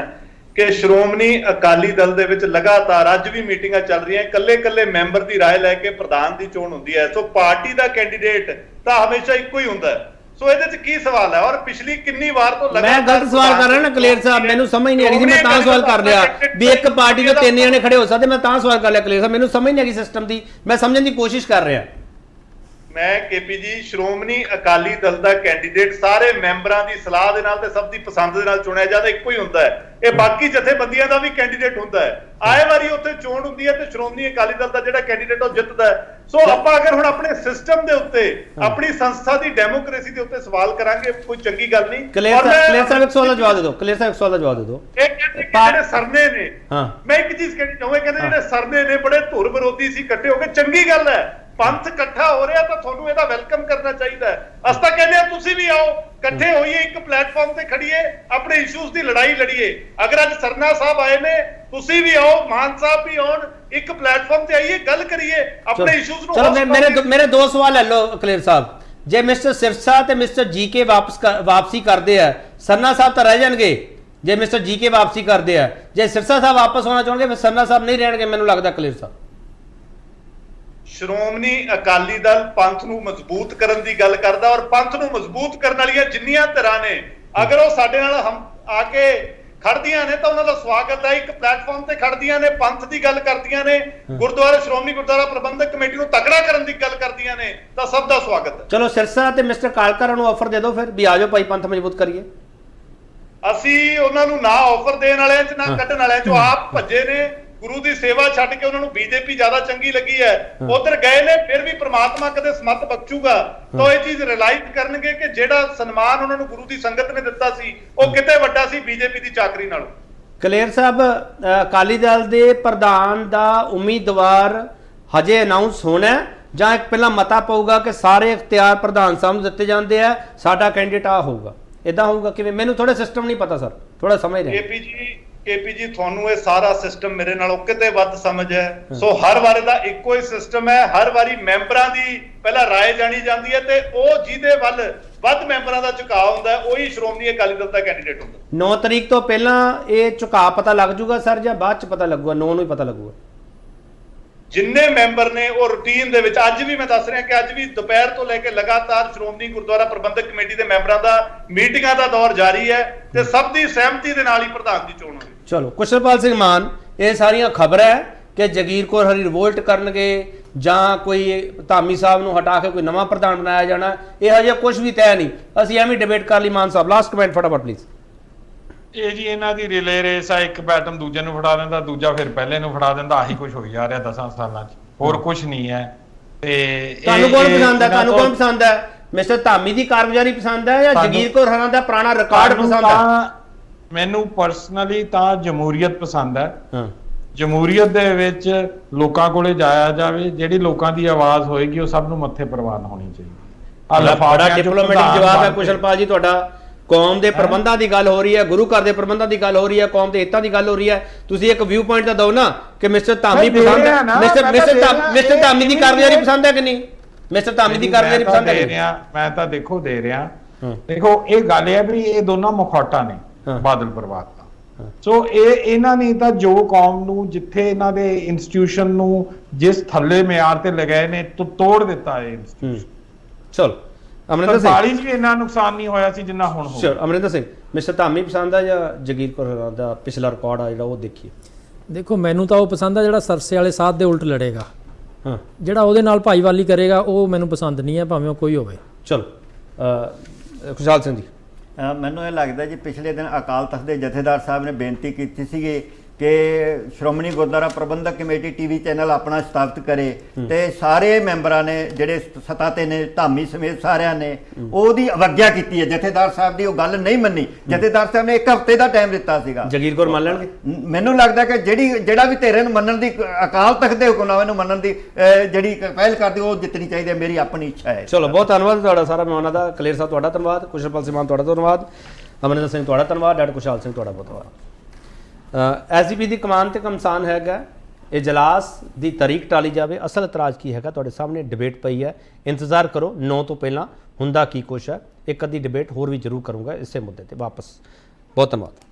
ਕਿ ਸ਼੍ਰੋਮਣੀ ਅਕਾਲੀ ਦਲ ਦੇ ਵਿੱਚ ਲਗਾਤਾਰ ਅੱਜ ਵੀ ਮੀਟਿੰਗਾਂ ਚੱਲ ਰਹੀਆਂ, ਇਕੱਲੇ ਮੈਂਬਰ ਦੀ ਰਾਏ ਲੈ ਕੇ ਪ੍ਰਧਾਨ ਦੀ ਚੋਣ ਹੁੰਦੀ ਹੈ। ਸੋ ਪਾਰਟੀ ਦਾ ਕੈਂਡੀਡੇਟ ਤਾਂ ਹਮੇਸ਼ਾ ਇੱਕੋ ਹੀ ਹੁੰਦਾ ਹੈ। ਸੋ ਇਹਦੇ 'ਚ ਕੀ ਸਵਾਲ ਹੈ? ਔਰ ਪਿਛਲੀ ਕਿੰਨੀ ਵਾਰ ਤੋਂ ਮੈਂ ਗਲਤ ਸਵਾਲ ਕਰ ਰਿਹਾ ਨਾ ਕਲੇਰ ਸਾਹਿਬ, ਮੈਨੂੰ ਸਮਝ ਨਹੀਂ ਆ ਰਹੀ ਸੀ, ਮੈਂ ਤਾਂ ਸਵਾਲ ਕਰ ਲਿਆ ਵੀ ਇੱਕ ਪਾਰਟੀ ਤੋਂ 3 ਜਣੇ ਖੜੇ ਹੋ ਸਕਦੇ, ਮੈਂ ਤਾਂ ਸਵਾਲ ਕਰ ਲਿਆ ਕਲੇਰ ਸਾਹਿਬ, ਮੈਨੂੰ ਸਮਝ ਨਹੀਂ ਆ ਗਈ ਸਿਸਟਮ ਦੀ, ਮੈਂ ਸਮਝਣ ਦੀ ਕੋਸ਼ਿਸ਼ ਕਰ ਰਿਹਾ। ਮੈਂ ਕੇਪੀ ਜੀ ਸ਼੍ਰੋਮਣੀ ਅਕਾਲੀ ਦਲ ਦਾ ਕੈਂਡੀਡੇਟ ਸਾਰੇ ਮੈਂਬਰਾਂ ਦੀ ਸਲਾਹ ਦੇ ਨਾਲ ਤੇ ਸਭ ਦੀ ਪਸੰਦ ਦੇ ਨਾਲ ਚੁਣਿਆ ਜਾਂਦਾ, ਇੱਕੋ ਹੀ ਹੁੰਦਾ ਹੈ। ਇਹ ਬਾਕੀ ਜਥੇਬੰਦੀਆਂ ਦਾ ਵੀ ਕੈਂਡੀਡੇਟ ਹੁੰਦਾ ਹੈ। ਆਏ ਵਾਰੀ ਉੱਥੇ ਚੋਣ ਹੁੰਦੀ ਹੈ ਤੇ ਸ਼੍ਰੋਮਣੀ ਅਕਾਲੀ ਦਲ ਦਾ ਜਿਹੜਾ ਕੈਂਡੀਡੇਟ ਉਹ ਜਿੱਤਦਾ ਹੈ। ਸੋ ਆਪਾਂ ਅਗਰ ਹੁਣ ਆਪਣੇ ਸਿਸਟਮ ਦੇ ਉੱਤੇ, ਆਪਣੀ ਸੰਸਥਾ ਦੀ ਡੈਮੋਕ੍ਰੇਸੀ ਦੇ ਉੱਤੇ ਸਵਾਲ ਕਰਾਂਗੇ, ਕੋਈ ਚੰਗੀ ਗੱਲ ਨਹੀਂ। ਕਲੇਰ ਸਾਹਿਬ ਇੱਕ ਸਵਾਲ ਦਾ ਜਵਾਬ ਦੇ ਦਿਓ, ਕਲੇਰ ਸਾਹਿਬ ਇੱਕ ਸਵਾਲ ਦਾ ਜਵਾਬ ਦੇ ਦਿਓ। ਇਹ ਕਹਿੰਦੇ ਕਿ ਜਿਹੜੇ ਸਰਨੇ ਨੇ, ਹਾਂ ਮੈਂ ਇੱਕ ਚੀਜ਼ ਕਹਿਣੀ ਚਾਹੁੰਦਾ, ਕਹਿੰਦੇ ਜਿਹੜੇ ਸਰਨੇ ਨੇ ਬੜੇ ਧੁਰ ਵਿਰੋਧੀ ਸੀ, ਇਕੱਠੇ ਹੋ ਕੇ, ਚੰਗੀ ਗੱਲ ਹੈ। ਪੰਥ ਇਕੱਠਾ ਹੋ ਰਿਹਾ ਤਾਂ ਤੁਹਾਨੂੰ ਇਹਦਾ ਵੈਲਕਮ ਕਰਨਾ ਚਾਹੀਦਾ ਹੈ। ਅਸੀਂ ਤਾਂ ਕਹਿੰਦੇ ਆ ਤੁਸੀਂ ਵੀ ਆਓ, ਇਕੱਠੇ ਹੋਈਏ, ਇੱਕ ਪਲੇਟਫਾਰਮ ਤੇ ਖੜੀਏ, ਆਪਣੇ ਇਸ਼ੂਜ਼ ਦੀ ਲੜਾਈ ਲੜੀਏ। ਅਗਰ ਅੱਜ ਸਰਨਾ ਸਾਹਿਬ ਆਏ ਨੇ, ਤੁਸੀਂ ਵੀ ਆਓ, ਮਾਨ ਸਾਹਿਬ ਵੀ ਆਉਣ, ਇੱਕ ਪਲੇਟਫਾਰਮ ਤੇ ਆਈਏ, ਗੱਲ ਕਰੀਏ, ਆਪਣੇ ਇਸ਼ੂਜ਼ ਨੂੰ। ਚਲੋ ਮੇਰੇ ਦੋ ਸਵਾਲ ਲੈ ਲਓ ਕਲੇਰ ਸਾਹਿਬ। ਜੇ ਮਿਸਟਰ ਸਿਰਸਾ ਤੇ ਮਿਸਟਰ ਜੀਕੇ ਵਾਪਸੀ ਕਰਦੇ ਆ, ਸਰਨਾ ਸਾਹਿਬ ਤਾਂ ਰਹਿ ਜਾਣਗੇ। ਜੇ ਮਿਸਟਰ ਜੀਕੇ ਵਾਪਸੀ ਕਰਦੇ ਆ, ਜੇ ਸਿਰਸਾ ਸਾਹਿਬ ਵਾਪਸ ਹੋਣਾ ਚਾਹੁੰਦੇ ਫਿਰ ਸਰਨਾ ਸਾਹਿਬ ਨਹੀਂ ਰਹਿਣਗੇ, ਮੈਨੂੰ ਲੱਗਦਾ ਕਲੇਰ ਸਾਹਿਬ। ਸ਼੍ਰੋਮਣੀ ਅਕਾਲੀ ਦਲ ਪੰਥ ਨੂੰ ਮਜ਼ਬੂਤ ਕਰਨ ਦੀ ਗੱਲ ਕਰਦਾ, ਔਰ ਪੰਥ ਨੂੰ ਮਜ਼ਬੂਤ ਕਰਨ ਵਾਲੀਆਂ ਜਿੰਨੀਆਂ ਧਿਰਾਂ ਨੇ, ਅਗਰ ਉਹ ਸਾਡੇ ਨਾਲ ਆ ਕੇ ਖੜਦੀਆਂ ਨੇ ਤਾਂ ਉਹਨਾਂ ਦਾ ਸਵਾਗਤ ਹੈ। ਇੱਕ ਪਲੇਟਫਾਰਮ ਤੇ ਖੜਦੀਆਂ ਨੇ, ਪੰਥ ਦੀ ਗੱਲ ਕਰਦੀਆਂ ਨੇ, ਗੁਰਦੁਆਰਾ ਸ਼੍ਰੋਮਣੀ ਗੁਰਦੁਆਰਾ ਪ੍ਰਬੰਧਕ ਕਮੇਟੀ ਨੂੰ ਤਕੜਾ ਕਰਨ ਦੀ ਗੱਲ ਕਰਦੀਆਂ ਨੇ, ਤਾਂ ਸਭ ਦਾ ਸਵਾਗਤ ਹੈ। ਚਲੋ ਸਿਰਸਾ ਤੇ ਮਿਸਟਰ ਕਾਲਕਰ ਨੂੰ ਆਫਰ ਦੇ ਦਿਓ ਫਿਰ ਵੀ ਆ ਜਾਓ ਭਾਈ, ਪੰਥ ਮਜ਼ਬੂਤ ਕਰੀਏ। ਅਸੀਂ ਉਹਨਾਂ ਨੂੰ ਨਾ ਆਫਰ ਦੇਣ ਵਾਲਿਆਂ 'ਚ ਨਾ ਕੱਢਣ ਵਾਲਿਆਂ 'ਚ, ਆਪ ਭੱਜੇ ਨੇ। ਗੁਰੂ ਦੀ ਸੇਵਾ ਛੱਡ ਕੇ ਉਹਨਾਂ ਨੂੰ ਬੀਜੇਪੀ ਜ਼ਿਆਦਾ ਚੰਗੀ ਲੱਗੀ ਹੈ, ਉਧਰ ਗਏ ਨੇ। ਫਿਰ ਵੀ ਪ੍ਰਮਾਤਮਾ ਕਦੇ ਸਮਤ ਬਖਸ਼ੂਗਾ ਤਾਂ ਇਹ ਚੀਜ਼ ਰਿਅਲਾਈਜ਼ ਕਰਨਗੇ ਕਿ ਜਿਹੜਾ ਸਨਮਾਨ ਉਹਨਾਂ ਨੂੰ ਗੁਰੂ ਦੀ ਸੰਗਤ ਨੇ ਦਿੱਤਾ ਸੀ, ਉਹ ਕਿਤੇ ਵੱਡਾ ਸੀ ਬੀਜੇਪੀ ਦੀ ਚਾਕਰੀ ਨਾਲੋਂ। ਕਲੇਰ ਸਾਹਿਬ, ਅਕਾਲੀ ਦਲ ਦੇ ਪ੍ਰਧਾਨ ਦਾ ਉਮੀਦਵਾਰ ਹਜੇ ਅਨਾਉਂਸ ਹੋਣਾ ਜਾਂ ਇੱਕ ਪਹਿਲਾਂ ਮਤਾ ਪਊਗਾ ਕਿ ਸਾਰੇ ਇਖਤਿਆਰ ਪ੍ਰਧਾਨ ਸਾਹਿਬ ਨੂੰ ਦਿੱਤੇ ਜਾਂਦੇ ਆ, ਸਾਡਾ ਕੈਂਡੀਡੇਟ ਆ ਹੋਊਗਾ, ਇਦਾਂ ਹੋਊਗਾ ਕਿਵੇਂ? ਮੈਨੂੰ ਥੋੜਾ ਸਿਸਟਮ ਨਹੀਂ ਪਤਾ ਸਰ, ਥੋੜਾ ਸਮਝ ਰਹੇ। ਕੇਪੀ ਜੀ ਤੁਹਾਨੂੰ ਇਹ ਸਾਰਾ ਸਿਸਟਮ ਮੇਰੇ ਨਾਲੋਂ ਕਿਤੇ ਵੱਧ ਸਮਝ ਹੈ। ਸੋ ਹਰ ਵਾਰ ਦਾ ਇੱਕੋ ਹੀ ਸਿਸਟਮ ਹੈ, ਹਰ ਵਾਰੀ ਮੈਂਬਰਾਂ ਦੀ ਪਹਿਲਾਂ ਰਾਏ ਜਾਣੀ ਜਾਂਦੀ ਹੈ ਤੇ ਉਹ ਜਿਹਦੇ ਵੱਲ ਵੱਧ ਮੈਂਬਰਾਂ ਦਾ ਝੁਕਾਅ ਹੁੰਦਾ ਹੈ, ਉਹੀ ਸ਼੍ਰੋਮਣੀ ਅਕਾਲੀ ਦਲ ਦਾ ਕੈਂਡੀਡੇਟ ਹੁੰਦਾ। 9 ਤਰੀਕ ਤੋਂ ਪਹਿਲਾਂ ਇਹ ਝੁਕਾਅ ਪਤਾ ਲੱਗ ਜੂਗਾ ਸਰ ਜਾਂ ਬਾਅਦ ਚ ਪਤਾ ਲੱਗੂਗਾ? 9 ਨੂੰ ਹੀ ਪਤਾ ਲੱਗੂਗਾ। ਜਿੰਨੇ ਮੈਂਬਰ ਨੇ ਉਹ ਰੂਟੀਨ ਦੇ ਵਿੱਚ, ਅੱਜ ਵੀ ਮੈਂ ਦੱਸ ਰਿਹਾ ਕਿ ਅੱਜ ਵੀ ਦੁਪਹਿਰ ਤੋਂ ਲੈ ਕੇ ਲਗਾਤਾਰ ਸ਼੍ਰੋਮਣੀ ਗੁਰਦੁਆਰਾ ਪ੍ਰਬੰਧਕ ਕਮੇਟੀ ਦੇ ਮੈਂਬਰਾਂ ਦਾ ਮੀਟਿੰਗਾਂ ਦਾ ਦੌਰ ਜਾਰੀ ਹੈ ਤੇ ਸਭ ਦੀ ਸਹਿਮਤੀ ਦੇ ਨਾਲ ਹੀ ਪ੍ਰਧਾਨ ਦੀ ਚੋਣ ਹੋਣੀ। ਚਲੋ ਕੁਸ਼ਲਪਾਲ ਸਿੰਘ ਮਾਨ, ਇਹ ਸਾਰੀਆਂ ਖਬਰਾਂ ਹੈ ਕਿ ਜਗੀਰ ਕੌਰ ਹਰੀ ਰਿਵੋਲਟ ਕਰਨਗੇ ਜਾਂ ਕੋਈ ਧਾਮੀ ਸਾਹਿਬ ਨੂੰ ਹਟਾ ਕੇ ਕੋਈ ਨਵਾਂ ਪ੍ਰਧਾਨ ਬਣਾਇਆ ਜਾਣਾ, ਇਹ ਹਜੇ ਕੁਝ ਵੀ ਤੈਅ ਨਹੀਂ। ਅਸੀਂ ਐਵੇਂ ਡਿਬੇਟ ਕਰ ਲਈ। ਮਾਨ ਸਾਹਿਬ ਲਾਸਟ ਕਮੈਂਟ ਫਟਾਫਟ ਪਲੀਜ਼। ਇਹ ਜੀ ਇਹਨਾਂ ਦੀ ਰਿਲੇ ਰੇਸ ਆ, ਇੱਕ ਬੈਟਨ ਦੂਜੇ ਨੂੰ ਫੜਾ ਦਿੰਦਾ, ਦੂਜਾ ਫਿਰ ਪਹਿਲੇ ਨੂੰ ਫੜਾ ਦਿੰਦਾ, ਆਹੀ ਕੁਝ ਹੋਈ ਜਾ ਰਿਹਾ 10 ਸਾਲਾਂ 'ਚ, ਹੋਰ ਕੁਝ ਨਹੀਂ ਹੈ। ਤੇ ਤੁਹਾਨੂੰ ਕੌਣ ਪਸੰਦ ਹੈ? ਤੁਹਾਨੂੰ ਕੌਣ ਪਸੰਦ ਹੈ? ਮਿਸਟਰ ਧਾਮੀ ਦੀ ਕਾਰਗੁਜ਼ਾਰੀ ਪਸੰਦ ਹੈ ਜਾਂ ਜਗੀਰ ਕੌਰ ਹਰਾਂ ਦਾ ਪੁਰਾਣਾ ਰਿਕਾਰਡ ਪਸੰਦ ਹੈ? ਮੈਨੂੰ ਪਰਸਨਲੀ ਤਾਂ ਜਮਹੂਰੀਅਤ ਪਸੰਦ ਹੈ। ਹਾਂ, ਜਮਹੂਰੀਅਤ ਦੇ ਵਿੱਚ ਲੋਕਾਂ ਕੋਲੇ ਜਾਇਆ ਜਾਵੇ, ਜਿਹੜੀ ਲੋਕਾਂ ਦੀ ਆਵਾਜ਼ ਹੋਏਗੀ ਉਹ ਸਭ ਨੂੰ ਮੱਥੇ ਪ੍ਰਵਾਨ ਹੋਣੀ ਚਾਹੀਦੀ। ਬੜਾ ਡਿਪਲੋਮੈਟਿਕ ਜਵਾਬ ਹੈ ਕੁਸ਼ਲਪਾਲ ਜੀ ਤੁਹਾਡਾ। ਕੌਮ ਦੇ ਪ੍ਰਬੰਧਾਂ ਦੀ ਗੱਲ ਹੋ ਰਹੀ ਹੈ, ਗੁਰੂ ਘਰ ਦੇ ਪ੍ਰਬੰਧਾਂ ਦੀ ਗੱਲ ਹੋ ਰਹੀ ਹੈ, ਕੌਮ ਦੇ ਹਿੱਤਾਂ ਦੀ ਗੱਲ ਹੋ ਰਹੀ ਹੈ। ਤੁਸੀਂ ਇੱਕ ਵਿਊ ਪੁਆਇੰਟ ਤਾਂ ਦਿਓ ਨਾ ਕਿ ਮਿਸਟਰ ਧਾਮੀ ਪਸੰਦ ਹੈ, ਮਿਸਟਰ ਧਾਮੀ ਦੀ ਕਾਰਗੁਜ਼ਾਰੀ ਪਸੰਦ ਹੈ ਕਿ ਨਹੀਂ? ਮਿਸਟਰ ਧਾਮੀ ਦੀ ਕਾਰਗੁਜ਼ਾਰੀ ਪਸੰਦ ਹੈ? ਮੈਂ ਤਾਂ ਦੇਖੋ ਦੇ ਰਿਹਾ। ਦੇਖੋ ਇਹ ਗੱਲ ਹੈ ਵੀ ਇਹ ਦੋਨਾਂ ਮੁਖੌਟਾ ਨੇ ਬਾਦਲ ਪਰਿਵਾਰ ਦਾ। ਸੋ ਇਹਨਾਂ ਨੇ ਤਾਂ ਜੋ ਕੌਮ ਨੂੰ, ਜਿੱਥੇ ਇਹਨਾਂ ਦੇ ਇੰਸਟੀਟਿਊਸ਼ਨ ਨੂੰ ਜਿਸ ਥੱਲੇ ਮਿਆਰ ਤੇ ਲਗਾਏ ਨੇ ਤੋੜ ਦਿੱਤਾ ਇਹ ਇੰਸਟੀਟਿਊਸ਼ਨ। ਚਲੋ ਅਮਰਿੰਦਰ ਸਿੰਘ, 47 ਵੀ ਇੰਨਾ ਨੁਕਸਾਨ ਨਹੀਂ ਹੋਇਆ ਸੀ ਜਿੰਨਾ ਹੁਣ ਹੋ ਗਿਆ। ਅਮਰਿੰਦਰ ਸਿੰਘ, ਮਿਸਟਰ ਧਾਮੀ ਪਸੰਦ ਆ ਜਾਂ ਜਗੀਰ ਕੌਰ ਦਾ ਪਿਛਲਾ ਰਿਕਾਰਡ ਆ ਜਿਹੜਾ ਉਹ ਦੇਖੀਏ? ਦੇਖੋ ਮੈਨੂੰ ਤਾਂ ਉਹ ਪਸੰਦ ਆ ਜਿਹੜਾ ਸਰਸੇ ਵਾਲੇ ਸਾਧ ਦੇ ਉਲਟ ਲੜੇਗਾ। ਹਾਂ, ਜਿਹੜਾ ਉਹਦੇ ਨਾਲ ਭਾਈਵਾਲੀ ਕਰੇਗਾ ਉਹ ਮੈਨੂੰ ਪਸੰਦ ਨਹੀਂ ਹੈ, ਭਾਵੇਂ ਉਹ ਕੋਈ ਹੋਵੇ। ਚਲੋ ਖੁਸ਼ਹਾਲ ਸਿੰਘ ਜੀ। ਮੈਨੂੰ ਇਹ ਲੱਗਦਾ ਜੀ ਪਿਛਲੇ ਦਿਨ ਅਕਾਲ ਤਖਤ ਦੇ ਜਥੇਦਾਰ ਸਾਹਿਬ ਨੇ ਬੇਨਤੀ ਕੀਤੀ ਸੀਗੀ ਕਿ ਸ਼੍ਰੋਮਣੀ ਗੁਰਦੁਆਰਾ ਪ੍ਰਬੰਧਕ ਕਮੇਟੀ ਟੀਵੀ ਚੈਨਲ ਆਪਣਾ ਸਥਾਪਿਤ ਕਰੇ ਤੇ ਸਾਰੇ ਮੈਂਬਰਾਂ ਨੇ ਜਿਹੜੇ ਸੱਤਾ ਤੇ ਨੇ, ਧਾਮੀ ਸਮੇਤ ਸਾਰਿਆਂ ਨੇ ਉਹਦੀ ਅਵਗਿਆ ਕੀਤੀ ਹੈ। ਜਥੇਦਾਰ ਸਾਹਿਬ ਦੀ ਉਹ ਗੱਲ ਨਹੀਂ ਮੰਨੀ। ਜਥੇਦਾਰ ਸਾਹਿਬ ਨੇ 1 ਹਫ਼ਤੇ ਦਾ ਟਾਈਮ ਦਿੱਤਾ ਸੀਗਾ। ਜਗੀਰ ਕੌਰ ਮੰਨ ਲੈਣਗੇ? ਮੈਨੂੰ ਲੱਗਦਾ ਕਿ ਜਿਹੜਾ ਵੀ ਧਿਰੇ ਨੂੰ ਮੰਨਣ ਦੀ, ਅਕਾਲ ਤਖਤ ਦੇ ਹੁਕਮਨਾਮੇ ਨੂੰ ਮੰਨਣ ਦੀ ਜਿਹੜੀ ਪਹਿਲ ਕਰਦੀ ਉਹ ਜਿੱਤਣੀ ਚਾਹੀਦੀ ਹੈ, ਮੇਰੀ ਆਪਣੀ ਇੱਛਾ ਹੈ। ਚਲੋ ਬਹੁਤ ਧੰਨਵਾਦ ਤੁਹਾਡਾ ਸਾਰਾ ਮਹਿਮਾਨਾਂ ਦਾ। ਕਲੇਰ ਸਾਹਿਬ ਤੁਹਾਡਾ ਧੰਨਵਾਦ, ਕੁਸ਼ਲਪਾਲ ਸਿੰਘ ਮਾਨ ਤੁਹਾਡਾ ਧੰਨਵਾਦ, ਅਮਰਿੰਦਰ ਸਿੰਘ ਤੁਹਾਡਾ ਧੰਨਵਾਦ, ਡਾਕਟਰ ਖੁਸ਼ਹਾਲ ਸਿੰਘ ਤੁਹਾਡਾ ਬਹੁਤ ਧੰਨਵਾਦ। ਐਸਜੀਪੀ ਦੀ ਕਮਾਨ ਤੇ ਕਮਸਾਨ ਹੈਗਾ, ਇਜਲਾਸ ਦੀ ਤਾਰੀਖ ਟਾਲੀ ਜਾਵੇ। ਅਸਲ ਇਤਰਾਜ਼ ਕੀ ਹੈਗਾ ਤੁਹਾਡੇ ਸਾਹਮਣੇ ਡਿਬੇਟ ਪਈ ਹੈ, ਇੰਤਜ਼ਾਰ ਕਰੋ 9 ਤੋਂ ਪਹਿਲਾਂ ਹੁੰਦਾ ਕੀ ਕੁਛ ਹੈ। ਇੱਕ ਅੱਧੀ ਡਿਬੇਟ ਹੋਰ ਵੀ ਜ਼ਰੂਰ ਕਰੂੰਗਾ ਇਸੇ ਮੁੱਦੇ ਤੇ ਵਾਪਸ। ਬਹੁਤ ਧੰਨਵਾਦ।